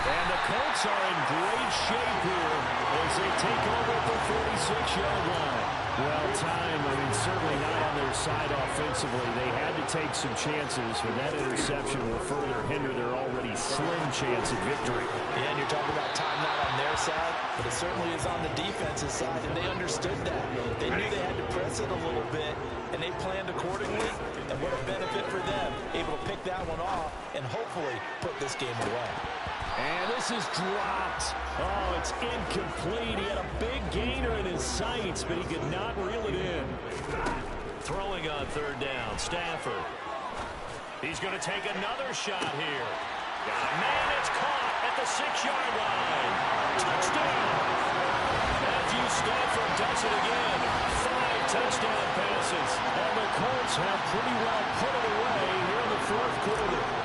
And the Colts are in great shape here as they take over at the 46-yard line. Well, time, certainly not on their side offensively. They had to take some chances, but that interception will further hinder their already slim chance at victory. Yeah, and you're talking about time not on their side, but it certainly is on the defensive side, and they understood that. They knew they had to press it a little bit, and they planned accordingly, and what a benefit for them, able to pick that one off and hopefully put this game away. And this is dropped. Oh, it's incomplete. He had a big gainer in his sights, but he could not reel it in. Throwing on 3rd down, Stafford. He's going to take another shot here. Man, it's caught at the 6-yard line. Touchdown. Matthew Stafford does it again. 5 touchdown passes. And the Colts have pretty well put it away here in the 4th quarter.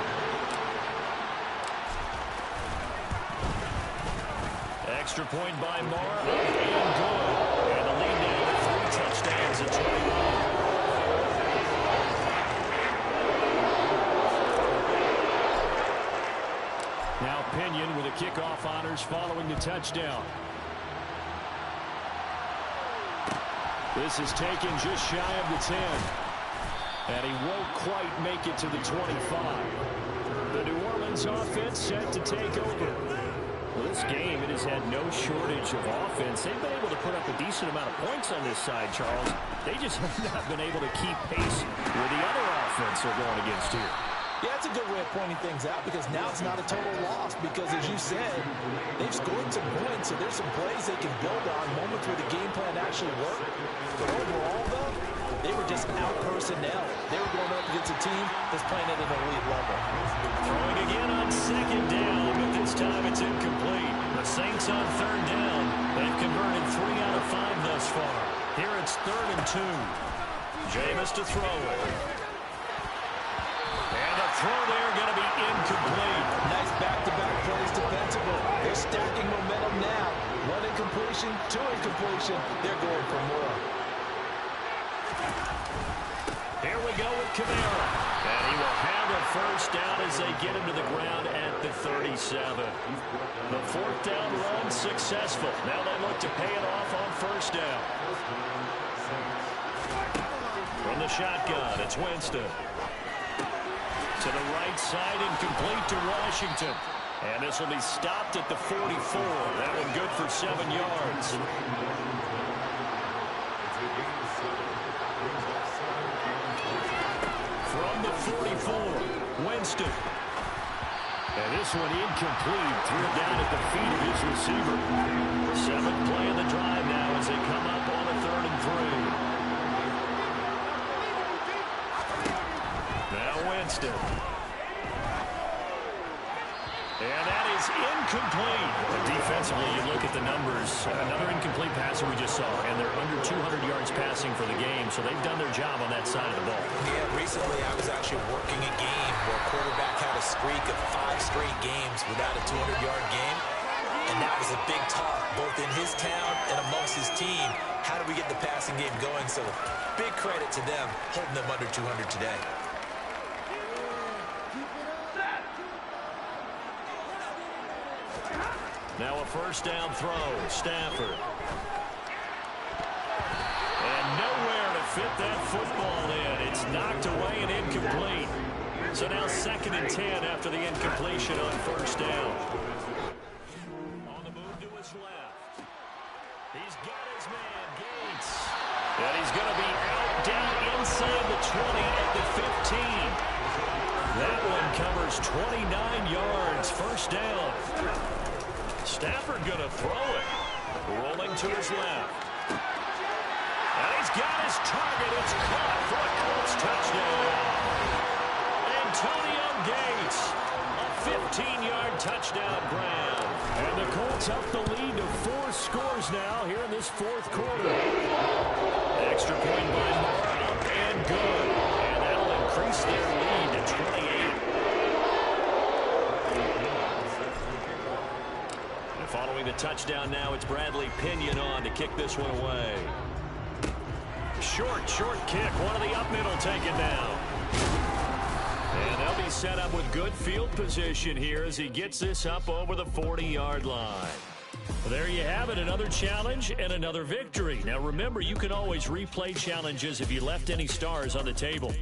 Extra point by Marr, and good. And the lead now 3 touchdowns at 21. Now Pinion with a kickoff honors following the touchdown. This is taken just shy of the 10. And he won't quite make it to the 25. The New Orleans offense set to take over. Well, this game, it has had no shortage of offense. They've been able to put up a decent amount of points on this side, Charles. They just have not been able to keep pace with the other offense they're going against here. Yeah, it's a good way of pointing things out because now it's not a total loss because, as you said, they've scored some points, so there's some plays they can build on, moments where the game plan actually worked. But overall, though, they were just out personnel. They were going up against a team that's playing at an elite level. Throwing again on 2nd down, but this time it's incomplete. The Saints on 3rd down. They've converted 3 out of 5 thus far. Here it's 3rd and 2. Jameis to throw it. And the throw there going to be incomplete. Nice back-to-back plays defensively. They're stacking momentum now. 1 incompletion, 2 incompletion. They're going for more. Here we go with Kamara. And he will have a first down as they get him to the ground at the 37. The fourth down run successful. Now they look to pay it off on first down. From the shotgun, it's Winston. To the right side and complete to Washington. And this will be stopped at the 44. That one good for 7 yards. From the 44, Winston. And this one incomplete. Threw it down at the feet of his receiver. 7th play of the drive now as they come up on a 3rd and 3. Now Winston. And that is incomplete. But defensively, you look at the numbers. Another incomplete passer we just saw. And they're under 200 yards passing for the game. So they've done their job on that side of the ball. Yeah, recently I was actually working a game where a quarterback had a streak of 5 straight games without a 200-yard game. And that was a big talk, both in his town and amongst his team. How do we get the passing game going? So big credit to them holding them under 200 today. Now a first down throw, Stafford. And nowhere to fit that football in. It's knocked away and incomplete. So now 2nd and 10 after the incompletion on first down. On the move to his left. He's got his man, Gates. And he's going to be out down inside the 20 at the 15. That one covers 29 yards. First down. Stafford going to throw it. Rolling to his left. And he's got his target. It's caught for a Colts touchdown. Antonio Gates. A 15-yard touchdown grab. And the Colts up the lead to 4 scores now here in this 4th quarter. Extra point by Moore. Up and good. And that'll increase their lead to 28. Following the touchdown now, it's Bradley Pinion on to kick this one away. Short kick. One of the up middle taken down. And they'll be set up with good field position here as he gets this up over the 40-yard line. Well, there you have it, another challenge and another victory. Now remember, you can always replay challenges if you left any stars on the table.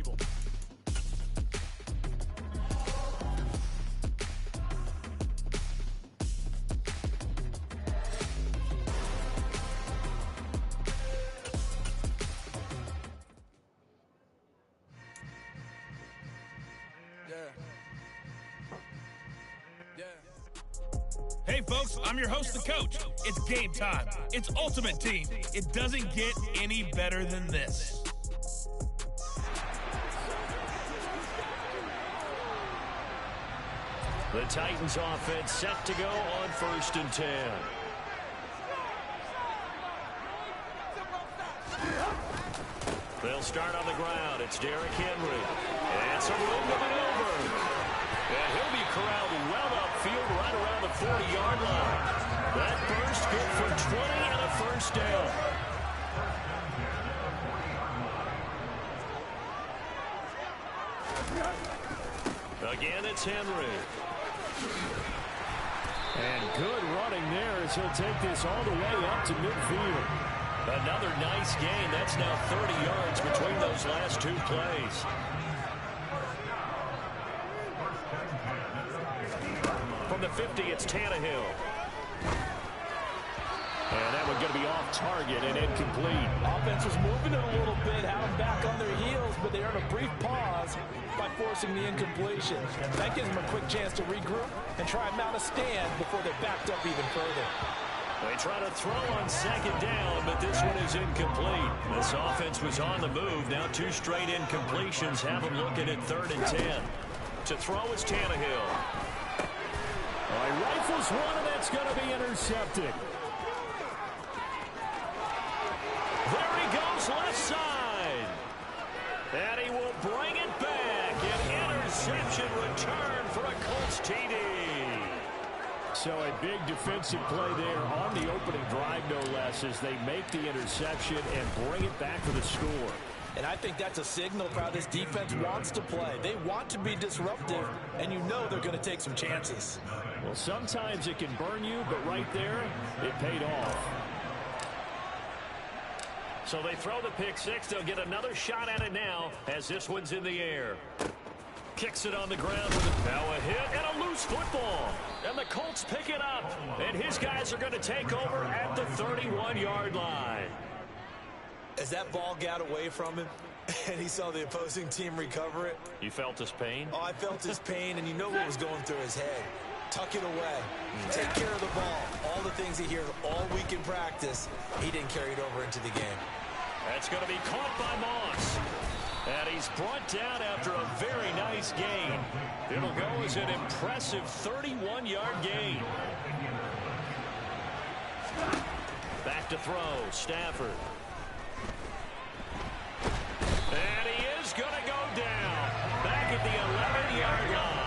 Hey folks, I'm your host, the coach. It's game time. It's Ultimate Team. It doesn't get any better than this. The Titans offense set to go on 1st and 10. They'll start on the ground. It's Derrick Henry. And some room to maneuver. And he'll be corralled well upfield right around the 40-yard line. That burst good for 20 and a first down. Again, it's Henry. And good running there as he'll take this all the way up to midfield. Another nice gain. That's now 30 yards between those last 2 plays. From the 50, it's Tannehill. And that one going to be off target and incomplete. Offense was moving it a little bit, had them back on their heels, but they earned a brief pause by forcing the incompletion. That gives them a quick chance to regroup and try and mount a stand before they're backed up even further. They try to throw on 2nd down, but this one is incomplete. This offense was on the move. Now 2 straight incompletions have them looking at 3rd and 10. To throw is Tannehill. He rifles one, and that's going to be intercepted. There he goes, left side. And he will bring it back. An interception return for a Colts TD. So a big defensive play there on the opening drive, no less, as they make the interception and bring it back for the score. And I think that's a signal for how this defense wants to play. They want to be disruptive, and you know they're going to take some chances. Well, sometimes it can burn you, but right there, it paid off. So they throw the pick six. They'll get another shot at it now as this one's in the air. Kicks it on the ground with now a hit and a loose football. And the Colts pick it up. And his guys are going to take over at the 31-yard line. As that ball got away from him and he saw the opposing team recover it. You felt his pain? Oh, I felt his pain, and you know what was going through his head. Tuck it away. Take care of the ball. All the things he hears all week in practice, he didn't carry it over into the game. That's going to be caught by Moss. And he's brought down after a very nice gain. It'll go as an impressive 31-yard gain. Back to throw, Stafford. And he is going to go down. Back at the 11-yard line.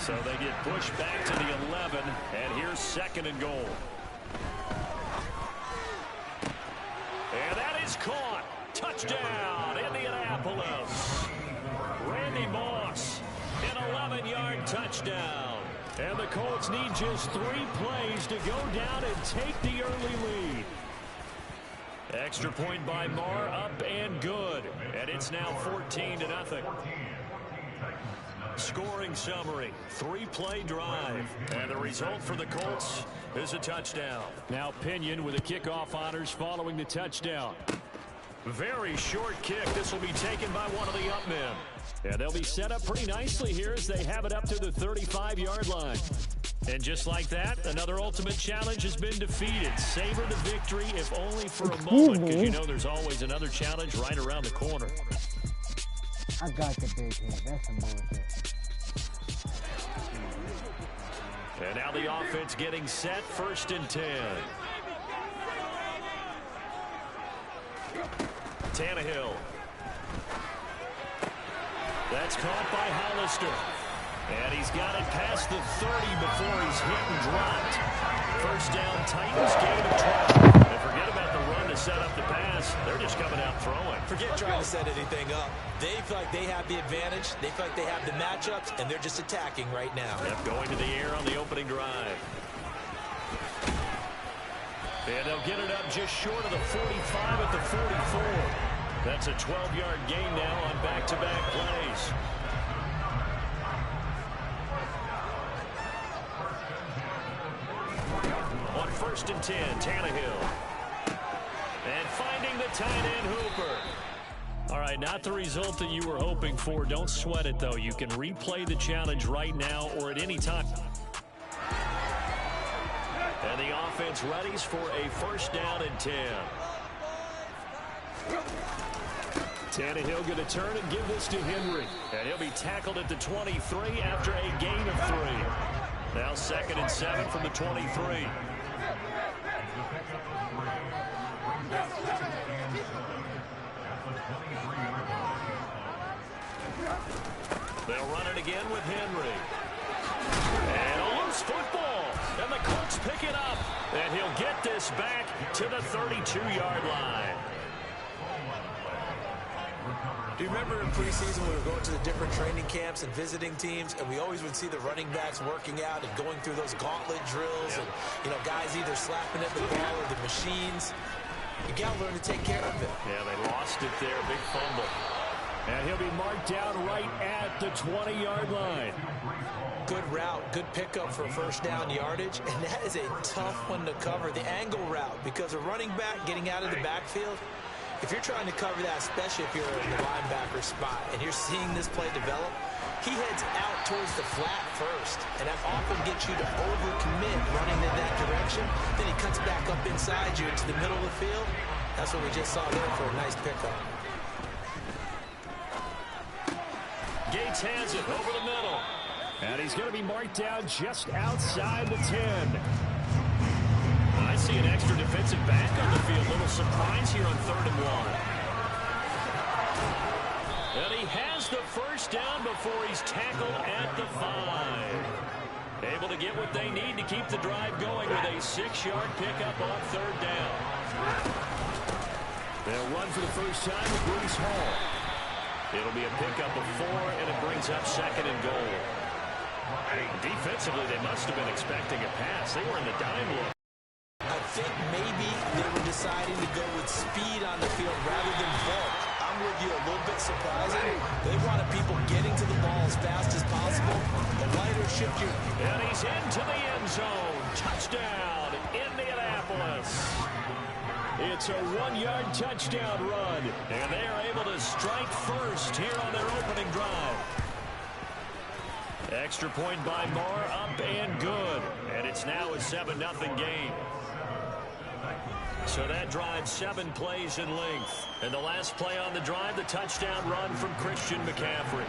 So they get pushed back to the 11, and here's 2nd and goal. And that is caught. Touchdown, Indianapolis. Randy Moss, an 11-yard touchdown. And the Colts need just 3 plays to go down and take the early lead. Extra point by Marr, up and good. And it's now 14-0. Scoring summary, 3-play drive. And the result for the Colts is a touchdown. Now Pinion with the kickoff honors following the touchdown. Very short kick. This will be taken by one of the up men. And they'll be set up pretty nicely here as they have it up to the 35-yard line. And just like that, another ultimate challenge has been defeated. Savor the victory, if only for a moment, because you know there's always another challenge right around the corner. I got the big hit. That's some bullshit. And now the offense getting set, 1st and 10. Tannehill. That's caught by Hollister. And he's got it past the 30 before he's hit and dropped. 1st down, Titans, gain of 12. And forget about the run to set up the pass. They're just coming out throwing. Forget trying to set anything up. They feel like they have the advantage. They feel like they have the matchups, and they're just attacking right now. Yep, going to the air on the opening drive. And they'll get it up just short of the 45 at the 44. That's a 12-yard gain now on back-to-back plays. On 1st and 10, Tannehill. And finding the tight end, Hooper. All right, not the result that you were hoping for. Don't sweat it, though. You can replay the challenge right now or at any time. And the offense readies for a 1st down and 10. Tannehill going to turn and give this to Henry. And he'll be tackled at the 23 after a gain of 3. Now 2nd and 7 from the 23. They'll run it again with Henry. And a loose football. And the Colts pick it up. And he'll get this back to the 32-yard line. Do you remember in preseason we were going to the different training camps and visiting teams, and we always would see the running backs working out and going through those gauntlet drills, and guys either slapping at the ball or the machines. You got to learn to take care of it. Yeah, they lost it there. Big fumble. And he'll be marked down right at the 20-yard line. Good route, good pickup for 1st down yardage, and that is a tough one to cover, the angle route, because a running back getting out of the backfield, if you're trying to cover that, especially if you're in the linebacker spot and you're seeing this play develop, he heads out towards the flat first, and that often gets you to overcommit running in that direction. Then he cuts back up inside you into the middle of the field. That's what we just saw there for a nice pickup. Gates has it over the middle. And he's going to be marked down just outside the 10. I see an extra defensive back on the field. Little surprise here on 3rd and 1. And he has the 1st down before he's tackled at the 5. Able to get what they need to keep the drive going with a 6-yard pickup on 3rd down. They'll run for the first time with Bruce Hall. It'll be a pickup of 4, and it brings up 2nd and goal. Defensively, they must have been expecting a pass. They were in the dime look. I think maybe they were deciding to go with speed on the field rather than bulk. I'm with you, a little bit surprising. They wanted people getting to the ball as fast as possible. The lighter shift your... And he's into the end zone. Touchdown, Indianapolis. It's a 1-yard touchdown run, and they are able to strike first here on their opening drive. Extra point by Moore, up and good. And it's now a 7-0 game. So that drive 7 plays in length. And the last play on the drive, the touchdown run from Christian McCaffrey.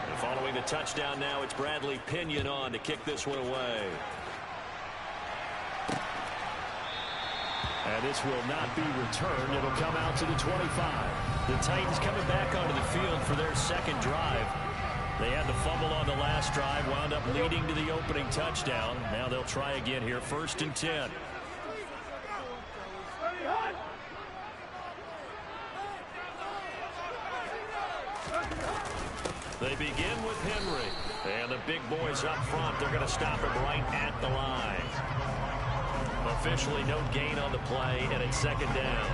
And following the touchdown now, it's Bradley Pinion on to kick this one away. And this will not be returned. It'll come out to the 25. The Titans coming back onto the field for their second drive. They had the fumble on the last drive, wound up leading to the opening touchdown. Now they'll try again here, 1st and 10. They begin with Henry. And the big boys up front, they're going to stop him right at the line. Officially no gain on the play, and it's 2nd down.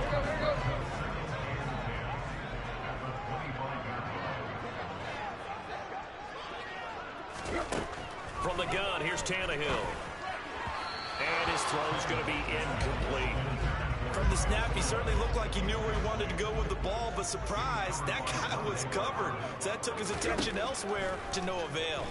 From the gun, here's Tannehill. And his throw's going to be incomplete. From the snap, he certainly looked like he knew where he wanted to go with the ball, but surprise, that guy was covered. So that took his attention elsewhere to no avail.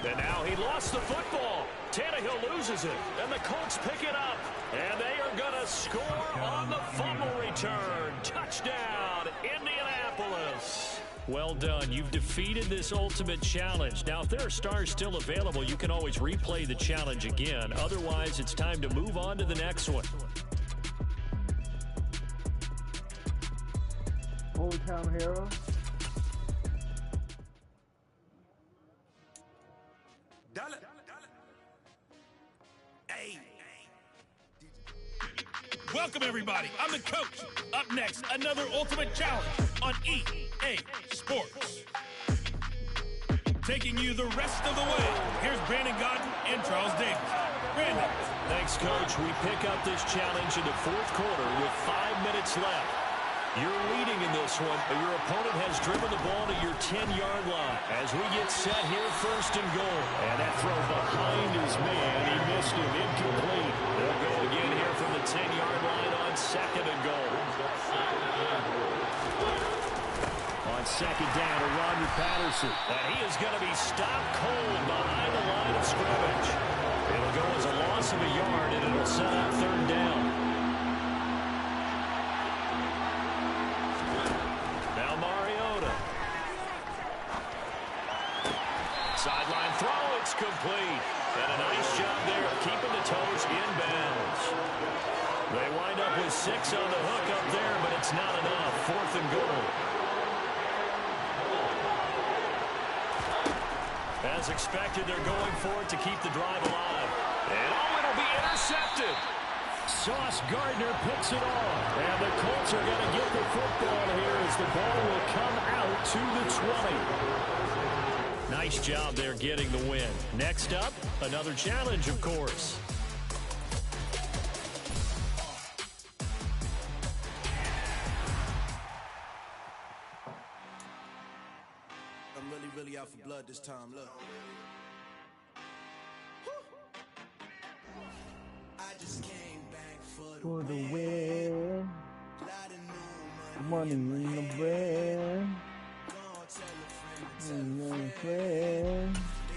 And now he lost the football. Tannehill loses it, and the Colts pick it up. And they are going to score on the fumble return. Touchdown, Indianapolis. Well done. You've defeated this ultimate challenge. Now, if there are stars still available, you can always replay the challenge again. Otherwise, it's time to move on to the next one. Hometown hero. Welcome, everybody. I'm the coach. Up next, another ultimate challenge on EA Sports. Taking you the rest of the way, here's Brandon Godden and Charles Davis. Brandon. Thanks, Coach. We pick up this challenge in the 4th quarter with 5 minutes left. You're leading in this one, but your opponent has driven the ball to your 10-yard line. As we get set here, 1st and goal. And that throw behind his man. He missed him. Incomplete. They'll go again here from the 10-yard line on 2nd and goal. On 2nd down to Rodney Patterson. And he is going to be stopped cold behind the line of scrimmage. It'll go as a loss of a yard, and it'll set up 3rd down. Sideline throw, it's complete. And a nice job there of keeping the toes in bounds. They wind up with 6 on the hook up there, but it's not enough. 4th and goal. As expected, they're going for it to keep the drive alive. And it'll be intercepted. Sauce Gardner picks it off. And the Colts are going to get the football here as the ball will come out to the 20. Nice job there getting the win. Next up, another challenge, of course. I'm really out for blood this time. Look. I just came back for the win. Money in the bread. They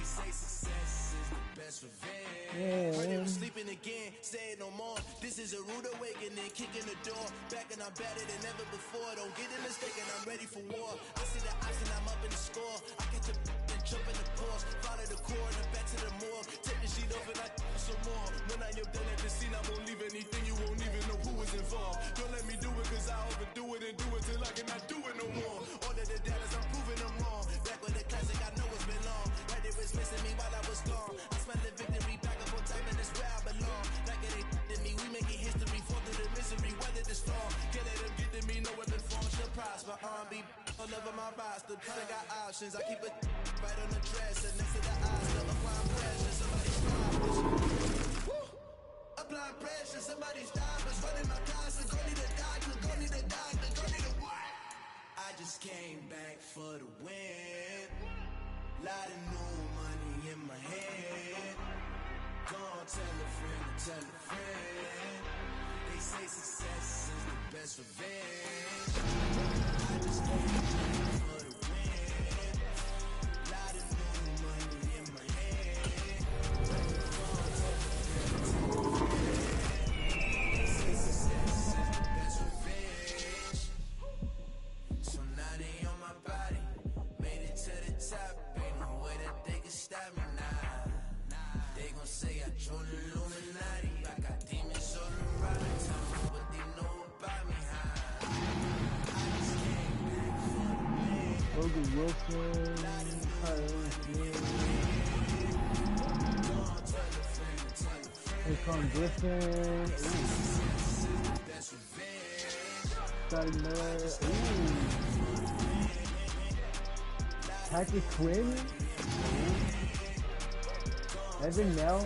say success is the best revenge. But I'm sleeping again, say it no more. This is a rude awakening, kicking the door. Back and I'm better than ever before. Don't get it mistaken, I'm ready for war. I see the option, I'm up in the score. I catch a and jump in the course. Follow the core and back to the morgue. Take the sheet off and I some more. When I am done at the scene, I won't leave anything. You won't even know who is involved. Don't let me do it, cause I overdo it and do it till I cannot do it no more. All of the doubters, I'm proving them wrong. Back with the classic, I know it's been long. Right there was missing me while I was gone. I smell the victory back up on top, and it's where I belong. Like it ain't me, we making history. Fall through the misery, weather the storm. Can't let them get all over my roster. I got options. I keep it right on the dresser. Next to the eyes, still applying pressure. Somebody's dropping. Applying pressure. Somebody's stopping. Running my closet. Go need a doctor. Go need a doctor. Go need a what? I just came back for the win. Lot of new money in my hand. Go on, tell a friend, tell a friend. They say success is the best revenge. I just came back for the win. Lot of new money in my hand. Go on, tell a friend, tell a friend. They say success is the best revenge. So now they on my body. Made it to the top. Ain't no way that they can stop me now. They gon' say I joined the Illuminati. I got demons all around me. Tell me what they know about me. I just came back for the win. Logan Wilson, Tyler Smith, Akon Griffin, Scotty Miller, Patrick Quinn, Evan Nell.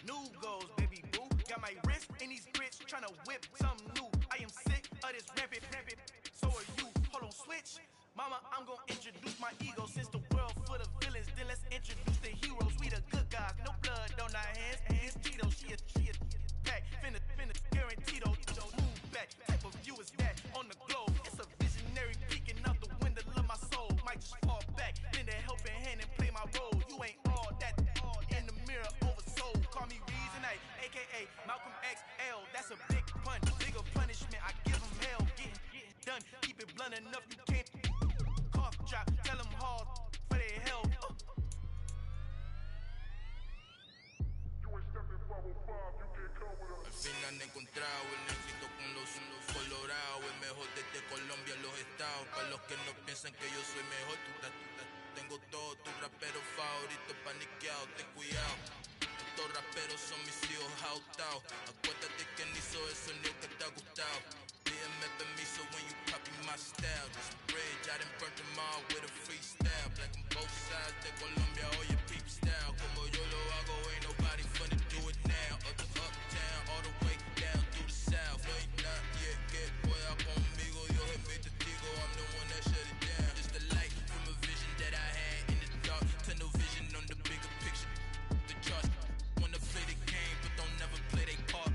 New goals, baby boo. Got my wrist in these grits, tryna whip something new. I am sick of this rampant. So are you. Hold on, switch. Mama, I'm gonna introduce my ego. Since the world full of villains, then let's introduce the heroes. We the good guys, no blood on our hands. Hands Tito, she a pack. Finna guaranteed. Move back. Type of view is that on the globe? It's a visionary peeking out the window of my soul. Might just fall back, lend a helping hand and play my role. You ain't all that. In the mirror, oversold. Call me Reason A, aka Malcolm XL. That's a big pun, bigger punishment. I give him hell. Get done. Keep it blunt enough. You can't cough drop. Tell them hard for their hell. Al fin han encontrado el éxito con los colorados. El mejor desde Colombia, los estados. Para los que no piensan que yo soy mejor, tengo todos tus raperos favoritos paniqueados. Ten cuidado, estos raperos son mis hijos jautados. Acuérdate que ni hizo el sonido que te ha gustado. Pídeme permiso when you copy my style. This bridge, I done burnt them all with a freestyle. Black on both sides de Colombia, oye peep style. Como yo lo hago, ain't nobody finna do it now. Uptown, all the way down through the south. No hay nadie que pueda conmigo. Dios es mi testigo, I'm the one that shut it down. Just the light from a vision that I had in the dark. Tunnel vision on the bigger picture. The trust, wanna play the game, but don't never play their part.